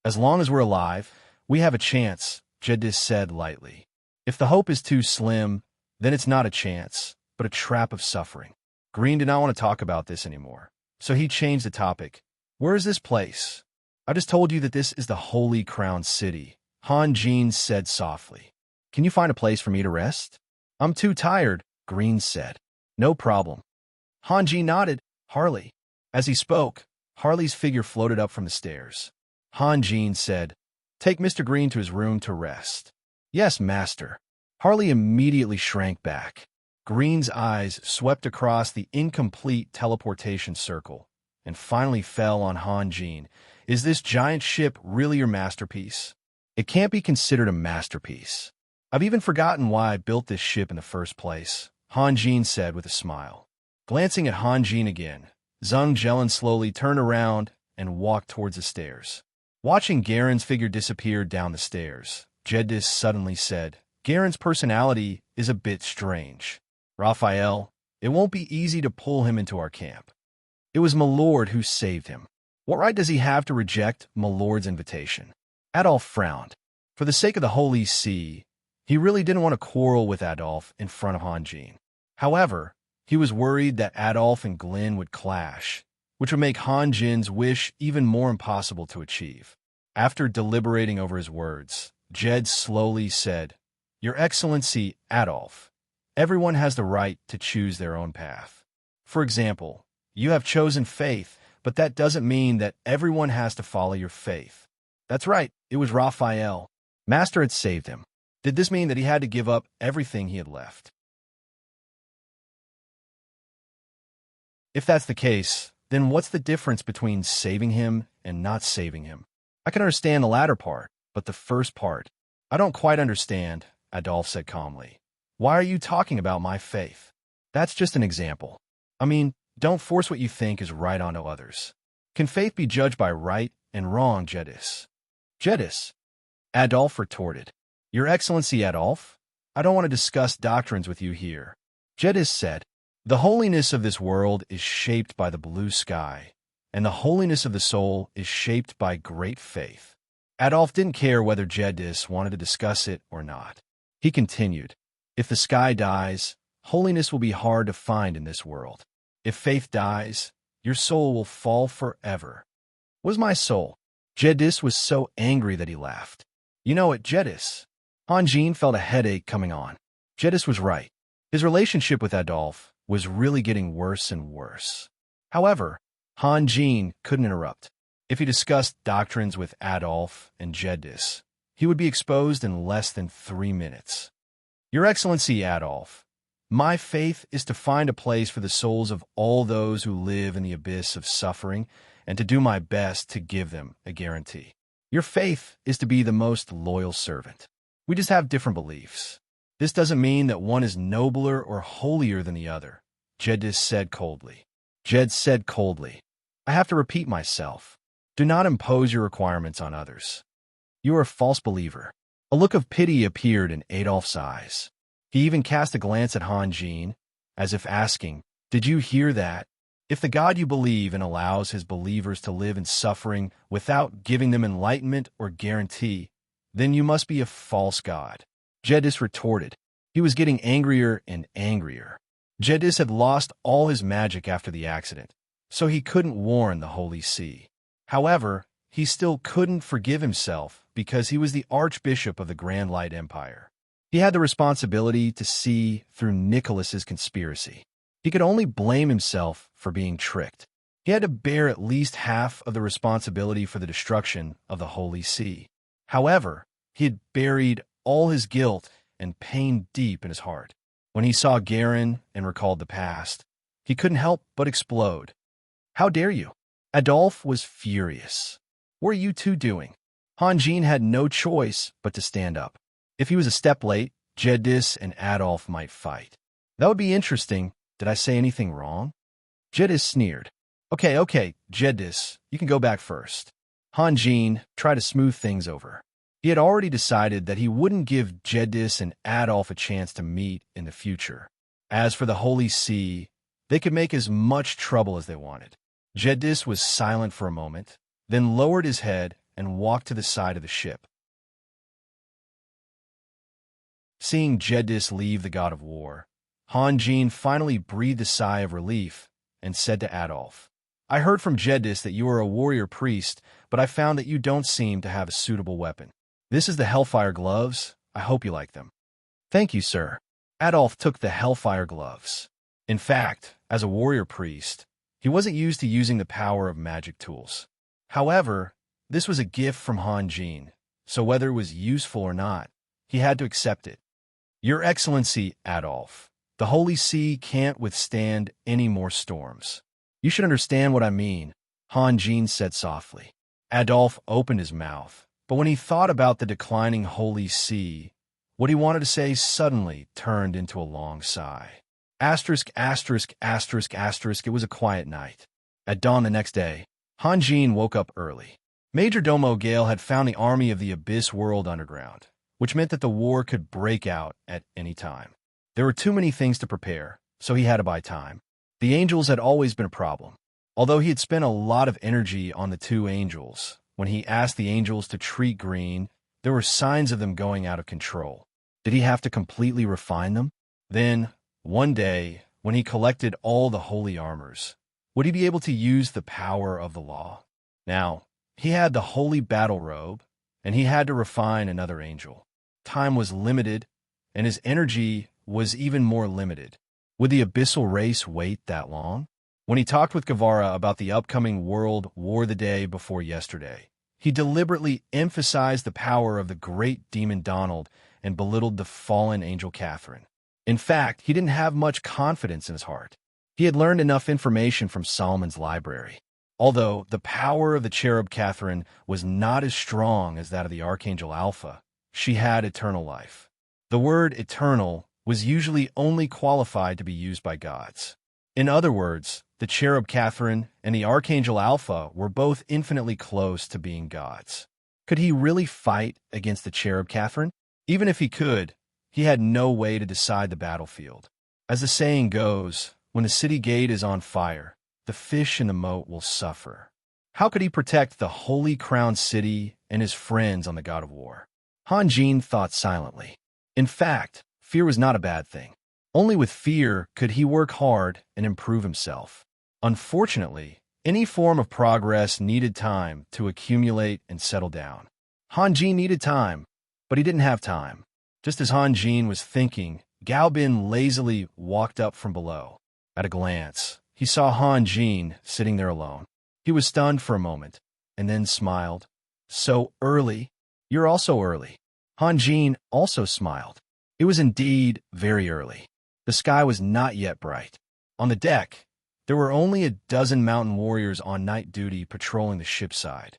As long as we're alive, we have a chance, Jedis said lightly. If the hope is too slim, then it's not a chance, but a trap of suffering. Green did not want to talk about this anymore, so he changed the topic. Where is this place? I just told you that this is the Holy Crown City, Han Jin said softly. Can you find a place for me to rest? I'm too tired, Green said. No problem. Han Jin nodded. Harley. As he spoke, Harley's figure floated up from the stairs. Han Jin said, Take Mr. Green to his room to rest. Yes, master. Harley immediately shrank back. Green's eyes swept across the incomplete teleportation circle and finally fell on Han Jin. Is this giant ship really your masterpiece? It can't be considered a masterpiece. I've even forgotten why I built this ship in the first place, Han Jin said with a smile. Glancing at Han Jin again, Zhang Jelen slowly turned around and walked towards the stairs. Watching Garen's figure disappear down the stairs, Jedis suddenly said, Garen's personality is a bit strange. Raphael, it won't be easy to pull him into our camp. It was Milord who saved him. What right does he have to reject Milord's invitation? Adolf frowned. For the sake of the Holy See, he really didn't want to quarrel with Adolf in front of Han Jin. However, he was worried that Adolf and Glenn would clash, which would make Han Jin's wish even more impossible to achieve. After deliberating over his words, Jed slowly said, Your Excellency, Adolf, everyone has the right to choose their own path. For example, you have chosen faith, but that doesn't mean that everyone has to follow your faith. That's right, it was Raphael. Master had saved him. Did this mean that he had to give up everything he had left? If that's the case, then what's the difference between saving him and not saving him? I can understand the latter part, but the first part, I don't quite understand, Adolf said calmly. Why are you talking about my faith? That's just an example. I mean, don't force what you think is right onto others. Can faith be judged by right and wrong, Jedis? Jedis, Adolf retorted. Your Excellency, Adolf, I don't want to discuss doctrines with you here. Jedis said, The holiness of this world is shaped by the blue sky, and the holiness of the soul is shaped by great faith. Adolf didn't care whether Jedis wanted to discuss it or not. He continued, If the sky dies, holiness will be hard to find in this world. If faith dies, your soul will fall forever. Was my soul? Jedis was so angry that he laughed. You know it, Jedis. Han Jin felt a headache coming on. Jedis was right. His relationship with Adolf was really getting worse and worse. However, Han Jin couldn't interrupt. If he discussed doctrines with Adolf and Jedis, he would be exposed in less than 3 minutes. Your Excellency, Adolf, my faith is to find a place for the souls of all those who live in the abyss of suffering and to do my best to give them a guarantee. Your faith is to be the most loyal servant. We just have different beliefs. This doesn't mean that one is nobler or holier than the other, Jedis said coldly. Jed said coldly, I have to repeat myself. Do not impose your requirements on others. You are a false believer. A look of pity appeared in Adolf's eyes. He even cast a glance at Han Jin, as if asking, Did you hear that? If the God you believe in allows his believers to live in suffering without giving them enlightenment or guarantee, then you must be a false god. Jedis retorted. He was getting angrier and angrier. Jedis had lost all his magic after the accident, so he couldn't warn the Holy See. However, he still couldn't forgive himself because he was the Archbishop of the Grand Light Empire. He had the responsibility to see through Nicholas's conspiracy. He could only blame himself for being tricked. He had to bear at least half of the responsibility for the destruction of the Holy See. However, he had buried all his guilt and pain deep in his heart. When he saw Garen and recalled the past, he couldn't help but explode. "How dare you?" Adolphe was furious. "What are you two doing?" Hanjin had no choice but to stand up. If he was a step late, Jedis and Adolphe might fight. "That would be interesting. Did I say anything wrong?" Jedis sneered. Okay, Jedis, you can go back first." Hanjin tried to smooth things over. He had already decided that he wouldn't give Jedis and Adolphe a chance to meet in the future. As for the Holy See, they could make as much trouble as they wanted. Jedis was silent for a moment, then lowered his head and walked to the side of the ship. Seeing Jedis leave the god of war, Hanjin finally breathed a sigh of relief and said to Adolphe, "I heard from Jedis that you are a warrior priest, but I found that you don't seem to have a suitable weapon. This is the Hellfire gloves. I hope you like them." "Thank you, sir." Adolphe took the Hellfire gloves. In fact, as a warrior priest, he wasn't used to using the power of magic tools. However, this was a gift from Hanjin, so whether it was useful or not, he had to accept it. "Your Excellency, Adolphe, the Holy See can't withstand any more storms. You should understand what I mean," Hanjin said softly. Adolphe opened his mouth, but when he thought about the declining Holy See, what he wanted to say suddenly turned into a long sigh. Asterisk, asterisk, asterisk, asterisk, it was a quiet night. At dawn the next day, Hanjin woke up early. Major Domo Gale had found the army of the Abyss World underground, which meant that the war could break out at any time. There were too many things to prepare, so he had to buy time. The angels had always been a problem. Although he had spent a lot of energy on the two angels, when he asked the angels to treat Green, there were signs of them going out of control. Did he have to completely refine them? Then, one day, when he collected all the holy armors, would he be able to use the power of the law? Now, he had the holy battle robe, and he had to refine another angel. Time was limited, and his energy was even more limited. Would the abyssal race wait that long? When he talked with Guevara about the upcoming world war the day before yesterday, he deliberately emphasized the power of the great demon Donald and belittled the fallen angel Catherine. In fact, he didn't have much confidence in his heart. He had learned enough information from Solomon's library. Although the power of the cherub Catherine was not as strong as that of the Archangel Alpha, she had eternal life. The word eternal was usually only qualified to be used by gods. In other words, the cherub Catherine and the Archangel Alpha were both infinitely close to being gods. Could he really fight against the cherub Catherine? Even if he could, he had no way to decide the battlefield. As the saying goes, when the city gate is on fire, the fish in the moat will suffer. How could he protect the Holy Crown City and his friends on the God of War? Hanjin thought silently. In fact, fear was not a bad thing. Only with fear could he work hard and improve himself. Unfortunately, any form of progress needed time to accumulate and settle down. Hanjin needed time, but he didn't have time. Just as Hanjin was thinking, Gaobin lazily walked up from below. At a glance, he saw Hanjin sitting there alone. He was stunned for a moment, and then smiled. "So early? You're also early." Hanjin also smiled. It was indeed very early. The sky was not yet bright. On the deck, there were only a dozen mountain warriors on night duty patrolling the ship's side.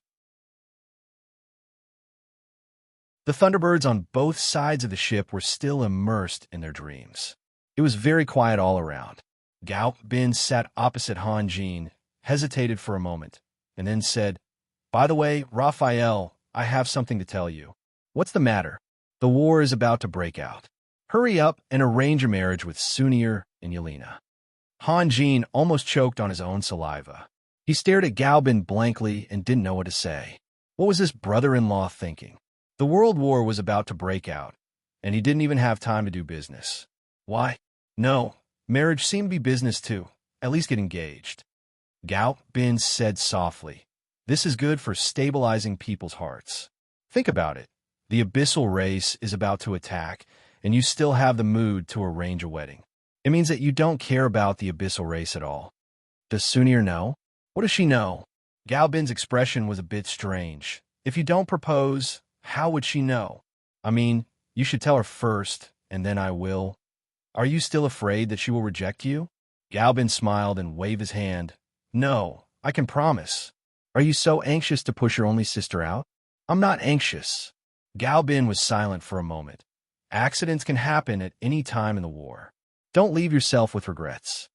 The Thunderbirds on both sides of the ship were still immersed in their dreams. It was very quiet all around. Gao Bin sat opposite Hanjin, hesitated for a moment, and then said, "By the way, Raphael, I have something to tell you." "What's the matter?" "The war is about to break out. Hurry up and arrange a marriage with Sunir and Yelena." Hanjin almost choked on his own saliva. He stared at Gaobin blankly and didn't know what to say. What was this brother-in-law thinking? The world war was about to break out, and he didn't even have time to do business. Why? No, marriage seemed to be business too. At least get engaged. Gaobin said softly, This is good for stabilizing people's hearts. Think about it. The abyssal race is about to attack, and you still have the mood to arrange a wedding. It means that you don't care about the abyssal race at all. Does Sunir know? What does she know? Galbin's expression was a bit strange. If you don't propose, how would she know? I mean, you should tell her first, and then I will. Are you still afraid that she will reject you? Galbin smiled and waved his hand. No, I can promise. Are you so anxious to push your only sister out? I'm not anxious. Galbin was silent for a moment. Accidents can happen at any time in the war. Don't leave yourself with regrets.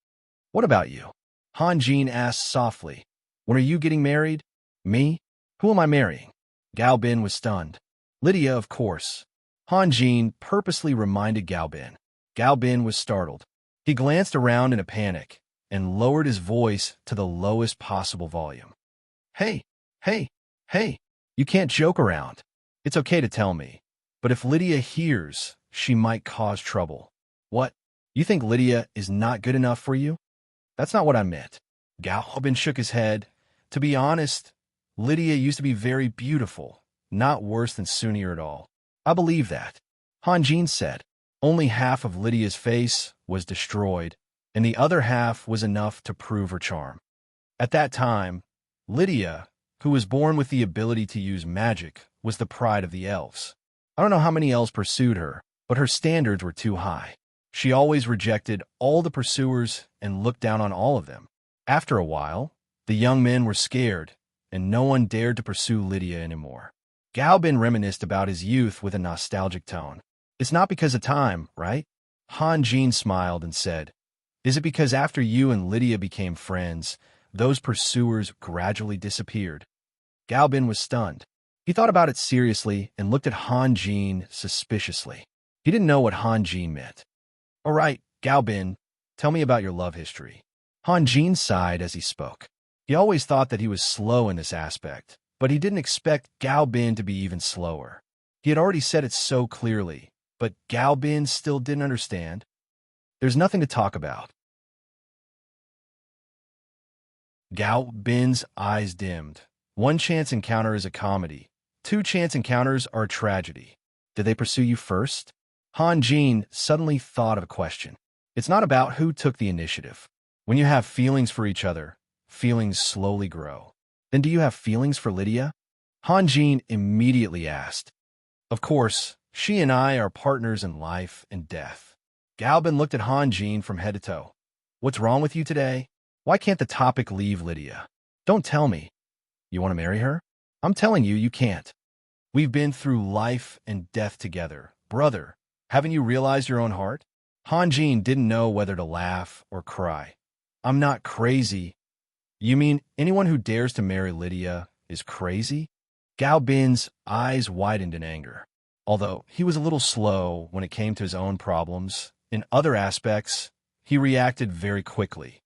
What about you? Han Jin asked softly. When are you getting married? Me? Who am I marrying? Galbin was stunned. Lydia, of course. Han Jin purposely reminded Galbin. Galbin was startled. He glanced around in a panic and lowered his voice to the lowest possible volume. Hey, you can't joke around. It's okay to tell me, but if Lydia hears, she might cause trouble. What? You think Lydia is not good enough for you? That's not what I meant. Galbin shook his head. To be honest, Lydia used to be very beautiful, not worse than Sunir at all. I believe that. Han Jin said. Only half of Lydia's face was destroyed, and the other half was enough to prove her charm. At that time, Lydia, who was born with the ability to use magic, was the pride of the elves. I don't know how many elves pursued her, but her standards were too high. She always rejected all the pursuers and looked down on all of them. After a while, the young men were scared, and no one dared to pursue Lydia anymore. Galbin reminisced about his youth with a nostalgic tone. It's not because of time, right? Han Jin smiled and said, Is it because after you and Lydia became friends, those pursuers gradually disappeared? Galbin was stunned. He thought about it seriously and looked at Han Jin suspiciously. He didn't know what Han Jin meant. All right, Galbin, tell me about your love history. Han Jin sighed as he spoke. He always thought that he was slow in this aspect, but he didn't expect Galbin to be even slower. He had already said it so clearly, but Galbin still didn't understand. There's nothing to talk about. Galbin's eyes dimmed. One chance encounter is a comedy. 2 chance encounters are a tragedy. Did they pursue you first? Han Jin suddenly thought of a question. It's not about who took the initiative. When you have feelings for each other, feelings slowly grow. Then do you have feelings for Lydia? Han Jin immediately asked. Of course, she and I are partners in life and death. Galbin looked at Han Jin from head to toe. What's wrong with you today? Why can't the topic leave Lydia? Don't tell me. You want to marry her? I'm telling you, you can't. We've been through life and death together. Brother, haven't you realized your own heart? Han Jin didn't know whether to laugh or cry. I'm not crazy. You mean anyone who dares to marry Lydia is crazy? Galbin's eyes widened in anger. Although he was a little slow when it came to his own problems, in other aspects, he reacted very quickly.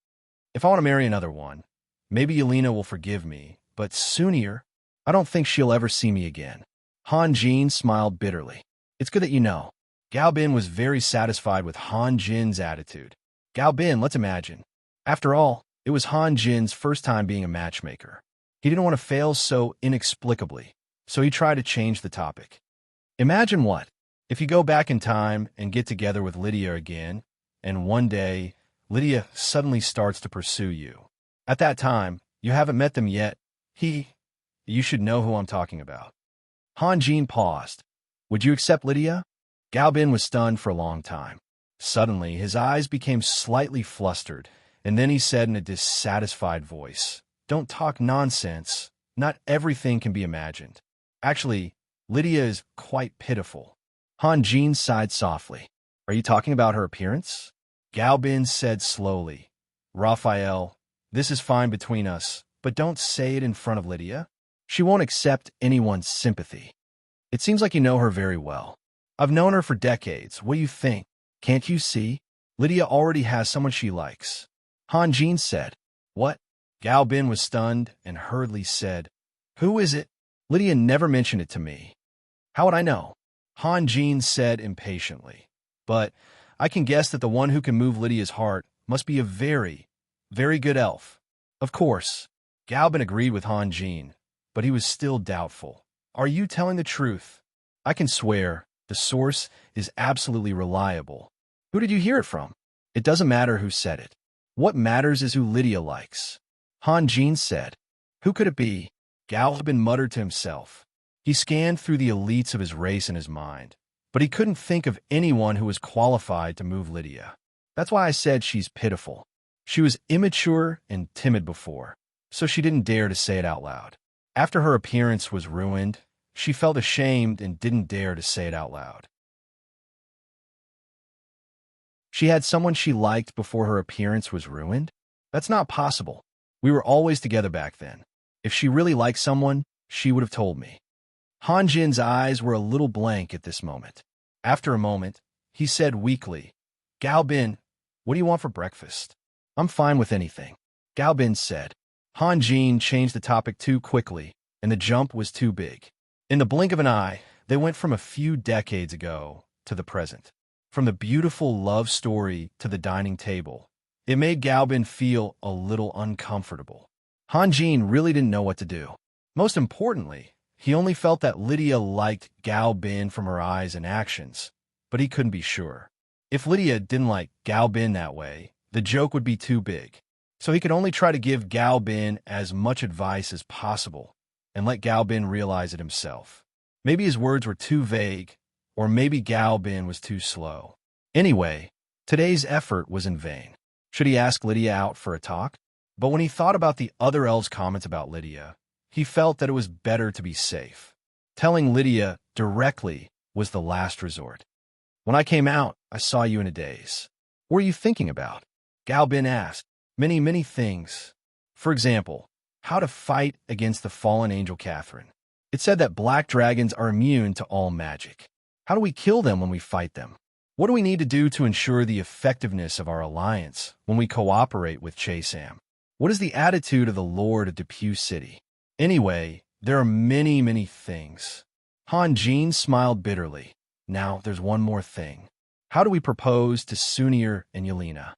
If I want to marry another one, maybe Yelena will forgive me, but Sunir, I don't think she'll ever see me again. Han Jin smiled bitterly. It's good that you know. Galbin was very satisfied with Han Jin's attitude. Galbin, let's imagine. After all, it was Han Jin's first time being a matchmaker. He didn't want to fail so inexplicably, so he tried to change the topic. Imagine what? If you go back in time and get together with Lydia again, and one day, Lydia suddenly starts to pursue you. At that time, you haven't met them yet. You should know who I'm talking about. Han Jin paused. Would you accept Lydia? Galbin was stunned for a long time. Suddenly, his eyes became slightly flustered, and then he said in a dissatisfied voice, Don't talk nonsense. Not everything can be imagined. Actually, Lydia is quite pitiful. Han Jin sighed softly. Are you talking about her appearance? Galbin said slowly, Raphael, this is fine between us, but don't say it in front of Lydia. She won't accept anyone's sympathy. It seems like you know her very well. I've known her for decades. What do you think? Can't you see? Lydia already has someone she likes. Han Jin said. What? Galbin was stunned and hurriedly said, Who is it? Lydia never mentioned it to me. How would I know? Han Jin said impatiently. But I can guess that the one who can move Lydia's heart must be a very, very good elf. Of course. Galbin agreed with Han Jin, but he was still doubtful. Are you telling the truth? I can swear, the source is absolutely reliable. Who did you hear it from? It doesn't matter who said it. What matters is who Lydia likes. Han Jin said. Who could it be? Galbin muttered to himself. He scanned through the elites of his race in his mind, but he couldn't think of anyone who was qualified to move Lydia. That's why I said she's pitiful. She was immature and timid before, so she didn't dare to say it out loud. After her appearance was ruined, she felt ashamed and didn't dare to say it out loud. She had someone she liked before her appearance was ruined? That's not possible. We were always together back then. If she really liked someone, she would have told me. Han Jin's eyes were a little blank at this moment. After a moment, he said weakly, Galbin, what do you want for breakfast? I'm fine with anything. Galbin said. Han Jin changed the topic too quickly, and the jump was too big. In the blink of an eye, they went from a few decades ago to the present. From the beautiful love story to the dining table, it made Galbin feel a little uncomfortable. Han Jin really didn't know what to do. Most importantly, he only felt that Lydia liked Galbin from her eyes and actions, but he couldn't be sure. If Lydia didn't like Galbin that way, the joke would be too big. So he could only try to give Galbin as much advice as possible and let Galbin realize it himself. Maybe his words were too vague, or maybe Galbin was too slow. Anyway, today's effort was in vain. Should he ask Lydia out for a talk? But when he thought about the other elves' comments about Lydia, he felt that it was better to be safe. Telling Lydia directly was the last resort. When I came out, I saw you in a daze. What were you thinking about? Galbin asked. Many things. For example, how to fight against the fallen angel Catherine. It said that black dragons are immune to all magic. How do we kill them when we fight them? What do we need to do to ensure the effectiveness of our alliance when we cooperate with Che-Sam? What is the attitude of the Lord of Depew City? Anyway, there are many things. Han Jin smiled bitterly. Now, there's one more thing. How do we propose to Sunir and Yelena?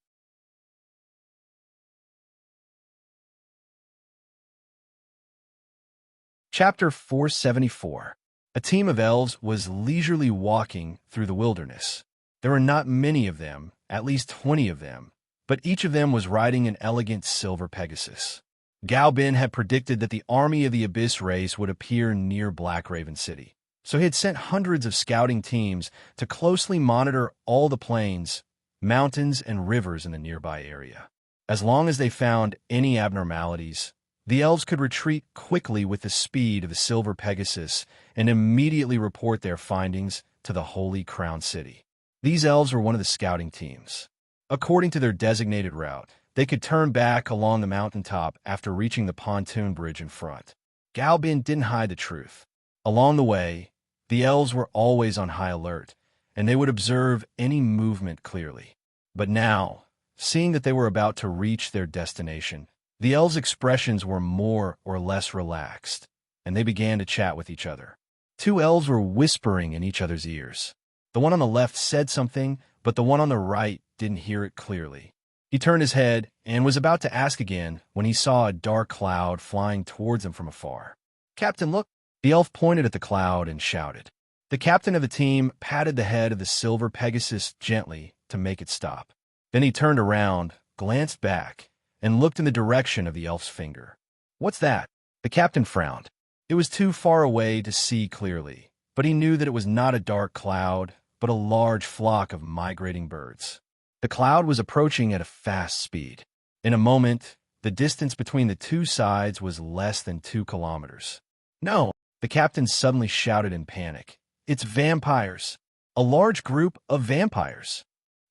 Chapter 474. A team of elves was leisurely walking through the wilderness. There were not many of them, at least 20 of them, but each of them was riding an elegant silver Pegasus. Galbin had predicted that the army of the Abyss race would appear near Black Raven City, so he had sent hundreds of scouting teams to closely monitor all the plains, mountains, and rivers in the nearby area. As long as they found any abnormalities, the elves could retreat quickly with the speed of the silver Pegasus and immediately report their findings to the Holy Crown City. These elves were one of the scouting teams. According to their designated route, they could turn back along the mountaintop after reaching the pontoon bridge in front. Galbin didn't hide the truth. Along the way, the elves were always on high alert, and they would observe any movement clearly. But now, seeing that they were about to reach their destination, the elves' expressions were more or less relaxed, and they began to chat with each other. Two elves were whispering in each other's ears. The one on the left said something, but the one on the right didn't hear it clearly. He turned his head and was about to ask again when he saw a dark cloud flying towards him from afar. Captain, look! The elf pointed at the cloud and shouted. The captain of the team patted the head of the silver Pegasus gently to make it stop. Then he turned around, glanced back, and looked in the direction of the elf's finger. What's that? The captain frowned. It was too far away to see clearly, but he knew that it was not a dark cloud, but a large flock of migrating birds. The cloud was approaching at a fast speed. In a moment, the distance between the two sides was less than 2 kilometers. No! The captain suddenly shouted in panic. It's vampires! A large group of vampires!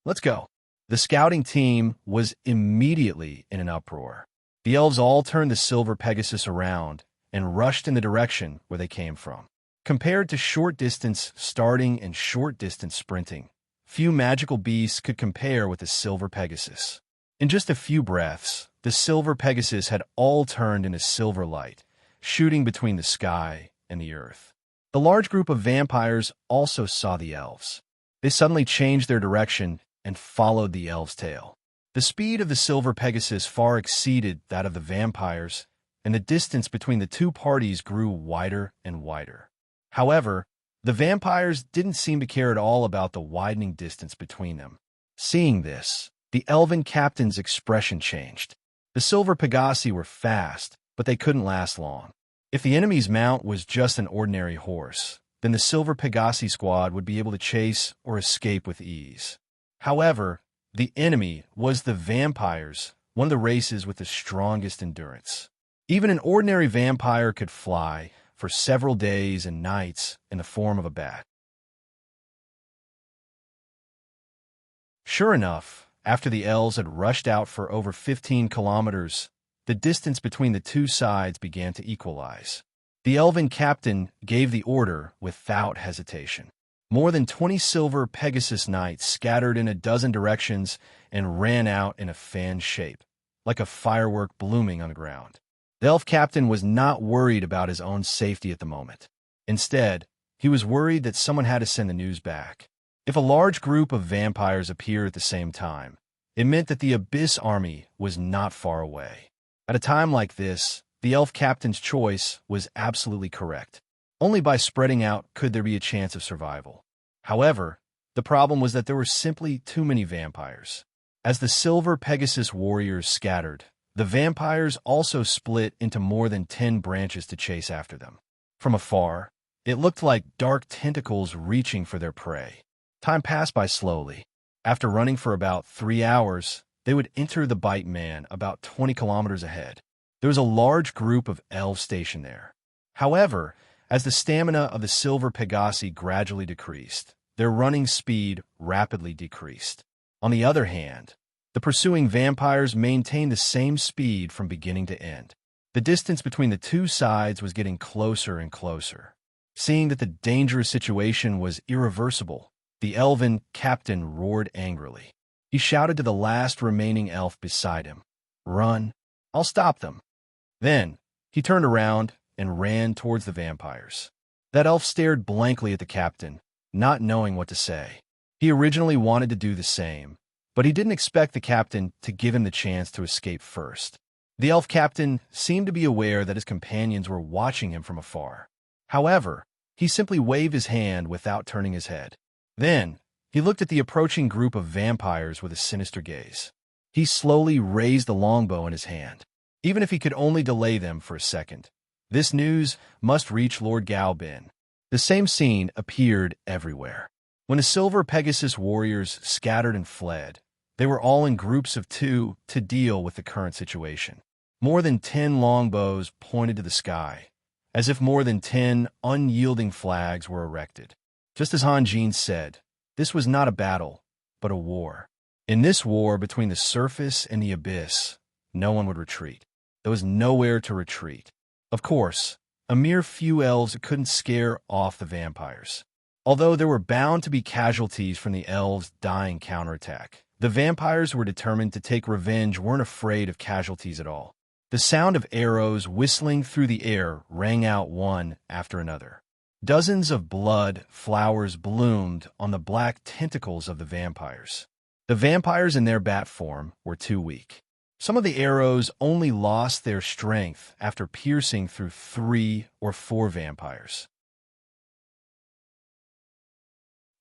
Let's go! The scouting team was immediately in an uproar. The elves all turned the silver Pegasus around and rushed in the direction where they came from. Compared to short-distance starting and short-distance sprinting, few magical beasts could compare with the silver Pegasus. In just a few breaths, the silver Pegasus had all turned into silver light, shooting between the sky and the earth. The large group of vampires also saw the elves. They suddenly changed their direction and followed the elves' tail. The speed of the silver Pegasus far exceeded that of the vampires, and the distance between the two parties grew wider and wider. However, the vampires didn't seem to care at all about the widening distance between them. Seeing this, the elven captain's expression changed. The silver Pegasi were fast, but they couldn't last long. If the enemy's mount was just an ordinary horse, then the silver Pegasi squad would be able to chase or escape with ease. However, the enemy was the vampires, one of the races with the strongest endurance. Even an ordinary vampire could fly for several days and nights in the form of a bat. Sure enough, after the elves had rushed out for over 15 kilometers, the distance between the two sides began to equalize. The elven captain gave the order without hesitation. More than 20 silver Pegasus knights scattered in a dozen directions and ran out in a fan shape, like a firework blooming on the ground. The elf captain was not worried about his own safety at the moment. Instead, he was worried that someone had to send the news back. If a large group of vampires appeared at the same time, it meant that the Abyss army was not far away. At a time like this, the elf captain's choice was absolutely correct. Only by spreading out could there be a chance of survival. However, the problem was that there were simply too many vampires. As the silver Pegasus warriors scattered, the vampires also split into more than 10 branches to chase after them. From afar, it looked like dark tentacles reaching for their prey. Time passed by slowly. After running for about 3 hours, they would enter the Bite Man about 20 kilometers ahead. There was a large group of elves stationed there. However, as the stamina of the silver Pegasi gradually decreased, their running speed rapidly decreased. On the other hand, the pursuing vampires maintained the same speed from beginning to end. The distance between the two sides was getting closer and closer. Seeing that the dangerous situation was irreversible, the elven captain roared angrily. He shouted to the last remaining elf beside him, "Run! I'll stop them." Then, he turned around and ran towards the vampires. That elf stared blankly at the captain, not knowing what to say. He originally wanted to do the same, but he didn't expect the captain to give him the chance to escape first. The elf captain seemed to be aware that his companions were watching him from afar. However, he simply waved his hand without turning his head. Then, he looked at the approaching group of vampires with a sinister gaze. He slowly raised the longbow in his hand. Even if he could only delay them for a second, this news must reach Lord Galbin. The same scene appeared everywhere. When the silver Pegasus warriors scattered and fled, they were all in groups of 2 to deal with the current situation. More than 10 longbows pointed to the sky, as if more than 10 unyielding flags were erected. Just as Hanjin said, this was not a battle, but a war. In this war between the surface and the abyss, no one would retreat. There was nowhere to retreat. Of course, a mere few elves couldn't scare off the vampires. Although there were bound to be casualties from the elves' dying counterattack, the vampires who were determined to take revenge weren't afraid of casualties at all. The sound of arrows whistling through the air rang out one after another. Dozens of blood flowers bloomed on the black tentacles of the vampires. The vampires in their bat form were too weak. Some of the arrows only lost their strength after piercing through 3 or 4 vampires.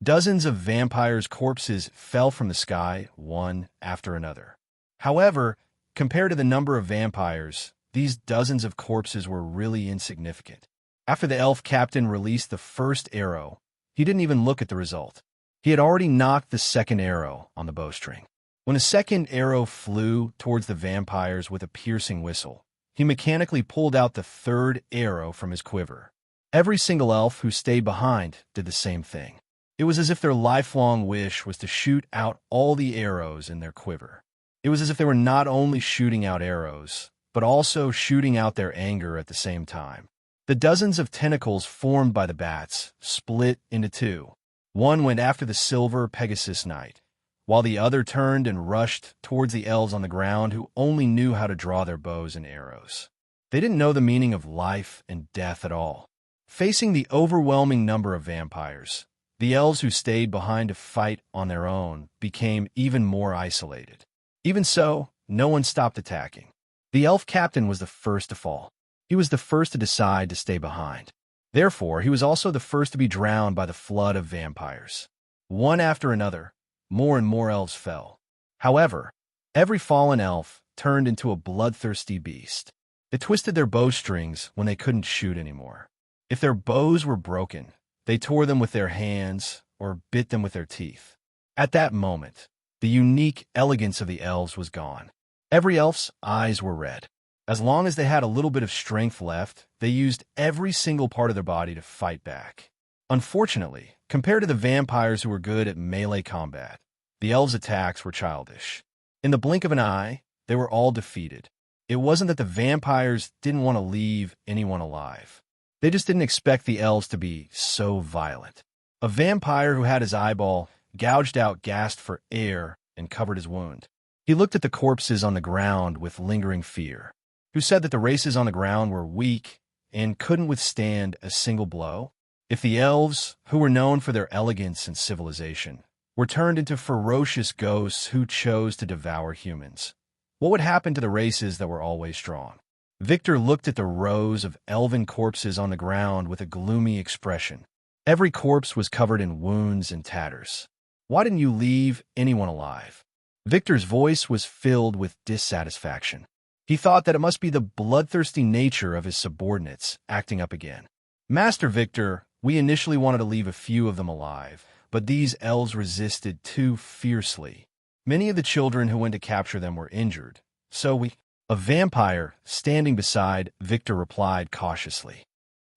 Dozens of vampires' corpses fell from the sky, one after another. However, compared to the number of vampires, these dozens of corpses were really insignificant. After the elf captain released the first arrow, he didn't even look at the result. He had already knocked the second arrow on the bowstring. When the second arrow flew towards the vampires with a piercing whistle, he mechanically pulled out the third arrow from his quiver. Every single elf who stayed behind did the same thing. It was as if their lifelong wish was to shoot out all the arrows in their quiver. It was as if they were not only shooting out arrows, but also shooting out their anger at the same time. The dozens of tentacles formed by the bats split into 2. One went after the silver Pegasus knight, while the other turned and rushed towards the elves on the ground who only knew how to draw their bows and arrows. They didn't know the meaning of life and death at all. Facing the overwhelming number of vampires, the elves who stayed behind to fight on their own became even more isolated. Even so, no one stopped attacking. The elf captain was the first to fall. He was the first to decide to stay behind. Therefore, he was also the first to be drowned by the flood of vampires. One after another, more and more elves fell. However, every fallen elf turned into a bloodthirsty beast. They twisted their bowstrings when they couldn't shoot anymore. If their bows were broken, they tore them with their hands or bit them with their teeth. At that moment, the unique elegance of the elves was gone. Every elf's eyes were red. As long as they had a little bit of strength left, they used every single part of their body to fight back. Unfortunately, compared to the vampires who were good at melee combat, the elves' attacks were childish. In the blink of an eye, they were all defeated. It wasn't that the vampires didn't want to leave anyone alive. They just didn't expect the elves to be so violent. A vampire who had his eyeball gouged out gasped for air and covered his wound. He looked at the corpses on the ground with lingering fear. Who said that the races on the ground were weak and couldn't withstand a single blow? If the elves, who were known for their elegance and civilization, were turned into ferocious ghosts who chose to devour humans, what would happen to the races that were always strong? Victor looked at the rows of elven corpses on the ground with a gloomy expression. Every corpse was covered in wounds and tatters. Why didn't you leave anyone alive? Victor's voice was filled with dissatisfaction. He thought that it must be the bloodthirsty nature of his subordinates acting up again. Master Victor, we initially wanted to leave a few of them alive, but these elves resisted too fiercely. Many of the children who went to capture them were injured, so we— A vampire standing beside Victor replied cautiously.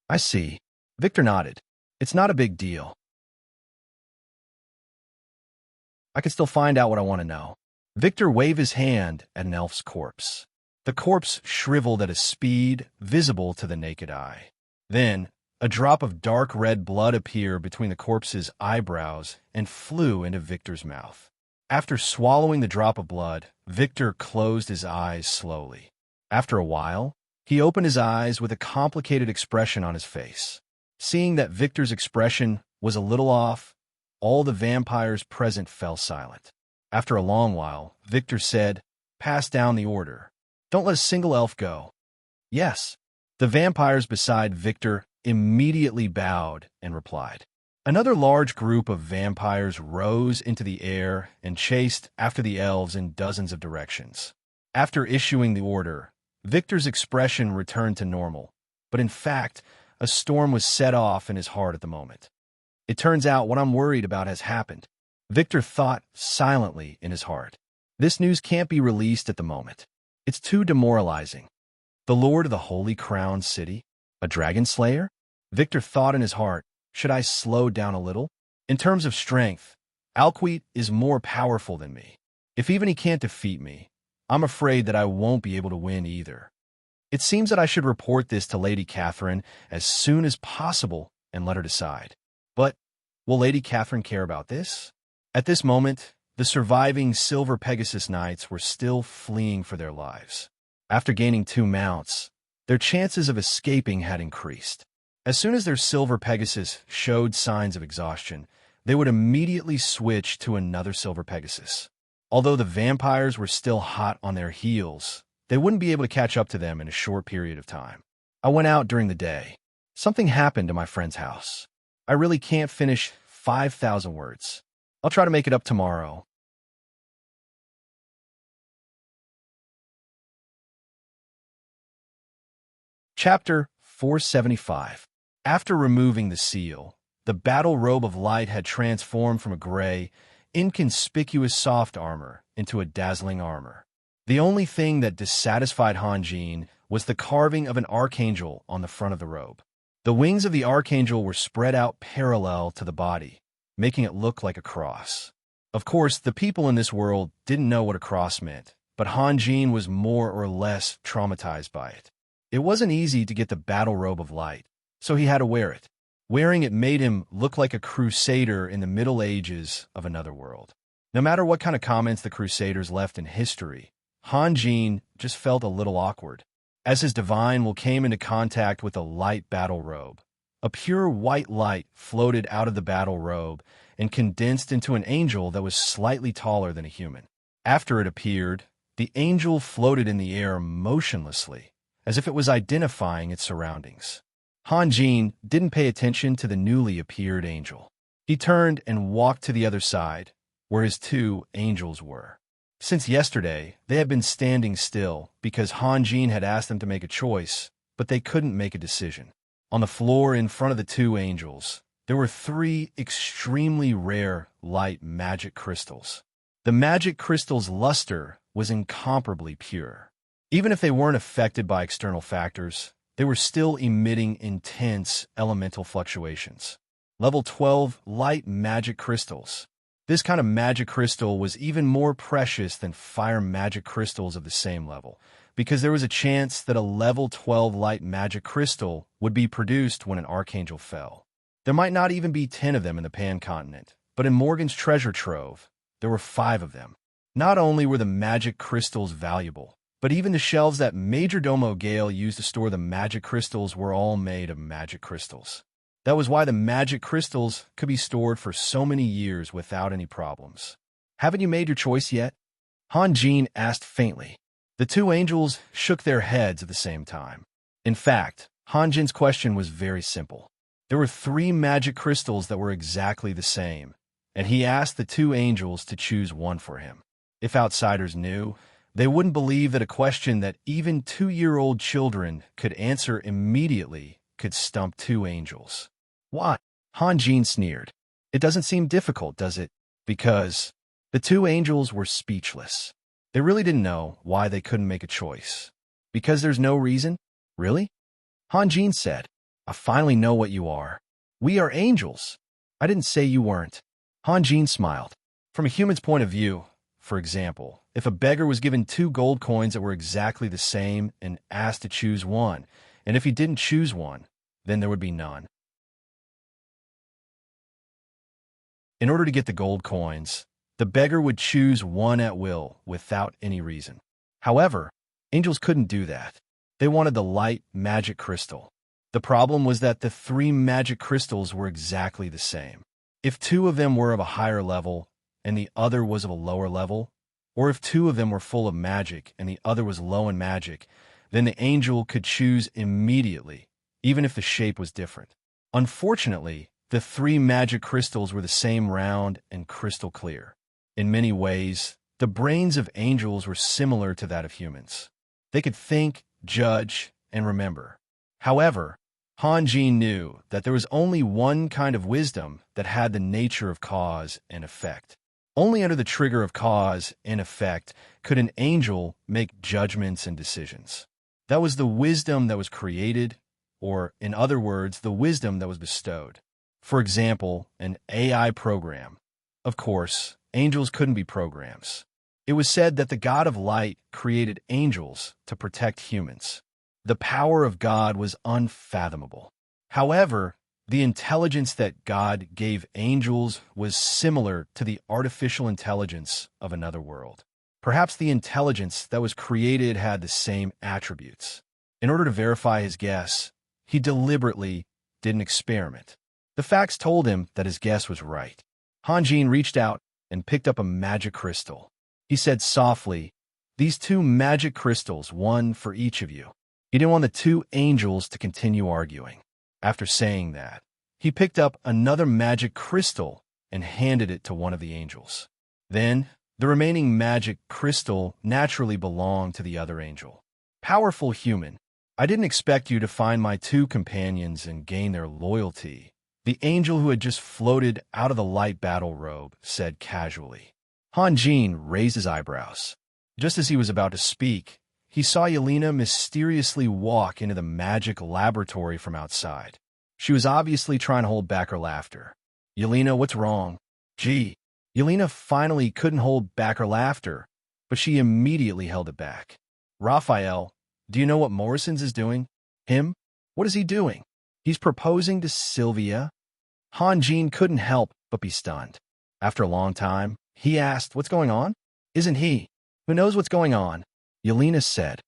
I see. Victor nodded. It's not a big deal. I can still find out what I want to know. Victor waved his hand at an elf's corpse. The corpse shriveled at a speed visible to the naked eye. Then, a drop of dark red blood appeared between the corpse's eyebrows and flew into Victor's mouth. After swallowing the drop of blood, Victor closed his eyes slowly. After a while, he opened his eyes with a complicated expression on his face. Seeing that Victor's expression was a little off, all the vampires present fell silent. After a long while, Victor said, "Pass down the order. Don't let a single elf go." Yes. The vampires beside Victor immediately bowed and replied. Another large group of vampires rose into the air and chased after the elves in dozens of directions. After issuing the order, Victor's expression returned to normal, but in fact, a storm was set off in his heart at the moment. It turns out what I'm worried about has happened. Victor thought silently in his heart. This news can't be released at the moment. It's too demoralizing. The Lord of the Holy Crown City? A dragon slayer? Victor thought in his heart, should I slow down a little? In terms of strength, Alquite is more powerful than me. If even he can't defeat me, I'm afraid that I won't be able to win either. It seems that I should report this to Lady Catherine as soon as possible and let her decide. But will Lady Catherine care about this? At this moment, the surviving Silver Pegasus Knights were still fleeing for their lives. After gaining 2 mounts, their chances of escaping had increased. As soon as their Silver Pegasus showed signs of exhaustion, they would immediately switch to another Silver Pegasus. Although the vampires were still hot on their heels, they wouldn't be able to catch up to them in a short period of time. I went out during the day. Something happened to my friend's house. I really can't finish 5,000 words. I'll try to make it up tomorrow. Chapter 475. After removing the seal, the battle robe of light had transformed from a gray, inconspicuous soft armor into a dazzling armor. The only thing that dissatisfied Hanjin was the carving of an archangel on the front of the robe. The wings of the archangel were spread out parallel to the body, making it look like a cross. Of course, the people in this world didn't know what a cross meant, but Hanjin was more or less traumatized by it. It wasn't easy to get the battle robe of light, so he had to wear it. Wearing it made him look like a crusader in the Middle Ages of another world. No matter what kind of comments the crusaders left in history, Hanjin just felt a little awkward. As his divine will came into contact with a light battle robe, a pure white light floated out of the battle robe and condensed into an angel that was slightly taller than a human. After it appeared, the angel floated in the air motionlessly, as if it was identifying its surroundings. Hanjin didn't pay attention to the newly appeared angel. He turned and walked to the other side, where his two angels were. Since yesterday, they had been standing still because Hanjin had asked them to make a choice, but they couldn't make a decision. On the floor in front of the two angels, there were three extremely rare light magic crystals. The magic crystals' luster was incomparably pure. Even if they weren't affected by external factors, they were still emitting intense elemental fluctuations. Level 12 light magic crystals. This kind of magic crystal was even more precious than fire magic crystals of the same level, because there was a chance that a level 12 light magic crystal would be produced when an archangel fell. There might not even be 10 of them in the Pan-continent, but in Morgan's treasure trove, there were 5 of them. Not only were the magic crystals valuable, but even the shelves that Majordomo Gale used to store the magic crystals were all made of magic crystals. That was why the magic crystals could be stored for so many years without any problems. Haven't you made your choice yet? Hanjin asked faintly. The two angels shook their heads at the same time. In fact, Hanjin's question was very simple. There were 3 magic crystals that were exactly the same, and he asked the two angels to choose one for him. If outsiders knew, they wouldn't believe that a question that even 2-year-old children could answer immediately could stump 2 angels. Why? Hanjin sneered. It doesn't seem difficult, does it? Because the 2 angels were speechless. They really didn't know why they couldn't make a choice. Because there's no reason? Really? Hanjin said, I finally know what you are. We are angels. I didn't say you weren't. Hanjin smiled. From a human's point of view, for example, if a beggar was given 2 gold coins that were exactly the same and asked to choose one, and if he didn't choose one, then there would be none. In order to get the gold coins, the beggar would choose one at will without any reason. However, angels couldn't do that. They wanted the light magic crystal. The problem was that the 3 magic crystals were exactly the same. If 2 of them were of a higher level and the other was of a lower level, or if 2 of them were full of magic and the other was low in magic, then the angel could choose immediately, even if the shape was different. Unfortunately, the 3 magic crystals were the same round and crystal clear. In many ways, the brains of angels were similar to that of humans. They could think, judge, and remember. However, Hanjin knew that there was only one kind of wisdom that had the nature of cause and effect. Only under the trigger of cause and effect could an angel make judgments and decisions. That was the wisdom that was created, or, in other words, the wisdom that was bestowed. For example, an AI program. Of course, angels couldn't be programs. It was said that the God of light created angels to protect humans. The power of God was unfathomable. However, the intelligence that God gave angels was similar to the artificial intelligence of another world. Perhaps the intelligence that was created had the same attributes. In order to verify his guess, he deliberately did an experiment. The facts told him that his guess was right. Hanjin reached out and picked up a magic crystal. He said softly, "These 2 magic crystals, one for each of you." He didn't want the 2 angels to continue arguing. After saying that, he picked up another magic crystal and handed it to one of the angels. Then, the remaining magic crystal naturally belonged to the other angel. Powerful human, I didn't expect you to find my 2 companions and gain their loyalty, the angel who had just floated out of the light battle robe said casually. Hanjin raised his eyebrows. Just as he was about to speak, he saw Yelena mysteriously walk into the magic laboratory from outside. She was obviously trying to hold back her laughter. Yelena, what's wrong? Gee. Yelena finally couldn't hold back her laughter, but she immediately held it back. Raphael, do you know what Morrison's is doing? Him? What is he doing? He's proposing to Sylvia? Hanjin couldn't help but be stunned. After a long time, he asked, what's going on? Isn't he? Who knows what's going on? Yelena said.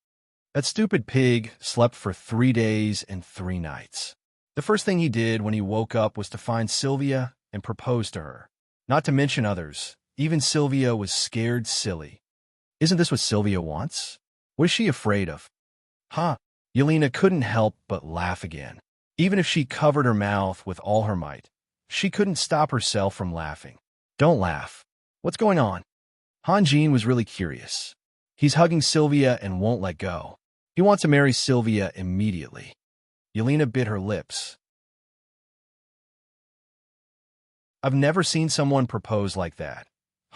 That stupid pig slept for 3 days and 3 nights. The first thing he did when he woke up was to find Sylvia and propose to her. Not to mention others. Even Sylvia was scared silly. Isn't this what Sylvia wants? What is she afraid of? Huh? Yelena couldn't help but laugh again. Even if she covered her mouth with all her might, she couldn't stop herself from laughing. Don't laugh. What's going on? Hanjin was really curious. He's hugging Sylvia and won't let go. He wants to marry Sylvia immediately. Yelena bit her lips. I've never seen someone propose like that.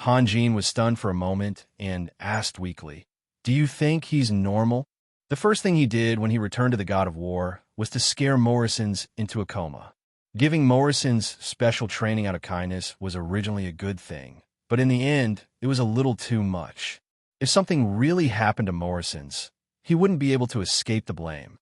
Hanjin was stunned for a moment and asked weakly, Do you think he's normal? The first thing he did when he returned to the God of War was to scare Morrisons into a coma. Giving Morrisons special training out of kindness was originally a good thing, but in the end, it was a little too much. If something really happened to Morrisons, he wouldn't be able to escape the blame.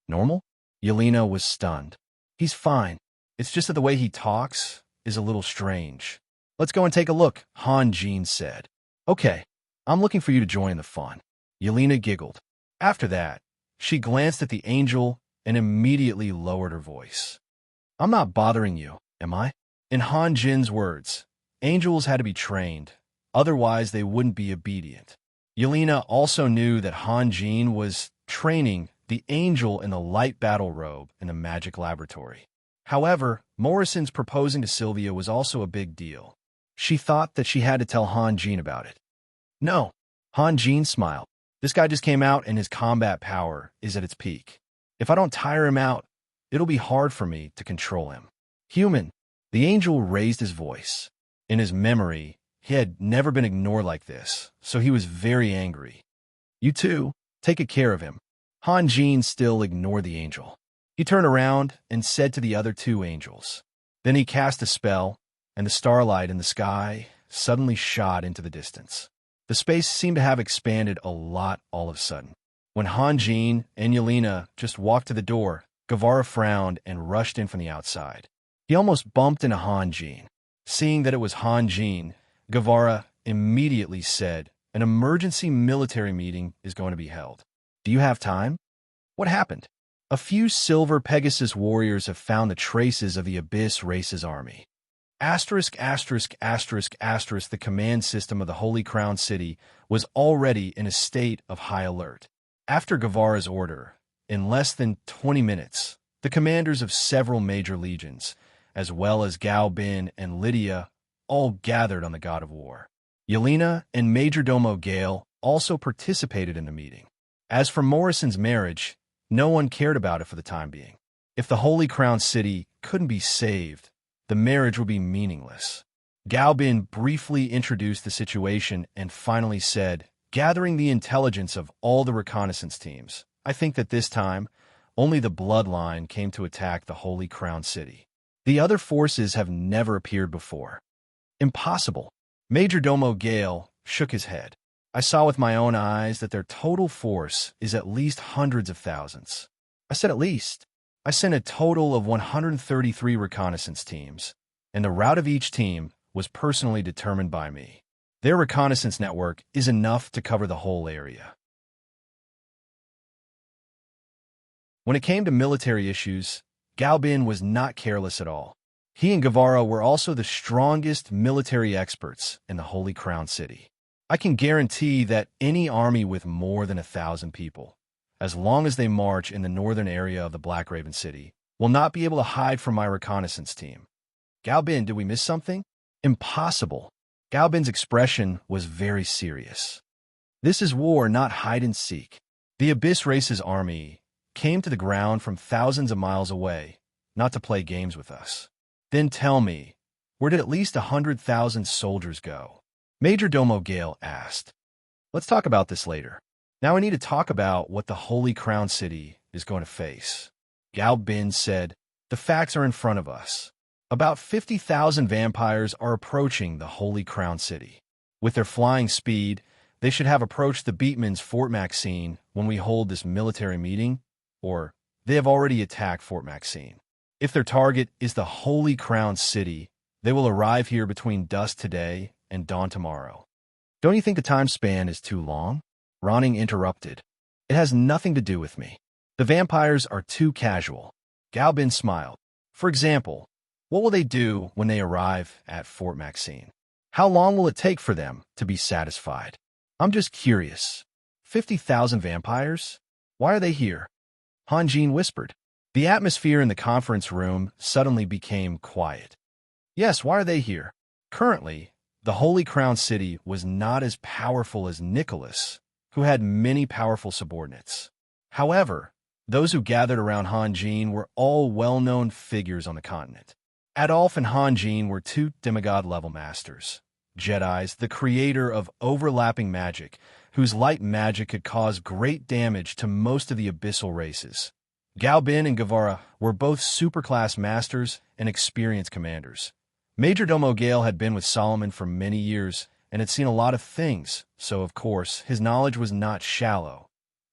Normal? Yelena was stunned. He's fine. It's just that the way he talks is a little strange. Let's go and take a look, Hanjin said. Okay, I'm looking for you to join the fun. Yelena giggled. After that, she glanced at the angel and immediately lowered her voice. I'm not bothering you, am I? In Hanjin's words, angels had to be trained, otherwise they wouldn't be obedient. Yelena also knew that Hanjin was training the angel in the light battle robe in the magic laboratory. However, Morrison's proposing to Sylvia was also a big deal. She thought that she had to tell Hanjin about it. No, Hanjin smiled. This guy just came out and his combat power is at its peak. If I don't tire him out, it'll be hard for me to control him. Human, the angel raised his voice. In his memory, he had never been ignored like this, so he was very angry. You too, take care of him. Hanjin still ignored the angel. He turned around and said to the other two angels. Then he cast a spell, and the starlight in the sky suddenly shot into the distance. The space seemed to have expanded a lot all of a sudden. When Hanjin and Yelena just walked to the door, Guevara frowned and rushed in from the outside. He almost bumped into Hanjin. Seeing that it was Hanjin, Guevara immediately said, An emergency military meeting is going to be held. Do you have time? What happened? A few silver Pegasus warriors have found the traces of the Abyss Race's army. The command system of the Holy Crown City was already in a state of high alert. After Guevara's order, in less than 20 minutes, the commanders of several major legions, as well as Gao Bin and Lydia, all gathered on the God of War. Yelena and Majordomo Gale also participated in the meeting. As for Morrison's marriage, no one cared about it for the time being. If the Holy Crown City couldn't be saved, the marriage would be meaningless. Gao Bin briefly introduced the situation and finally said, Gathering the intelligence of all the reconnaissance teams, I think that this time, only the bloodline came to attack the Holy Crown City. The other forces have never appeared before. Impossible. Majordomo Gale shook his head. I saw with my own eyes that their total force is at least hundreds of thousands. I said at least. I sent a total of 133 reconnaissance teams, and the route of each team was personally determined by me. Their reconnaissance network is enough to cover the whole area. When it came to military issues, Gao Bin was not careless at all. He and Guevara were also the strongest military experts in the Holy Crown City. I can guarantee that any army with more than 1,000 people, as long as they march in the northern area of the Black Raven City, will not be able to hide from my reconnaissance team. Gao Bin, did we miss something? Impossible. Gao Bin's expression was very serious. This is war, not hide and seek. The Abyss Race's army came to the ground from thousands of miles away, not to play games with us. Then tell me, where did at least 100,000 soldiers go? Majordomo Gale asked. Let's talk about this later. Now I need to talk about what the Holy Crown City is going to face. Gao Bin said, The facts are in front of us. About 50,000 vampires are approaching the Holy Crown City. With their flying speed, they should have approached the Beatman's Fort Maxine when we hold this military meeting, or they have already attacked Fort Maxine. If their target is the Holy Crown City, they will arrive here between dusk today and dawn tomorrow. Don't you think the time span is too long? Ronning interrupted. It has nothing to do with me. The vampires are too casual. Gao Bin smiled. For example, what will they do when they arrive at Fort Maxine? How long will it take for them to be satisfied? I'm just curious. 50,000 vampires? Why are they here? Han Jin whispered. The atmosphere in the conference room suddenly became quiet. Yes, why are they here? Currently, the Holy Crown City was not as powerful as Nicholas, who had many powerful subordinates. However, those who gathered around Han Jin were all well-known figures on the continent. Adolf and Han Jin were two demigod-level masters, Jedis, the creator of overlapping magic, whose light magic could cause great damage to most of the abyssal races. Gao Bin and Guevara were both superclass masters and experienced commanders. Major Domo Gale had been with Solomon for many years and had seen a lot of things, so of course his knowledge was not shallow.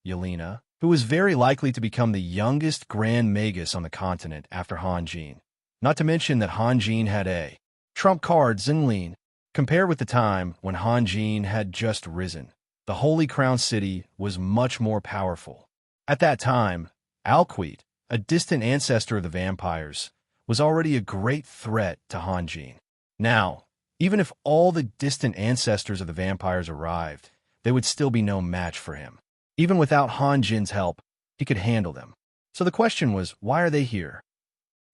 Yelena, who was very likely to become the youngest Grand Magus on the continent after Han Jin. Not to mention that Han Jin had a trump card, Zinlin. Compared with the time when Han Jin had just risen, the Holy Crown City was much more powerful. At that time, Alquid, a distant ancestor of the vampires, was already a great threat to Han Jin. Now, even if all the distant ancestors of the vampires arrived, they would still be no match for him. Even without Han Jin's help, he could handle them. So the question was, why are they here?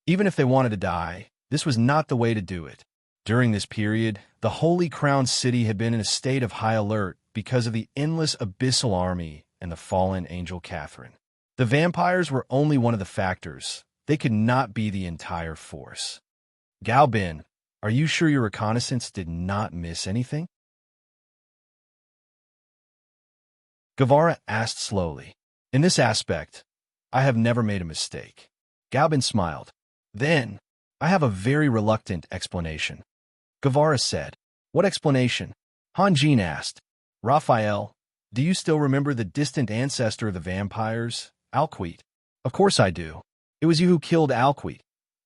Even if they wanted to die, this was not the way to do it. During this period, the Holy Crown City had been in a state of high alert because of the endless abyssal army and the fallen angel Catherine. The vampires were only one of the factors. They could not be the entire force. Gao Bin, are you sure your reconnaissance did not miss anything? Guevara asked slowly. In this aspect, I have never made a mistake. Gao Bin smiled. Then, I have a very reluctant explanation. Guevara said. What explanation? Han Jin asked. Raphael, do you still remember the distant ancestor of the vampires, Alquid? Of course I do. It was you who killed Alquid.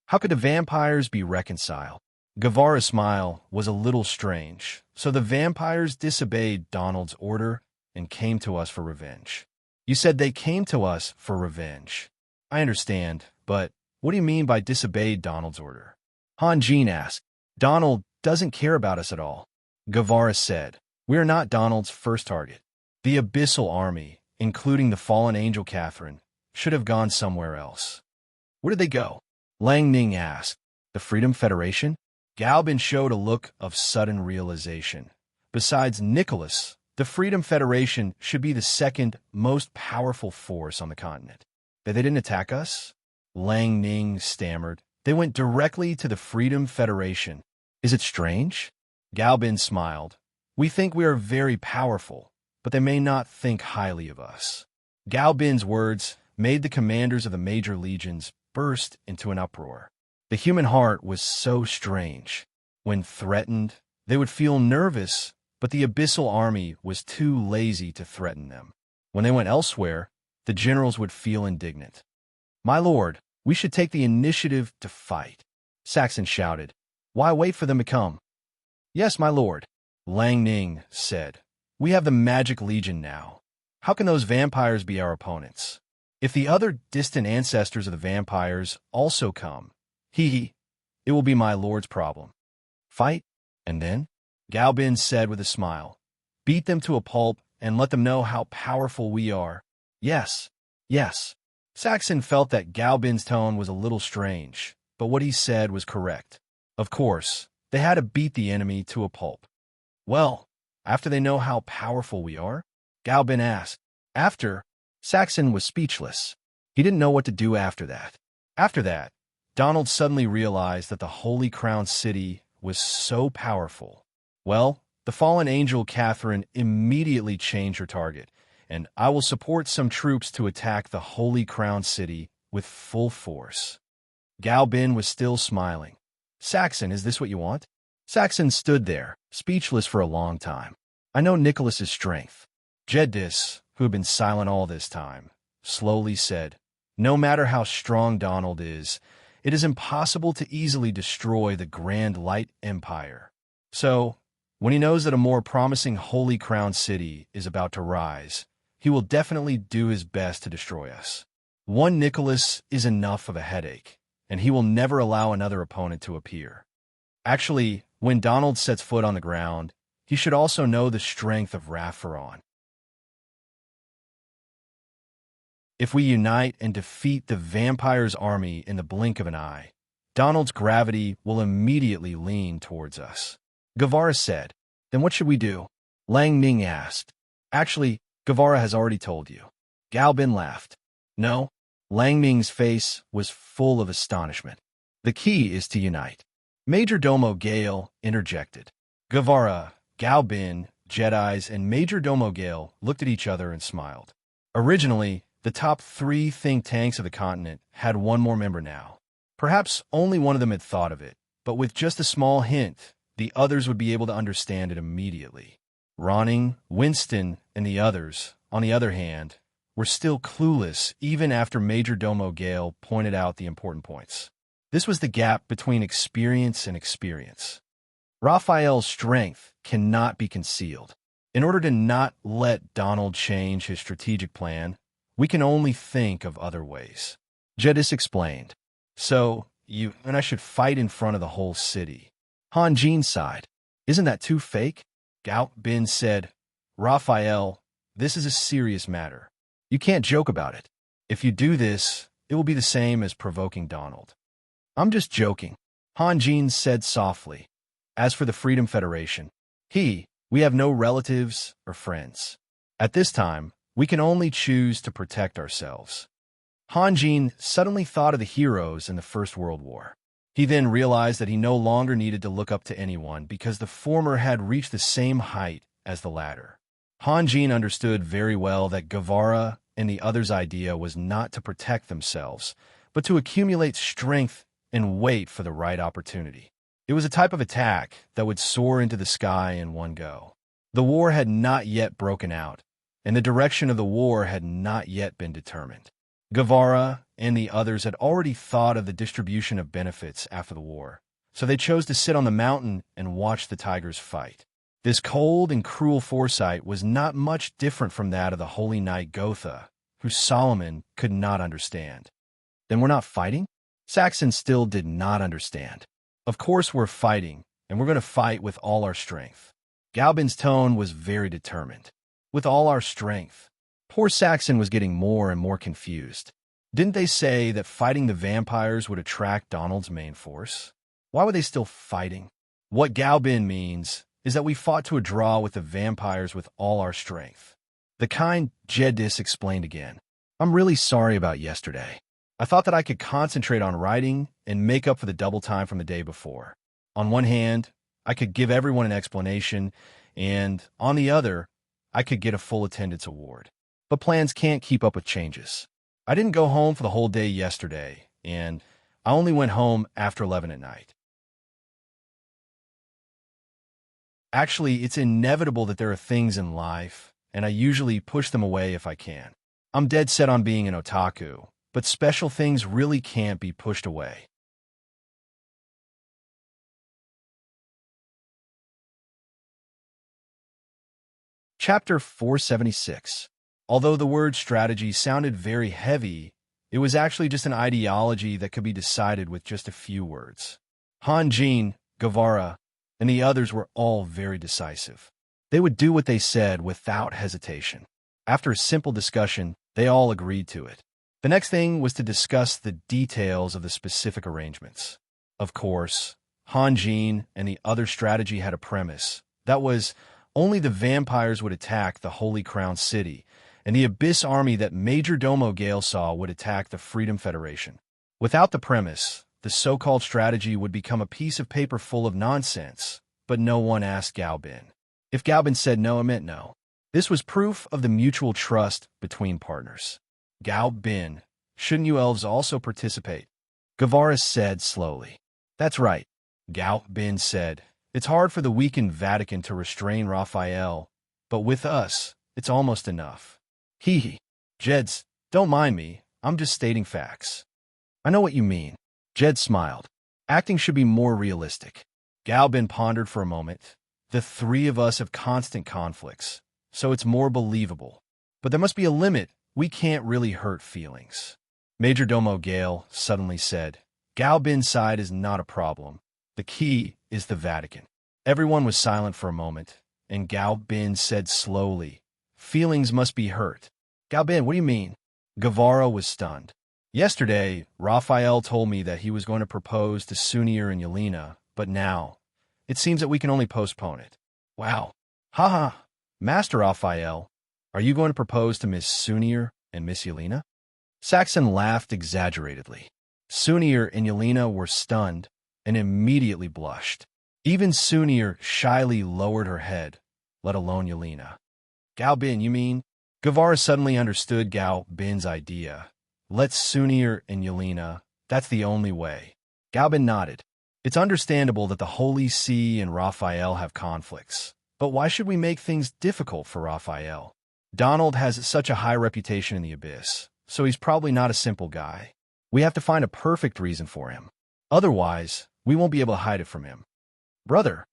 How could the vampires be reconciled? Guevara's smile was a little strange. So the vampires disobeyed Donald's order and came to us for revenge. You said they came to us for revenge. I understand, but what do you mean by disobeyed Donald's order? Han Jin asked. Donald doesn't care about us at all. Guevara said. We are not Donald's first target. The Abyssal Army, including the fallen angel Catherine, should have gone somewhere else. Where did they go? Lang Ning asked. The Freedom Federation? Gao Bin showed a look of sudden realization. Besides Nicholas, the Freedom Federation should be the second most powerful force on the continent. That they didn't attack us? Lang Ning stammered. They went directly to the Freedom Federation. Is it strange? Gao Bin smiled. We think we are very powerful, but they may not think highly of us. Gao Bin's words made the commanders of the major legions burst into an uproar. The human heart was so strange. When threatened, they would feel nervous, but the Abyssal Army was too lazy to threaten them. When they went elsewhere, the generals would feel indignant. My lord, we should take the initiative to fight. Saxon shouted. Why wait for them to come? Yes, my lord, Lang Ning said. We have the Magic Legion now. How can those vampires be our opponents? If the other distant ancestors of the vampires also come, it will be my lord's problem. Fight, and then? Gao Bin said with a smile. Beat them to a pulp and let them know how powerful we are. Yes, yes. Saxon felt that Gao Bin's tone was a little strange, but what he said was correct. Of course, they had to beat the enemy to a pulp. Well, after they know how powerful we are? Gao Bin asked. After? Saxon was speechless. He didn't know what to do after that. After that, Donald suddenly realized that the Holy Crown City was so powerful. Well, the fallen angel Catherine immediately changed her target, and I will support some troops to attack the Holy Crown City with full force. Gao Bin was still smiling. Saxon, is this what you want? Saxon stood there, speechless for a long time. I know Nicholas's strength. Jedis, who had been silent all this time, slowly said, no matter how strong Donald is, it is impossible to easily destroy the Grand Light Empire. So, when he knows that a more promising Holy Crown City is about to rise, he will definitely do his best to destroy us. One Nicholas is enough of a headache, and he will never allow another opponent to appear. Actually, when Donald sets foot on the ground, he should also know the strength of Rapharon. If we unite and defeat the vampire's army in the blink of an eye, Donald's gravity will immediately lean towards us. Guevara said. Then what should we do? Lang Ming asked. Actually, Guevara has already told you. Gao Bin laughed. No? Lang Ming's face was full of astonishment. The key is to unite. Major Domo Gale interjected. Guevara, Gao Bin, Jedis, and Major Domo Gale looked at each other and smiled. Originally, the top 3 think tanks of the continent had one more member now. Perhaps only one of them had thought of it, but with just a small hint, the others would be able to understand it immediately. Ronning, Winston, and the others, on the other hand, were still clueless even after Major Domo Gale pointed out the important points. This was the gap between experience and experience. Raphael's strength cannot be concealed. In order to not let Donald change his strategic plan, we can only think of other ways. Jedis explained. So, you and I should fight in front of the whole city. Han Jin sighed. Isn't that too fake? Gao Bin said. Raphael, this is a serious matter. You can't joke about it. If you do this, it will be the same as provoking Donald. I'm just joking, Han Jin said softly. As for the Freedom Federation, we have no relatives or friends. At this time, we can only choose to protect ourselves. Han Jin suddenly thought of the heroes in the First World War. He then realized that he no longer needed to look up to anyone because the former had reached the same height as the latter. Han Jin understood very well that Guevara and the others' idea was not to protect themselves, but to accumulate strength and wait for the right opportunity. It was a type of attack that would soar into the sky in one go. The war had not yet broken out, and the direction of the war had not yet been determined. Guevara and the others had already thought of the distribution of benefits after the war, so they chose to sit on the mountain and watch the tigers fight. This cold and cruel foresight was not much different from that of the holy knight Gotha, who Solomon could not understand. Then we're not fighting? Saxon still did not understand. Of course we're fighting, and we're going to fight with all our strength. Galbin's tone was very determined. With all our strength. Poor Saxon was getting more and more confused. Didn't they say that fighting the vampires would attract Donald's main force? Why were they still fighting? What Galbin means is that we fought to a draw with the vampires with all our strength. The kind Jedis explained again. I'm really sorry about yesterday. I thought that I could concentrate on writing and make up for the double time from the day before. On one hand, I could give everyone an explanation, and on the other, I could get a full attendance award. But plans can't keep up with changes. I didn't go home for the whole day yesterday, and I only went home after 11 at night. Actually, it's inevitable that there are things in life, and I usually push them away if I can. I'm dead set on being an otaku, but special things really can't be pushed away. Chapter 476. Although the word strategy sounded very heavy, it was actually just an ideology that could be decided with just a few words. Han Jin, Guevara, and the others were all very decisive. They would do what they said without hesitation. After a simple discussion, they all agreed to it. The next thing was to discuss the details of the specific arrangements. Of course, Han Jin and the other strategy had a premise. That was, only the vampires would attack the Holy Crown City, and the Abyss army that Major Domo Gale saw would attack the Freedom Federation. Without the premise, the so-called strategy would become a piece of paper full of nonsense, but no one asked Galbin. If Galbin said no, it meant no. This was proof of the mutual trust between partners. Galbin, shouldn't you elves also participate? Guevara said slowly. That's right, Galbin said. It's hard for the weakened Vatican to restrain Raphael, but with us, it's almost enough. Jeds, don't mind me, I'm just stating facts. I know what you mean. Jed smiled. Acting should be more realistic. Galbin pondered for a moment. The three of us have constant conflicts, so it's more believable. But there must be a limit. We can't really hurt feelings. Major Domo Gale suddenly said, Galbin's side is not a problem. The key is the Vatican. Everyone was silent for a moment, and Galbin said slowly, Feelings must be hurt. Galbin, what do you mean? Guevara was stunned. Yesterday, Raphael told me that he was going to propose to Sunir and Yelena, but now, it seems that we can only postpone it. Wow. Haha. Master Raphael, are you going to propose to Miss Sunir and Miss Yelena? Saxon laughed exaggeratedly. Sunir and Yelena were stunned and immediately blushed. Even Sunir shyly lowered her head, let alone Yelena. Gao Bin, you mean? Guevara suddenly understood Gao Bin's idea. Let's Sunir and Yelena. That's the only way. Gao Bin nodded. It's understandable that the Holy See and Raphael have conflicts. But why should we make things difficult for Raphael? Donald has such a high reputation in the Abyss, so he's probably not a simple guy. We have to find a perfect reason for him. Otherwise, we won't be able to hide it from him. Brother,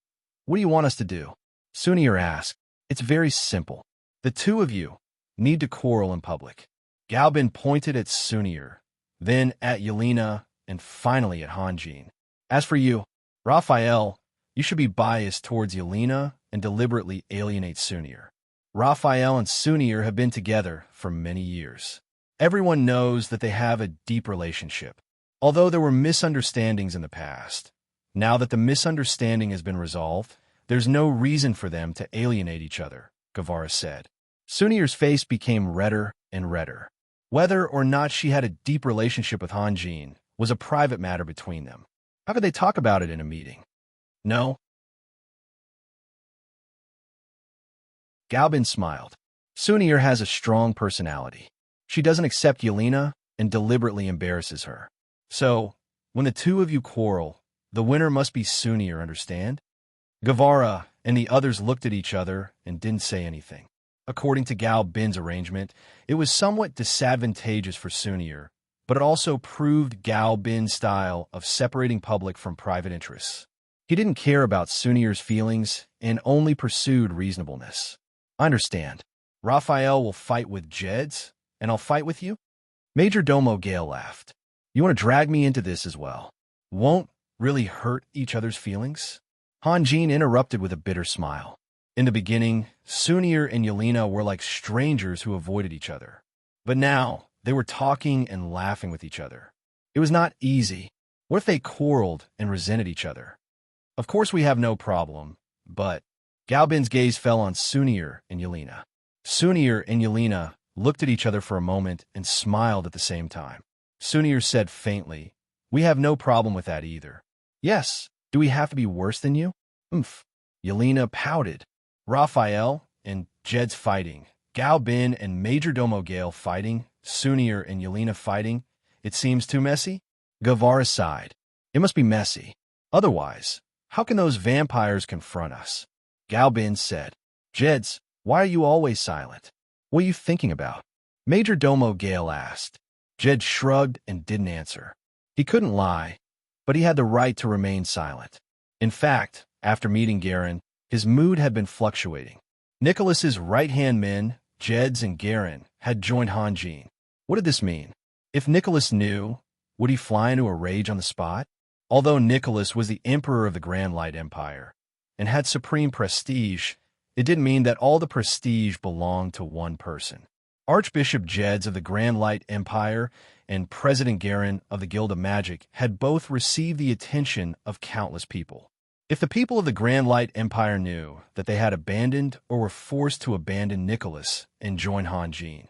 what do you want us to do? Sunir asked. It's very simple. The two of you need to quarrel in public. Gao Bin pointed at Sunir, then at Yelena, and finally at Hanjin. As for you, Raphael, you should be biased towards Yelena and deliberately alienate Sunir. Raphael and Sunir have been together for many years. Everyone knows that they have a deep relationship. Although there were misunderstandings in the past, now that the misunderstanding has been resolved, there's no reason for them to alienate each other, Guevara said. Sunir's face became redder and redder. Whether or not she had a deep relationship with Hanjin was a private matter between them. How could they talk about it in a meeting? No. Gao Bin smiled. Sunir has a strong personality. She doesn't accept Yelena and deliberately embarrasses her. So, when the two of you quarrel, the winner must be Sunir, understand? Guevara and the others looked at each other and didn't say anything. According to Gao Bin's arrangement, it was somewhat disadvantageous for Sunir, but it also proved Gao Bin's style of separating public from private interests. He didn't care about Sunir's feelings and only pursued reasonableness. I understand. Raphael will fight with Jeds, and I'll fight with you? Major Domo Gale laughed. You want to drag me into this as well? Won't really hurt each other's feelings? Hanjin interrupted with a bitter smile. In the beginning, Sunir and Yelena were like strangers who avoided each other. But now, they were talking and laughing with each other. It was not easy. What if they quarreled and resented each other? Of course we have no problem, but Gao Bin's gaze fell on Sunir and Yelena. Sunir and Yelena looked at each other for a moment and smiled at the same time. Sunir said faintly, we have no problem with that either. Yes, do we have to be worse than you? Yelena pouted. Raphael and Jed's fighting, Gao Bin and Major Domo Gale fighting, Sunir and Yelena fighting. It seems too messy? Guevara sighed. It must be messy. Otherwise, how can those vampires confront us? Gao Bin said. Jeds, why are you always silent? What are you thinking about? Major Domo Gale asked. Jed shrugged and didn't answer. He couldn't lie, but he had the right to remain silent. In fact, after meeting Garen, his mood had been fluctuating. Nicholas's right-hand men, Jeds and Garen, had joined Hanjin. What did this mean? If Nicholas knew, would he fly into a rage on the spot? Although Nicholas was the emperor of the Grand Light Empire and had supreme prestige, it didn't mean that all the prestige belonged to one person. Archbishop Jeds of the Grand Light Empire and President Garen of the Guild of Magic had both received the attention of countless people. If the people of the Grand Light Empire knew that they had abandoned or were forced to abandon Nicholas and join Hanjin,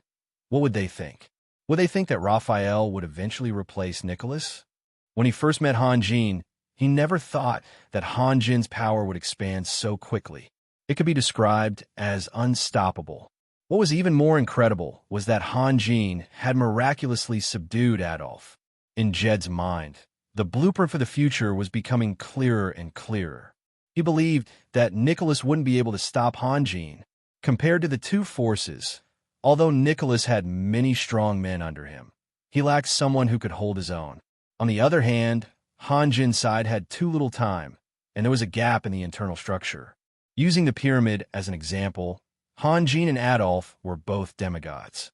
what would they think? Would they think that Raphael would eventually replace Nicholas? When he first met Hanjin, he never thought that Hanjin's power would expand so quickly. It could be described as unstoppable. What was even more incredible was that Hanjin had miraculously subdued Adolf. In Jed's mind, the blueprint for the future was becoming clearer and clearer. He believed that Nicholas wouldn't be able to stop Hanjin. Compared to the two forces, although Nicholas had many strong men under him, he lacked someone who could hold his own. On the other hand, Hanjin's side had too little time, and there was a gap in the internal structure. Using the pyramid as an example, Hanjin and Adolf were both demigods.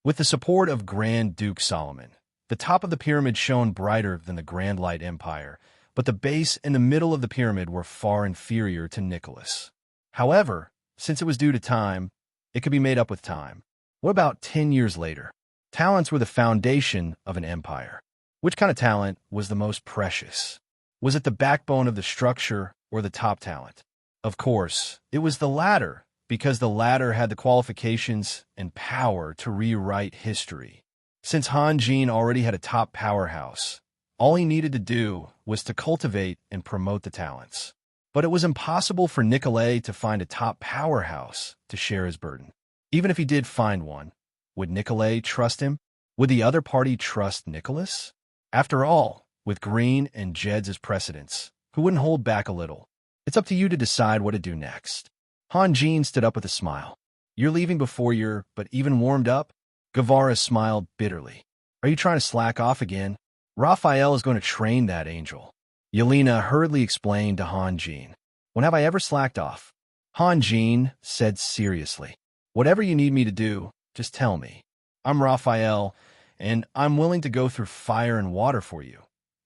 With the support of Grand Duke Solomon, the top of the pyramid shone brighter than the Grand Light Empire, but the base and the middle of the pyramid were far inferior to Nicholas. However, since it was due to time, It could be made up with time. What about 10 years later? Talents were the foundation of an empire. Which kind of talent was the most precious? Was it the backbone of the structure or the top talent? Of course, it was the latter, because the latter had the qualifications and power to rewrite history. Since Han Jin already had a top powerhouse, all he needed to do was to cultivate and promote the talents. But it was impossible for Nicolai to find a top powerhouse to share his burden. Even if he did find one, would Nicolai trust him? Would the other party trust Nicholas? After all, with Green and Jed's as precedents, who wouldn't hold back a little? It's up to you to decide what to do next. Han Jin stood up with a smile. You're leaving before you're but even warmed up? Guevara smiled bitterly. Are you trying to slack off again? Raphael is going to train that angel. Yelena hurriedly explained to Han Jin. When have I ever slacked off? Han Jin said seriously. Whatever you need me to do, just tell me. I'm Raphael, and I'm willing to go through fire and water for you,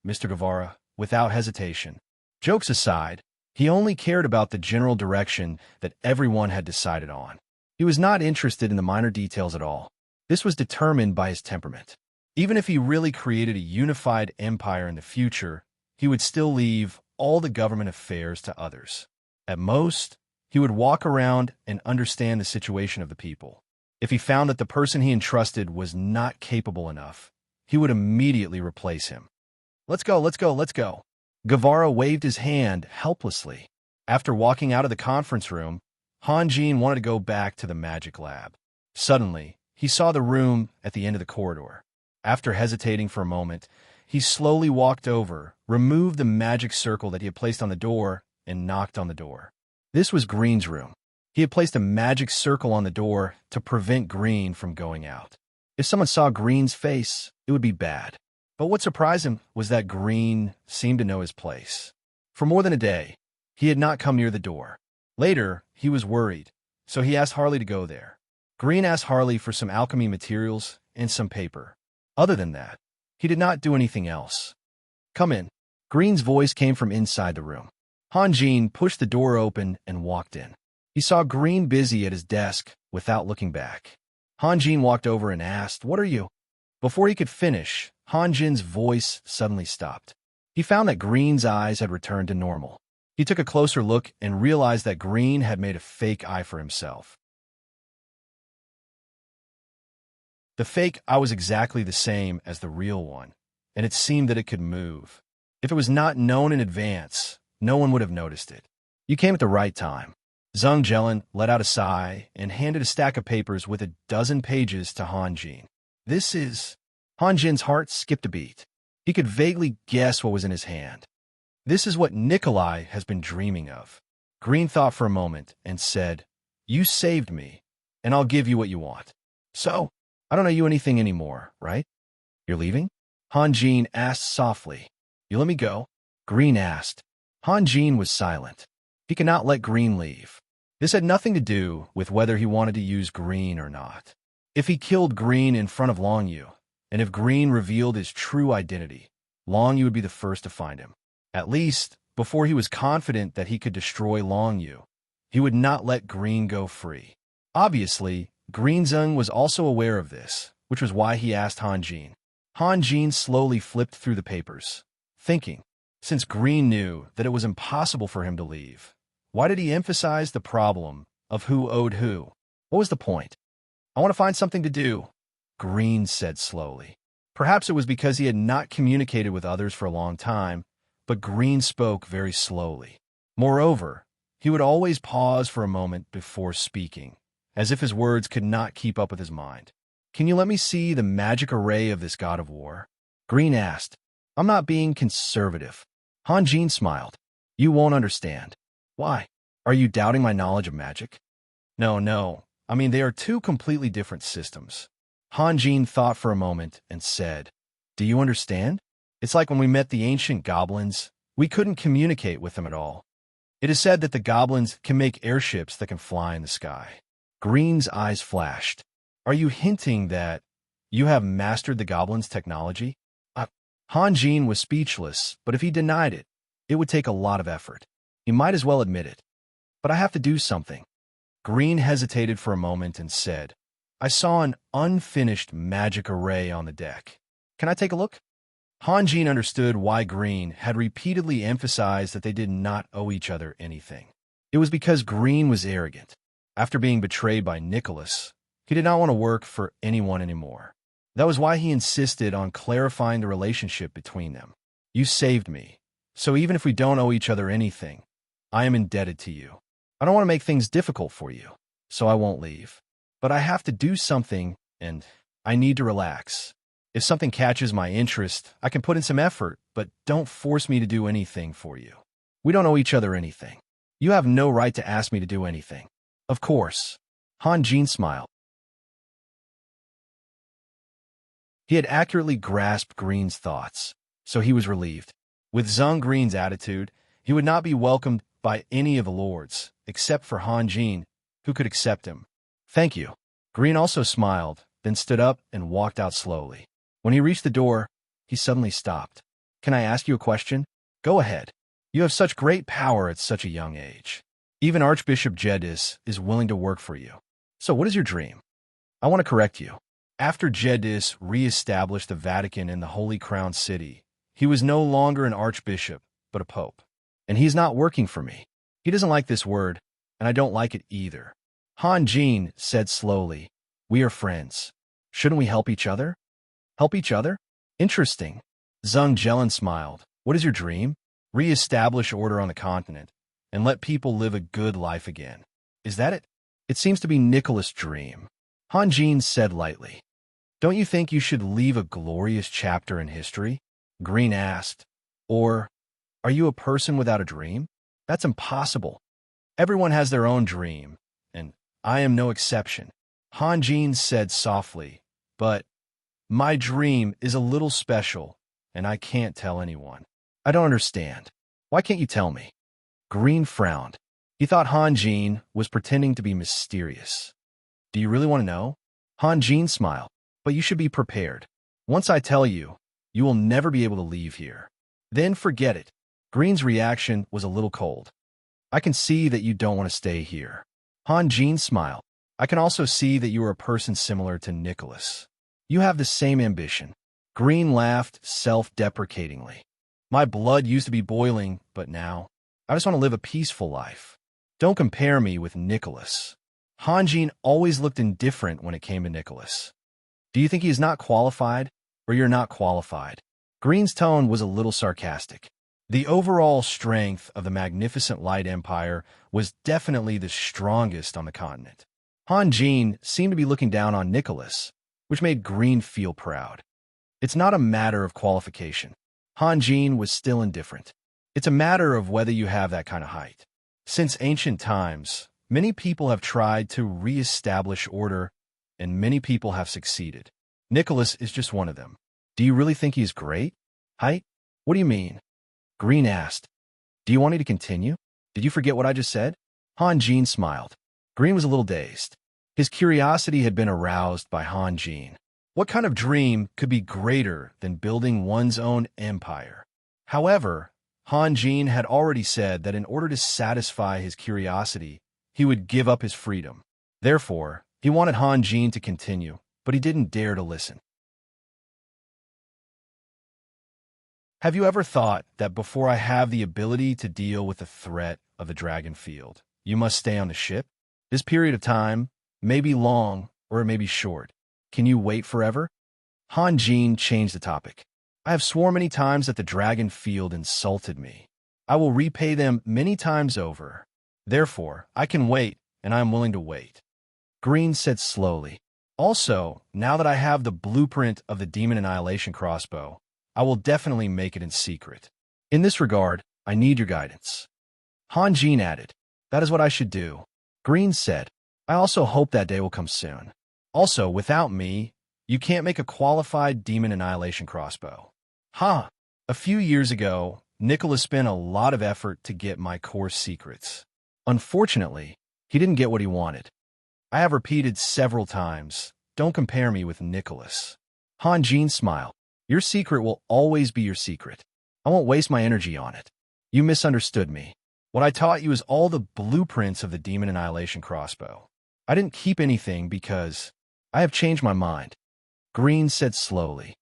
Mr. Guevara, without hesitation. Jokes aside, he only cared about the general direction that everyone had decided on. He was not interested in the minor details at all. This was determined by his temperament. Even if he really created a unified empire in the future, he would still leave all the government affairs to others. At most, he would walk around and understand the situation of the people. If he found that the person he entrusted was not capable enough, he would immediately replace him. Let's go, let's go, let's go. Guevara waved his hand helplessly. After walking out of the conference room, Han Jin wanted to go back to the magic lab. Suddenly, he saw the room at the end of the corridor. After hesitating for a moment, he slowly walked over, removed the magic circle that he had placed on the door, and knocked on the door. This was Green's room. He had placed a magic circle on the door to prevent Green from going out. If someone saw Green's face, it would be bad. But what surprised him was that Green seemed to know his place. For more than a day, he had not come near the door. Later, he was worried, so he asked Harley to go there. Green asked Harley for some alchemy materials and some paper. Other than that, he did not do anything else. Come in. Green's voice came from inside the room. Han Jin pushed the door open and walked in. He saw Green busy at his desk without looking back. Han Jin walked over and asked, "What are you?" Before he could finish, Han Jin's voice suddenly stopped. He found that Green's eyes had returned to normal. He took a closer look and realized that Green had made a fake eye for himself. The fake eye was exactly the same as the real one, and it seemed that it could move. If it was not known in advance, no one would have noticed it. You came at the right time. Zhang Jelen let out a sigh and handed a stack of papers with 12 pages to Han Jin. This is... Han Jin's heart skipped a beat. He could vaguely guess what was in his hand. This is what Nikolai has been dreaming of. Green thought for a moment and said, "You saved me, and I'll give you what you want. So, I don't owe you anything anymore, right? You're leaving?" Han Jin asked softly. "You let me go?" Green asked. Han Jin was silent. He could not let Green leave. This had nothing to do with whether he wanted to use Green or not. If he killed Green in front of Long Yu, and if Green revealed his true identity, Long Yu would be the first to find him. At least, before he was confident that he could destroy Long Yu, he would not let Green go free. Obviously, Green Zeng was also aware of this, which was why he asked Han Jin. Han Jin slowly flipped through the papers, thinking, since Green knew that it was impossible for him to leave, why did he emphasize the problem of who owed who? What was the point? "I want to find something to do," Green said slowly. Perhaps it was because he had not communicated with others for a long time, but Green spoke very slowly. Moreover, he would always pause for a moment before speaking, as if his words could not keep up with his mind. "Can you let me see the magic array of this god of war?" Green asked. "I'm not being conservative." Han Jin smiled. "You won't understand." "Why? Are you doubting my knowledge of magic?" No. I mean, they are two completely different systems." Han Jin thought for a moment and said, "Do you understand? It's like when we met the ancient goblins. We couldn't communicate with them at all. It is said that the goblins can make airships that can fly in the sky." Green's eyes flashed. "Are you hinting that you have mastered the goblins' technology?" Han Jin was speechless, but if he denied it, it would take a lot of effort. He might as well admit it. "But I have to do something." Green hesitated for a moment and said, I saw an unfinished magic array on the deck. Can I take a look? Hanjin understood why Green had repeatedly emphasized that they did not owe each other anything. It was because Green was arrogant. After being betrayed by Nicholas, he did not want to work for anyone anymore. That was why he insisted on clarifying the relationship between them. You saved me, so even if we don't owe each other anything, I am indebted to you. I don't want to make things difficult for you, so I won't leave. But I have to do something, and I need to relax. If something catches my interest, I can put in some effort, but don't force me to do anything for you. We don't owe each other anything. You have no right to ask me to do anything. Of course. Hanjin smiled. He had accurately grasped Green's thoughts, so he was relieved. With Zhang Green's attitude, he would not be welcomed by any of the lords, except for Hanjin, who could accept him. Thank you. Green also smiled, then stood up and walked out slowly. When he reached the door, he suddenly stopped. Can I ask you a question? Go ahead. You have such great power at such a young age. Even Archbishop Jedis is willing to work for you. So what is your dream? I want to correct you. After Jedis re-established the Vatican in the Holy Crown City, he was no longer an archbishop, but a pope. And he's not working for me. He doesn't like this word, and I don't like it either. Hanjin said slowly, we are friends. Shouldn't we help each other? Help each other? Interesting. Zhang Jelen smiled. What is your dream? Re-establish order on the continent, and let people live a good life again. Is that it? It seems to be Nicholas' dream. Hanjin said lightly. Don't you think you should leave a glorious chapter in history? Green asked. Or, are you a person without a dream? That's impossible. Everyone has their own dream, and I am no exception. Hanjin said softly, but my dream is a little special, and I can't tell anyone. I don't understand. Why can't you tell me? Green frowned. He thought Hanjin was pretending to be mysterious. Do you really want to know? Hanjin smiled. But you should be prepared. Once I tell you, you will never be able to leave here. Then forget it. Green's reaction was a little cold. I can see that you don't want to stay here. Hanjin smiled. I can also see that you are a person similar to Nicholas. You have the same ambition. Green laughed self-deprecatingly. My blood used to be boiling, but now, I just want to live a peaceful life. Don't compare me with Nicholas. Hanjin always looked indifferent when it came to Nicholas. Do you think he is not qualified, or you're not qualified? Green's tone was a little sarcastic. The overall strength of the magnificent Light Empire was definitely the strongest on the continent. Hanjin seemed to be looking down on Nicholas, which made Green feel proud. It's not a matter of qualification. Hanjin was still indifferent. It's a matter of whether you have that kind of height. Since ancient times, many people have tried to re-establish order, and many people have succeeded. Nicholas is just one of them. Do you really think he's great? Height? What do you mean? Green asked. Do you want me to continue? Did you forget what I just said? Hanjin smiled. Green was a little dazed. His curiosity had been aroused by Hanjin. What kind of dream could be greater than building one's own empire? However, Hanjin had already said that in order to satisfy his curiosity, he would give up his freedom. Therefore, he wanted Hanjin to continue, but he didn't dare to listen. Have you ever thought that before I have the ability to deal with the threat of the dragon field, you must stay on the ship? This period of time may be long or it may be short. Can you wait forever? Hanjin changed the topic. I have sworn many times that the dragon field insulted me. I will repay them many times over. Therefore, I can wait, and I am willing to wait. Green said slowly. Also, now that I have the blueprint of the Demon Annihilation crossbow, I will definitely make it in secret. In this regard, I need your guidance. Hanjin added, that is what I should do. Green said, I also hope that day will come soon. Also, without me, you can't make a qualified Demon Annihilation crossbow. A few years ago, Nicholas spent a lot of effort to get my core secrets. Unfortunately, he didn't get what he wanted. I have repeated several times, don't compare me with Nicholas. Hanjin smiled. Your secret will always be your secret. I won't waste my energy on it. You misunderstood me. What I taught you is all the blueprints of the demon annihilation crossbow. I didn't keep anything because I have changed my mind. Green said slowly.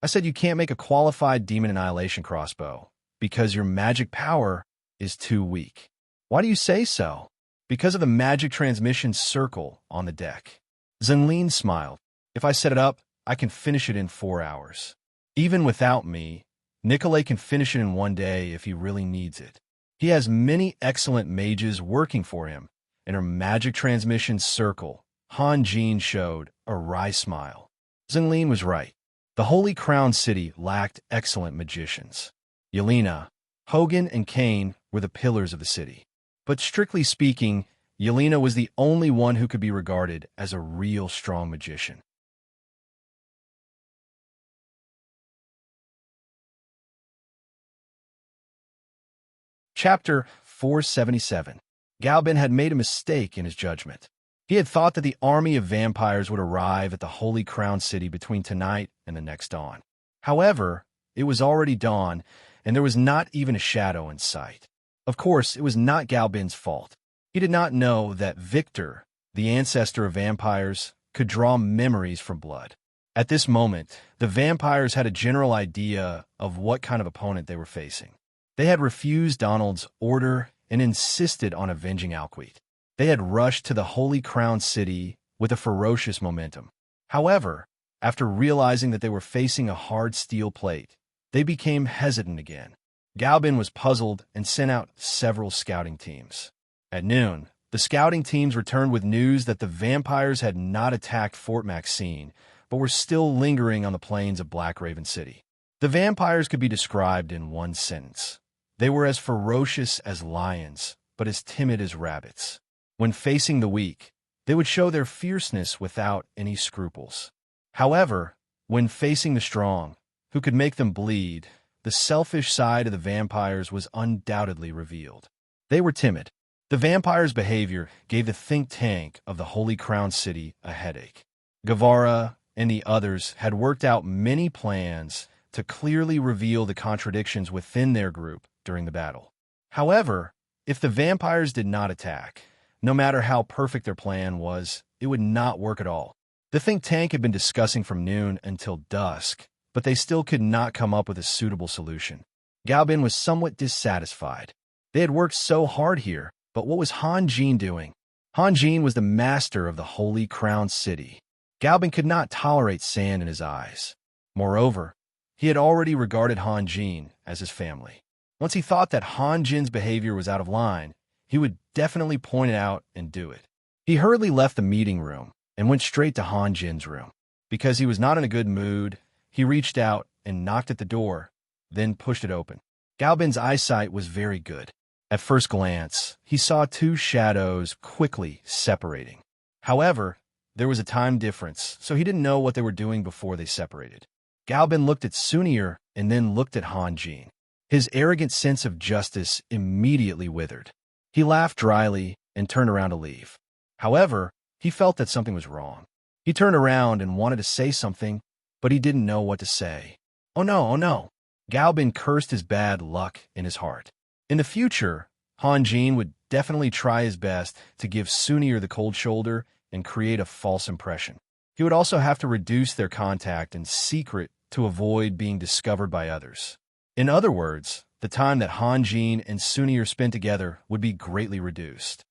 I said you can't make a qualified demon annihilation crossbow because your magic power is too weak. Why do you say so? Because of the magic transmission circle on the deck. Zenlin smiled. If I set it up, I can finish it in 4 hours. Even without me, Nikolay can finish it in 1 day if he really needs it. He has many excellent mages working for him. In her magic transmission circle, Han Jin showed a wry smile. Zenlin was right. The Holy Crown City lacked excellent magicians. Yelena, Hogan, and Kane were the pillars of the city. But strictly speaking, Yelena was the only one who could be regarded as a real strong magician. Chapter 477. Galbin had made a mistake in his judgment. He had thought that the army of vampires would arrive at the Holy Crown City between tonight and the next dawn. However, it was already dawn, and there was not even a shadow in sight. Of course, it was not Galbin's fault. He did not know that Victor, the ancestor of vampires, could draw memories from blood. At this moment, the vampires had a general idea of what kind of opponent they were facing. They had refused Donald's order and insisted on avenging Alquite. They had rushed to the Holy Crown City with a ferocious momentum. However, after realizing that they were facing a hard steel plate, they became hesitant again. Galbin was puzzled and sent out several scouting teams. At noon, the scouting teams returned with news that the vampires had not attacked Fort Maxine, but were still lingering on the plains of Black Raven City. The vampires could be described in one sentence. They were as ferocious as lions, but as timid as rabbits. When facing the weak, they would show their fierceness without any scruples. However, when facing the strong, who could make them bleed, the selfish side of the vampires was undoubtedly revealed. They were timid. The vampires' behavior gave the think tank of the Holy Crown City a headache. Guevara and the others had worked out many plans to clearly reveal the contradictions within their group during the battle. However, if the vampires did not attack, no matter how perfect their plan was, it would not work at all. The think tank had been discussing from noon until dusk, but they still could not come up with a suitable solution. Galbin was somewhat dissatisfied. They had worked so hard here, but what was Han Jin doing? Han Jin was the master of the Holy Crown City. Galbin could not tolerate sand in his eyes. Moreover, he had already regarded Han Jin as his family. Once he thought that Han Jin's behavior was out of line, he would definitely point it out and do it. He hurriedly left the meeting room and went straight to Han Jin's room. Because he was not in a good mood, he reached out and knocked at the door, then pushed it open. Galbin's eyesight was very good. At first glance, he saw two shadows quickly separating. However, there was a time difference, so he didn't know what they were doing before they separated. Galbin looked at Sunir and then looked at Han Jin. His arrogant sense of justice immediately withered. He laughed dryly and turned around to leave. However, he felt that something was wrong. He turned around and wanted to say something, but he didn't know what to say. Oh no, oh no. Galbin cursed his bad luck in his heart. In the future, Han Jin would definitely try his best to give Sunir the cold shoulder and create a false impression. He would also have to reduce their contact in secret to avoid being discovered by others. In other words, the time that Han Jin and Sunir spent together would be greatly reduced.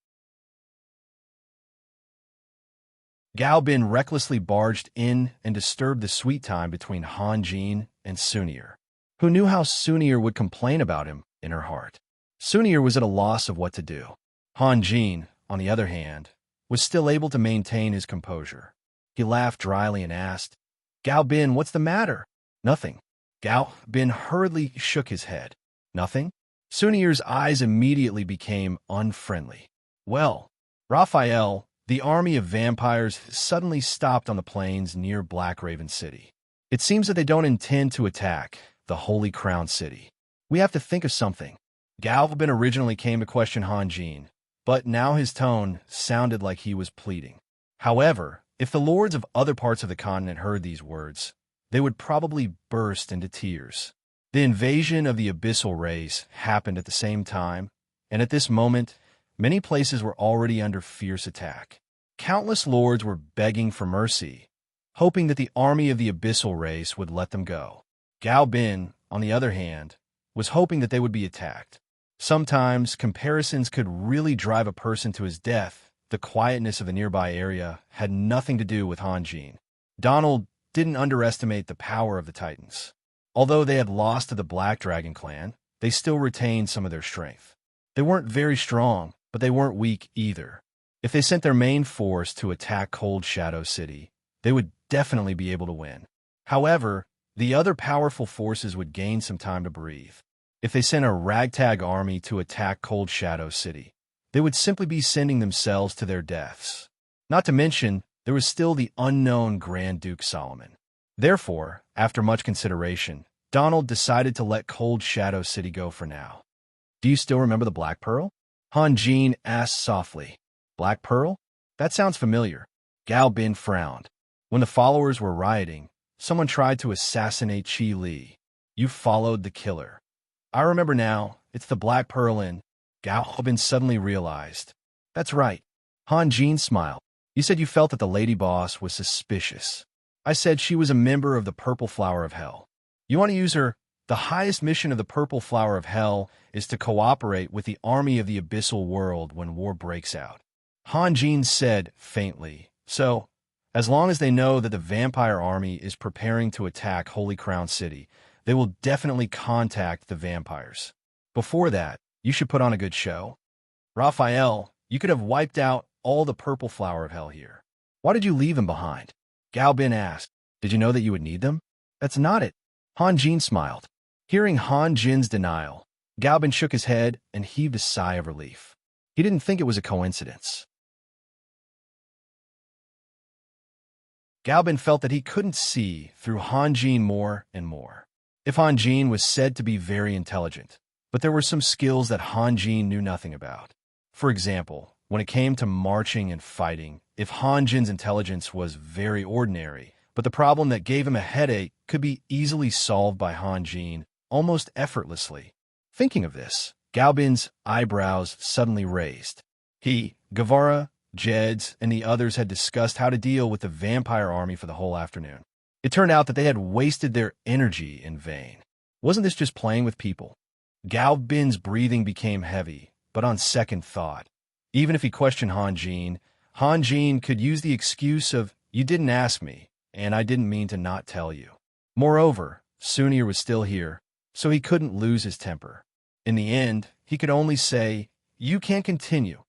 Galbin recklessly barged in and disturbed the sweet time between Han Jin and Sunir, who knew how Sunir would complain about him in her heart. Sunir was at a loss of what to do. Han Jin, on the other hand, was still able to maintain his composure. He laughed dryly and asked, "Galbin, what's the matter?" "Nothing." Galbin hurriedly shook his head. "Nothing?" Sunir's eyes immediately became unfriendly. "Well, Raphael, the army of vampires suddenly stopped on the plains near Black Raven City. It seems that they don't intend to attack the Holy Crown City. We have to think of something." Galbin originally came to question Han Jin, but now his tone sounded like he was pleading. However, if the lords of other parts of the continent heard these words, they would probably burst into tears. The invasion of the abyssal race happened at the same time, and at this moment, many places were already under fierce attack. Countless lords were begging for mercy, hoping that the army of the abyssal race would let them go. Gao Bin, on the other hand, was hoping that they would be attacked. Sometimes, comparisons could really drive a person to his death. The quietness of the nearby area had nothing to do with Han Jin. Donald didn't underestimate the power of the Titans. Although they had lost to the Black Dragon clan, they still retained some of their strength. They weren't very strong, but they weren't weak either. If they sent their main force to attack Cold Shadow City, they would definitely be able to win. However, the other powerful forces would gain some time to breathe. If they sent a ragtag army to attack Cold Shadow City, they would simply be sending themselves to their deaths. Not to mention, there was still the unknown Grand Duke Solomon. Therefore, after much consideration, Donald decided to let Cold Shadow City go for now. "Do you still remember the Black Pearl?" Han Jin asked softly. "Black Pearl? That sounds familiar." Gao Bin frowned. "When the followers were rioting, someone tried to assassinate Qi Li. You followed the killer." "I remember now. It's the Black Pearl in..." Gao Bin suddenly realized. "That's right." Han Jin smiled. "You said you felt that the lady boss was suspicious. I said she was a member of the Purple Flower of Hell. You want to use her? The highest mission of the Purple Flower of Hell is to cooperate with the army of the Abyssal World when war breaks out." Han Jin said faintly, "So, as long as they know that the vampire army is preparing to attack Holy Crown City, they will definitely contact the vampires. Before that, you should put on a good show. Raphael, you could have wiped out all the Purple Flower of Hell here. Why did you leave them behind?" Gao Bin asked. "Did you know that you would need them?" "That's not it." Han Jin smiled. Hearing Han Jin's denial, Gao Bin shook his head and heaved a sigh of relief. He didn't think it was a coincidence. Gao Bin felt that he couldn't see through Han Jin more and more. If Han Jin was said to be very intelligent, but there were some skills that Han Jin knew nothing about. For example, when it came to marching and fighting, if Han Jin's intelligence was very ordinary, but the problem that gave him a headache could be easily solved by Han Jin almost effortlessly. Thinking of this, Gao Bin's eyebrows suddenly raised. He, Guevara, Jeds, and the others had discussed how to deal with the vampire army for the whole afternoon. It turned out that they had wasted their energy in vain. Wasn't this just playing with people? Gao Bin's breathing became heavy, but on second thought, even if he questioned Han Jin could use the excuse of, "You didn't ask me, and I didn't mean to not tell you." Moreover, Sunir was still here, so he couldn't lose his temper. In the end, he could only say, "You can't continue."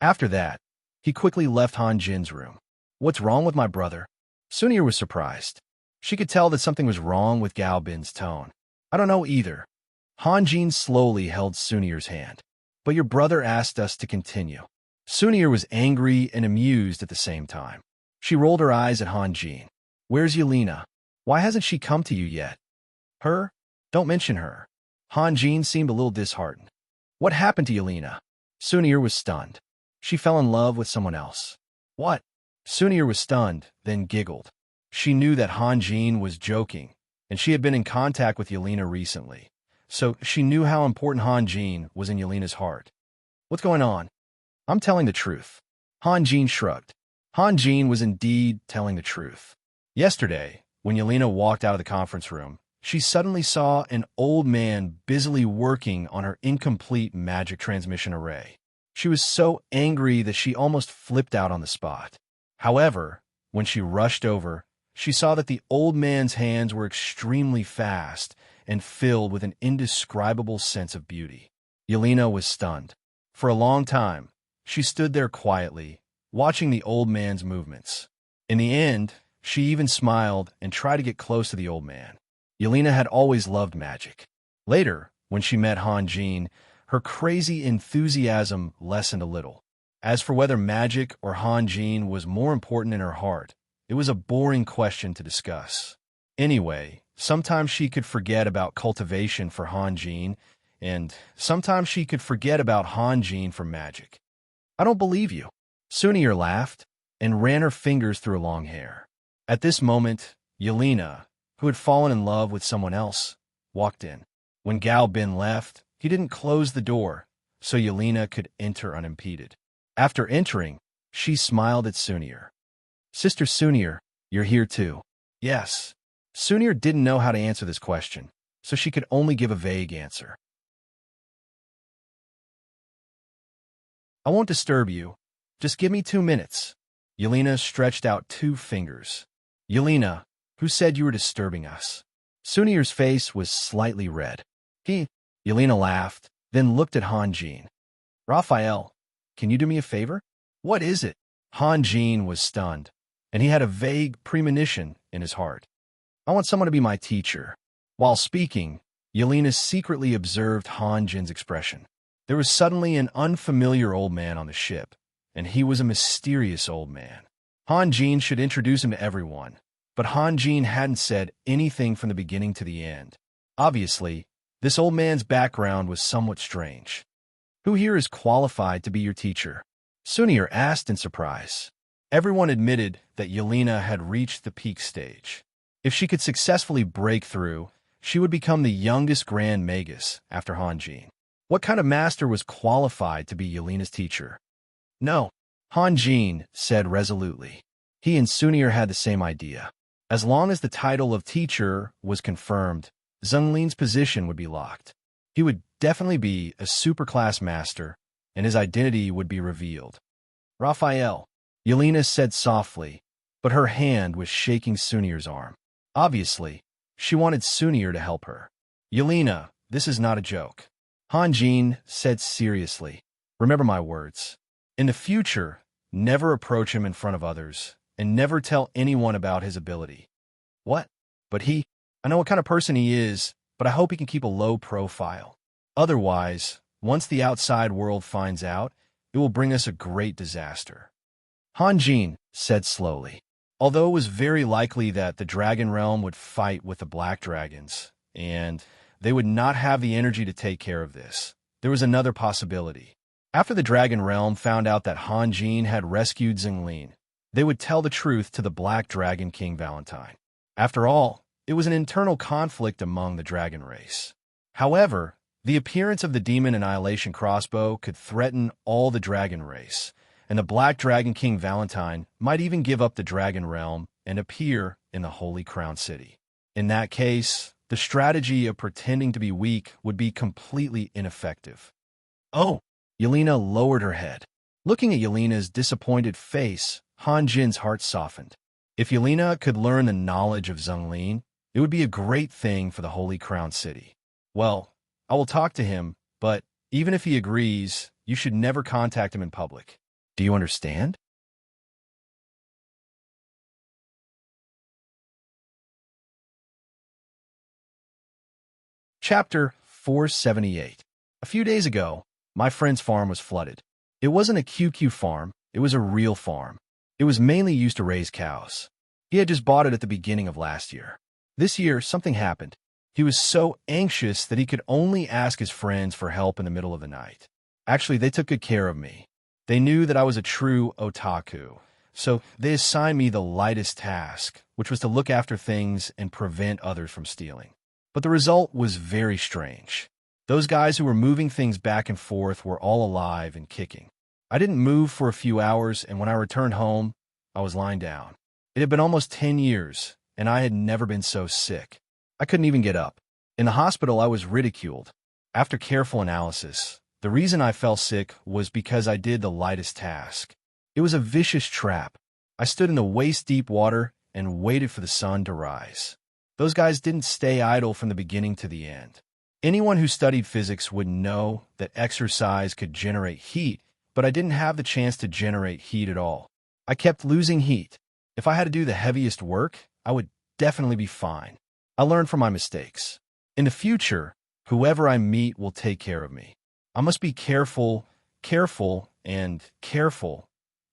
After that, he quickly left Han Jin's room. "What's wrong with my brother?" Sunir was surprised. She could tell that something was wrong with Gao Bin's tone. "I don't know either." Han Jin slowly held Sunir's hand. "But your brother asked us to continue." Sunir was angry and amused at the same time. She rolled her eyes at Han Jin. "Where's Yelena? Why hasn't she come to you yet?" "Her? Don't mention her." Han Jin seemed a little disheartened. "What happened to Yelena?" Sunir was stunned. "She fell in love with someone else." "What?" Sunir was stunned, then giggled. She knew that Han Jin was joking, and she had been in contact with Yelena recently, so she knew how important Han Jin was in Yelena's heart. "What's going on?" "I'm telling the truth." Han Jin shrugged. Han Jin was indeed telling the truth. Yesterday, when Yelena walked out of the conference room, she suddenly saw an old man busily working on her incomplete magic transmission array. She was so angry that she almost flipped out on the spot. However, when she rushed over, she saw that the old man's hands were extremely fast and filled with an indescribable sense of beauty. Yelena was stunned. For a long time, she stood there quietly, watching the old man's movements. In the end, she even smiled and tried to get close to the old man. Yelena had always loved magic. Later, when she met Han Jin, her crazy enthusiasm lessened a little. As for whether magic or Han Jin was more important in her heart, it was a boring question to discuss. Anyway, sometimes she could forget about cultivation for Han Jin, and sometimes she could forget about Han Jin for magic. "I don't believe you." Sunir laughed and ran her fingers through her long hair. At this moment, Yelena, who had fallen in love with someone else, walked in. When Gao Bin left, he didn't close the door, so Yelena could enter unimpeded. After entering, she smiled at Sunir. "Sister Sunir, you're here too." "Yes." Sunir didn't know how to answer this question, so she could only give a vague answer. "I won't disturb you. Just give me 2 minutes." Yelena stretched out 2 fingers. "Yelena, who said you were disturbing us?" Sunir's face was slightly red. Yelena laughed, then looked at Hanjin. "Raphael, can you do me a favor?" "What is it?" Hanjin was stunned, and he had a vague premonition in his heart. "I want someone to be my teacher." While speaking, Yelena secretly observed Hanjin's expression. There was suddenly an unfamiliar old man on the ship, and he was a mysterious old man. Hanjin should introduce him to everyone, but Hanjin hadn't said anything from the beginning to the end. Obviously, this old man's background was somewhat strange. "Who here is qualified to be your teacher?" Sunir asked in surprise. Everyone admitted that Yelena had reached the peak stage. If she could successfully break through, she would become the youngest Grand Magus after Hanjin. What kind of master was qualified to be Yelena's teacher? "No," Hanjin said resolutely. He and Sunir had the same idea. As long as the title of teacher was confirmed, Zhonglin's position would be locked. He would definitely be a superclass master, and his identity would be revealed. "Raphael," Yelena said softly, but her hand was shaking Sunir's arm. Obviously, she wanted Sunir to help her. "Yelena, this is not a joke." Hanjin said seriously. "Remember my words. In the future, never approach him in front of others, and never tell anyone about his ability." "What?" "But I know what kind of person he is, but I hope he can keep a low profile. Otherwise, once the outside world finds out, it will bring us a great disaster." Hanjin said slowly. Although it was very likely that the Dragon Realm would fight with the Black Dragons, and they would not have the energy to take care of this, there was another possibility. After the Dragon Realm found out that Hanjin had rescued Zhonglin, they would tell the truth to the Black Dragon King Valentine. After all, it was an internal conflict among the dragon race. However, the appearance of the Demon Annihilation crossbow could threaten all the dragon race, and the Black Dragon King Valentine might even give up the Dragon Realm and appear in the Holy Crown City. In that case, the strategy of pretending to be weak would be completely ineffective. "Oh!" Yelena lowered her head. Looking at Yelena's disappointed face, Hanjin's heart softened. If Yelena could learn the knowledge of Zhonglin, it would be a great thing for the Holy Crown City. "Well, I will talk to him, but even if he agrees, you should never contact him in public. Do you understand?" Chapter 478. A few days ago, my friend's farm was flooded. It wasn't a QQ farm, it was a real farm. It was mainly used to raise cows. He had just bought it at the beginning of last year. This year, something happened. He was so anxious that he could only ask his friends for help in the middle of the night. Actually, they took good care of me. They knew that I was a true otaku, so they assigned me the lightest task, which was to look after things and prevent others from stealing. But the result was very strange. Those guys who were moving things back and forth were all alive and kicking. I didn't move for a few hours, and when I returned home, I was lying down. It had been almost 10 years, and I had never been so sick. I couldn't even get up. In the hospital, I was ridiculed. After careful analysis, the reason I fell sick was because I did the lightest task. It was a vicious trap. I stood in the waist-deep water and waited for the sun to rise. Those guys didn't stay idle from the beginning to the end. Anyone who studied physics would know that exercise could generate heat, but I didn't have the chance to generate heat at all. I kept losing heat. If I had to do the heaviest work, I would definitely be fine. I learned from my mistakes. In the future, whoever I meet will take care of me. I must be careful, and careful.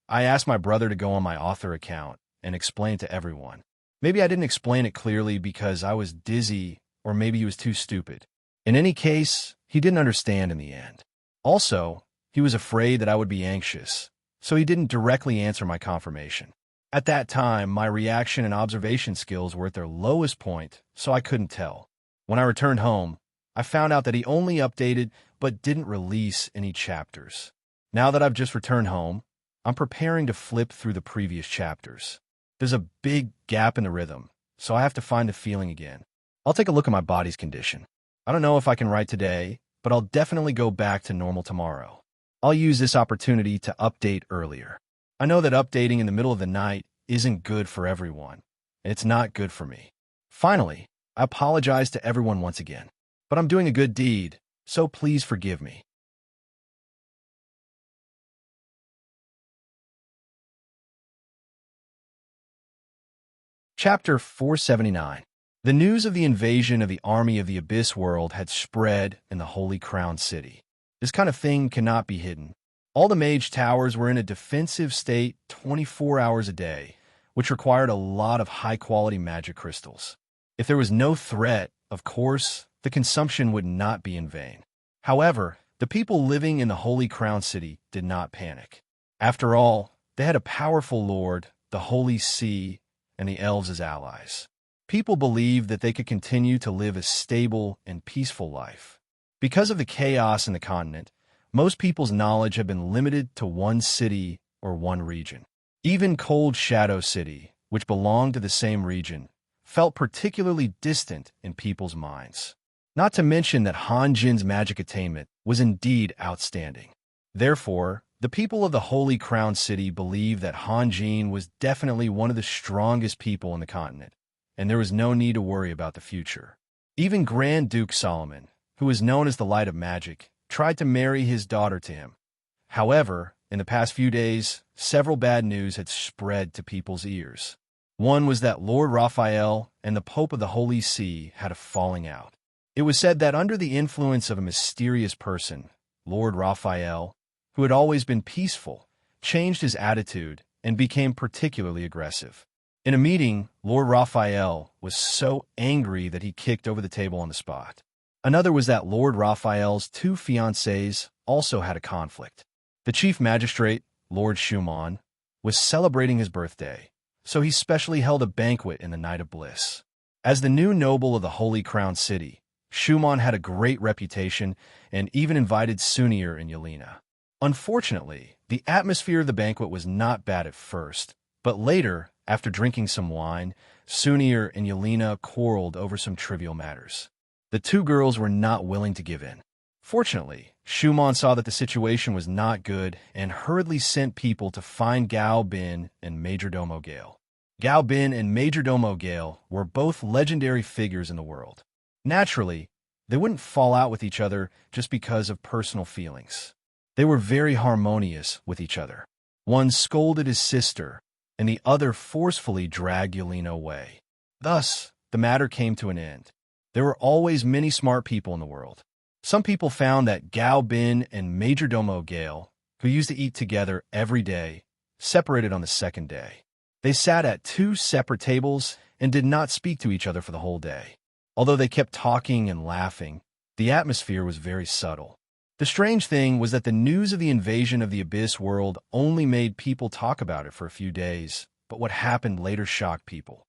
I asked my brother to go on my author account and explain it to everyone. Maybe I didn't explain it clearly because I was dizzy, or maybe he was too stupid. In any case, he didn't understand in the end. Also, he was afraid that I would be anxious, so he didn't directly answer my confirmation. At that time, my reaction and observation skills were at their lowest point, so I couldn't tell. When I returned home, I found out that he only updated but didn't release any chapters. Now that I've just returned home, I'm preparing to flip through the previous chapters. There's a big gap in the rhythm, so I have to find the feeling again. I'll take a look at my body's condition. I don't know if I can write today, but I'll definitely go back to normal tomorrow. I'll use this opportunity to update earlier. I know that updating in the middle of the night isn't good for everyone, and it's not good for me. Finally, I apologize to everyone once again, but I'm doing a good deed, so please forgive me. Chapter 479. The news of the invasion of the army of the Abyss world had spread in the Holy Crown City. This kind of thing cannot be hidden. All the mage towers were in a defensive state 24 hours a day, which required a lot of high-quality magic crystals. If there was no threat, of course, the consumption would not be in vain. However, the people living in the Holy Crown City did not panic. After all, they had a powerful lord, the Holy See, and the elves as allies. People believed that they could continue to live a stable and peaceful life. Because of the chaos in the continent, most people's knowledge had been limited to one city or one region. Even Cold Shadow City, which belonged to the same region, felt particularly distant in people's minds. Not to mention that Han Jin's magic attainment was indeed outstanding. Therefore, the people of the Holy Crown City believed that Han Jin was definitely one of the strongest people in the continent, and there was no need to worry about the future. Even Grand Duke Solomon, who was known as the Light of Magic, tried to marry his daughter to him. However, in the past few days, several bad news had spread to people's ears. One was that Lord Raphael and the Pope of the Holy See had a falling out. It was said that under the influence of a mysterious person, Lord Raphael, who had always been peaceful, changed his attitude and became particularly aggressive. In a meeting, Lord Raphael was so angry that he kicked over the table on the spot. Another was that Lord Raphael's two fiancées also had a conflict. The chief magistrate, Lord Schumann, was celebrating his birthday, so he specially held a banquet in the Night of Bliss. As the new noble of the Holy Crown City, Schumann had a great reputation and even invited Sunir and Yelena. Unfortunately, the atmosphere of the banquet was not bad at first, but later, after drinking some wine, Sunir and Yelena quarreled over some trivial matters. The two girls were not willing to give in. Fortunately, Schumann saw that the situation was not good and hurriedly sent people to find Gao Bin and Majordomo Gale. Gao Bin and Majordomo Gale were both legendary figures in the world. Naturally, they wouldn't fall out with each other just because of personal feelings. They were very harmonious with each other. One scolded his sister, and the other forcefully dragged Yelena away. Thus, the matter came to an end. There were always many smart people in the world. Some people found that Gao Bin and Majordomo Gale, who used to eat together every day, separated on the second day. They sat at two separate tables and did not speak to each other for the whole day. Although they kept talking and laughing, the atmosphere was very subtle. The strange thing was that the news of the invasion of the Abyss world only made people talk about it for a few days, but what happened later shocked people.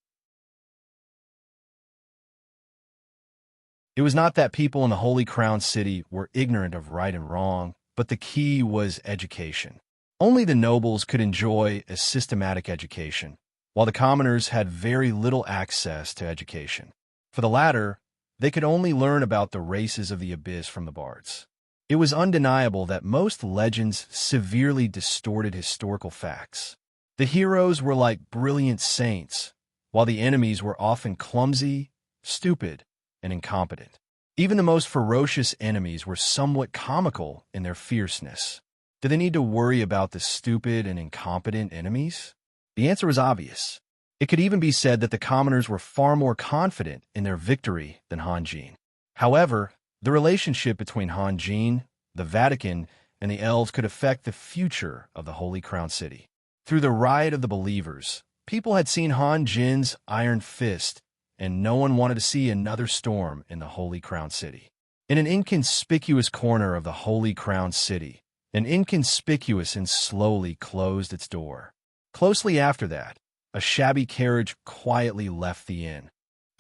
It was not that people in the Holy Crown City were ignorant of right and wrong, but the key was education. Only the nobles could enjoy a systematic education, while the commoners had very little access to education. For the latter, they could only learn about the races of the Abyss from the bards. It was undeniable that most legends severely distorted historical facts. The heroes were like brilliant saints, while the enemies were often clumsy, stupid, and incompetent. Even the most ferocious enemies were somewhat comical in their fierceness. Did they need to worry about the stupid and incompetent enemies? The answer was obvious. It could even be said that the commoners were far more confident in their victory than Han Jin. However, the relationship between Han Jin, the Vatican, and the elves could affect the future of the Holy Crown City. Through the riot of the believers, people had seen Han Jin's iron fist, and no one wanted to see another storm in the Holy Crown City. In an inconspicuous corner of the Holy Crown City, an inconspicuous and slowly closed its door. Closely after that, a shabby carriage quietly left the inn.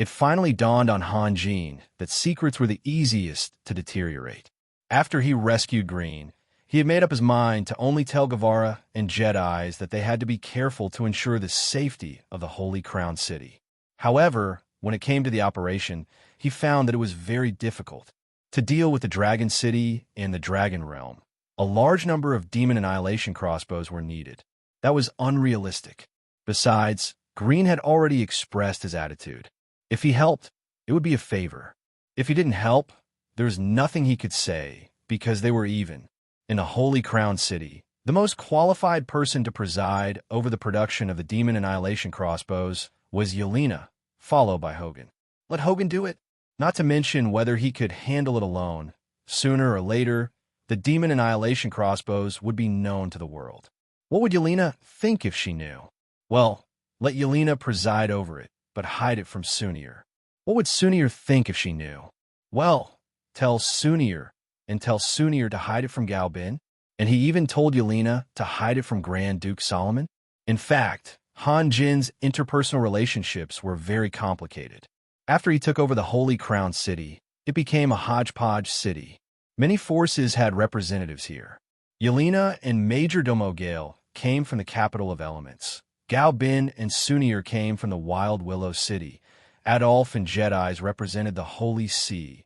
It finally dawned on Han Jin that secrets were the easiest to deteriorate. After he rescued Green, he had made up his mind to only tell Guevara and Jedis that they had to be careful to ensure the safety of the Holy Crown City. However, when it came to the operation, he found that it was very difficult. To deal with the Dragon City and the Dragon Realm, a large number of demon annihilation crossbows were needed. That was unrealistic. Besides, Green had already expressed his attitude. If he helped, it would be a favor. If he didn't help, there was nothing he could say, because they were even. In the Holy Crown City, the most qualified person to preside over the production of the demon annihilation crossbows was Yelena, followed by Hogan. Let Hogan do it. Not to mention whether he could handle it alone. Sooner or later, the demon annihilation crossbows would be known to the world. What would Yelena think if she knew? Well, let Yelena preside over it, but hide it from Sunir. What would Sunir think if she knew? Well, tell Sunir, and tell Sunir to hide it from Galbin, and he even told Yelena to hide it from Grand Duke Solomon. In fact, Han Jin's interpersonal relationships were very complicated. After he took over the Holy Crown City, it became a hodgepodge city. Many forces had representatives here. Yelena and Major Domo Gale came from the capital of elements. Galbin and Sunir came from the Wild Willow City. Adolf and Jedis represented the Holy See.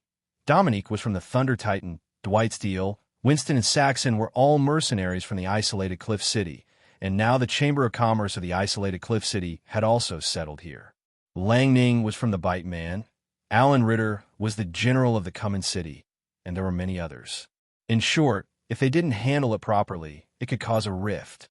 Dominique was from the Thunder Titan. Dwight Steele, Winston, and Saxon were all mercenaries from the isolated Cliff City, and now the Chamber of Commerce of the isolated Cliff City had also settled here. Lang Ning was from the Bite Man. Alan Ritter was the general of the Cumin City, and there were many others. In short, if they didn't handle it properly, it could cause a rift.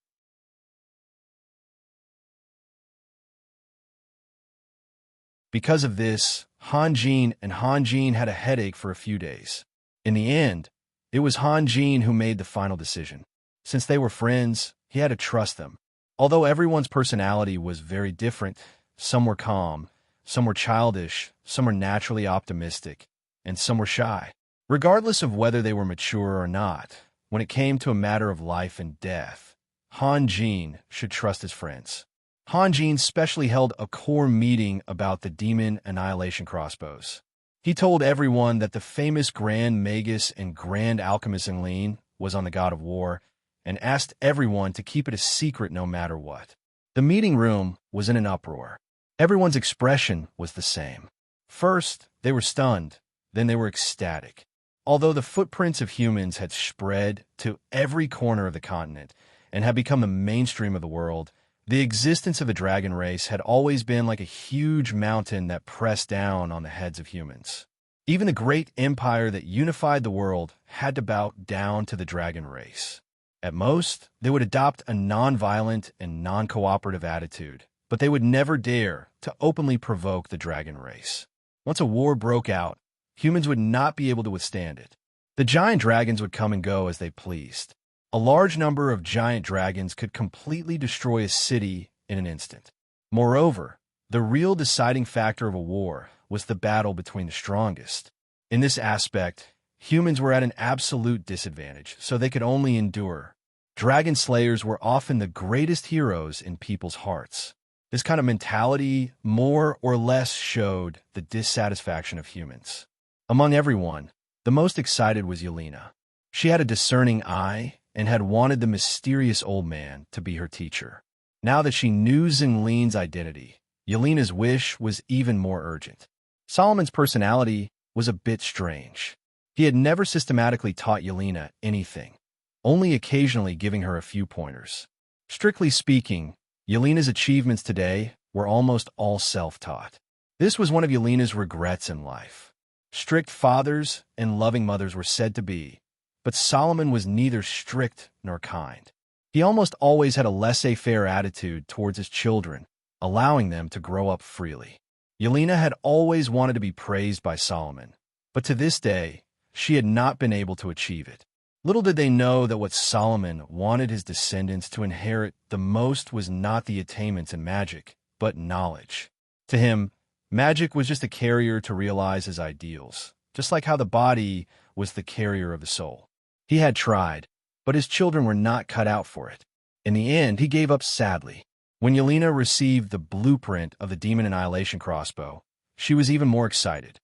Because of this, Han Jin had a headache for a few days. In the end, it was Han Jin who made the final decision. Since they were friends, he had to trust them. Although everyone's personality was very different, some were calm, some were childish, some were naturally optimistic, and some were shy. Regardless of whether they were mature or not, when it came to a matter of life and death, Han Jin should trust his friends. Han Jin specially held a core meeting about the demon annihilation crossbows. He told everyone that the famous Grand Magus and Grand Alchemist Enlil was on the God of War, and asked everyone to keep it a secret no matter what. The meeting room was in an uproar. Everyone's expression was the same. First, they were stunned, then they were ecstatic. Although the footprints of humans had spread to every corner of the continent and had become the mainstream of the world, the existence of the dragon race had always been like a huge mountain that pressed down on the heads of humans. Even the great empire that unified the world had to bow down to the dragon race. At most, they would adopt a non-violent and non-cooperative attitude, but they would never dare to openly provoke the dragon race. Once a war broke out, humans would not be able to withstand it. The giant dragons would come and go as they pleased. A large number of giant dragons could completely destroy a city in an instant. Moreover, the real deciding factor of a war was the battle between the strongest. In this aspect, humans were at an absolute disadvantage, so they could only endure. Dragon slayers were often the greatest heroes in people's hearts. This kind of mentality more or less showed the dissatisfaction of humans. Among everyone, the most excited was Yelena. She had a discerning eye and had wanted the mysterious old man to be her teacher. Now that she knew Zinlin's identity, Yelena's wish was even more urgent. Solomon's personality was a bit strange. He had never systematically taught Yelena anything, only occasionally giving her a few pointers. Strictly speaking, Yelena's achievements today were almost all self-taught. This was one of Yelena's regrets in life. Strict fathers and loving mothers were said to be, but Solomon was neither strict nor kind. He almost always had a laissez-faire attitude towards his children, allowing them to grow up freely. Yelena had always wanted to be praised by Solomon, but to this day, she had not been able to achieve it. Little did they know that what Solomon wanted his descendants to inherit the most was not the attainments in magic, but knowledge. To him, magic was just a carrier to realize his ideals, just like how the body was the carrier of the soul. He had tried, but his children were not cut out for it. In the end, he gave up sadly. When Yelena received the blueprint of the demon annihilation crossbow, she was even more excited.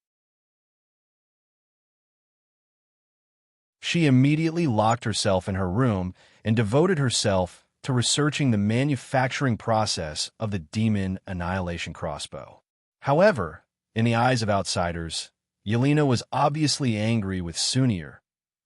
She immediately locked herself in her room and devoted herself to researching the manufacturing process of the demon annihilation crossbow. However, in the eyes of outsiders, Yelena was obviously angry with Sunir.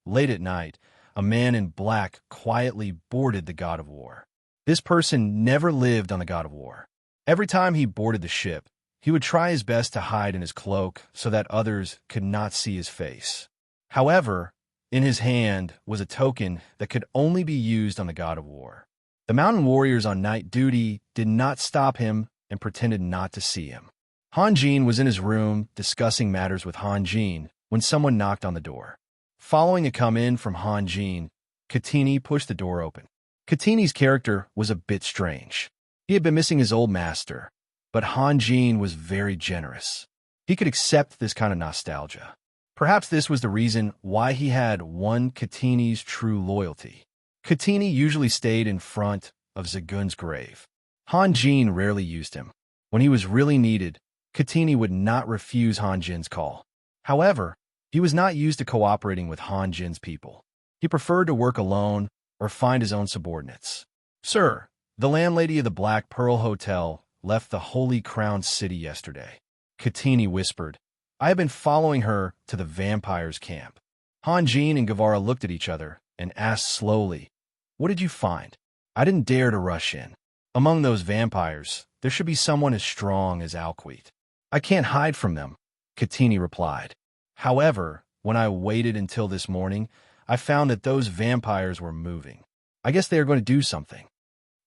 Late at night, a man in black quietly boarded the God of War. This person never lived on the God of War. Every time he boarded the ship, he would try his best to hide in his cloak so that others could not see his face. However, in his hand was a token that could only be used on the God of War. The mountain warriors on night duty did not stop him and pretended not to see him. Hanjin was in his room discussing matters with Hanjin when someone knocked on the door. Following a come-in from Hanjin, Katini pushed the door open. Katini's character was a bit strange. He had been missing his old master, but Hanjin was very generous. He could accept this kind of nostalgia. Perhaps this was the reason why he had won Katini's true loyalty. Katini usually stayed in front of Zagun's grave. Hanjin rarely used him. When he was really needed, Katini would not refuse Hanjin's call. However, he was not used to cooperating with Hanjin's people. He preferred to work alone or find his own subordinates. Sir, the landlady of the Black Pearl Hotel left the Holy Crown City yesterday. Katini whispered. I have been following her to the vampire's camp. Hanjin and Guevara looked at each other and asked slowly, What did you find? I didn't dare to rush in. Among those vampires, there should be someone as strong as Alquit. I can't hide from them, Katini replied. However, when I waited until this morning, I found that those vampires were moving. I guess they are going to do something.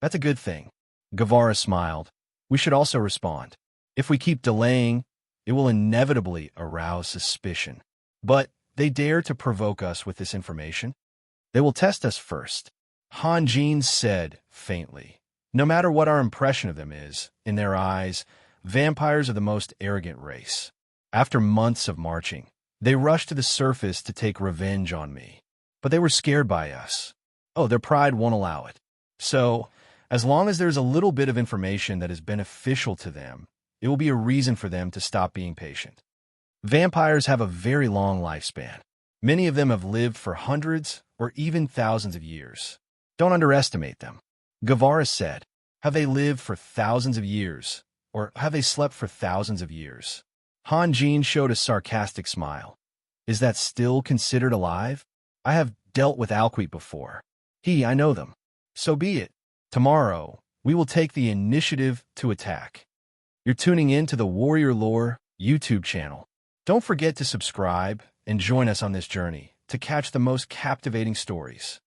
That's a good thing. Guevara smiled. We should also respond. If we keep delaying, it will inevitably arouse suspicion. But they dare to provoke us with this information? They will test us first. Hanjin said faintly. No matter what our impression of them is, in their eyes, vampires are the most arrogant race. After months of marching, they rushed to the surface to take revenge on me. But they were scared by us. Oh, their pride won't allow it. So, as long as there's a little bit of information that is beneficial to them, it will be a reason for them to stop being patient. Vampires have a very long lifespan. Many of them have lived for hundreds or even thousands of years. Don't underestimate them. Guevara said, Have they lived for thousands of years, or have they slept for thousands of years? Hanjin showed a sarcastic smile. Is that still considered alive? I have dealt with Alquit before. I know them. So be it. Tomorrow, we will take the initiative to attack. You're tuning in to the Warrior Lore YouTube channel. Don't forget to subscribe and join us on this journey to catch the most captivating stories.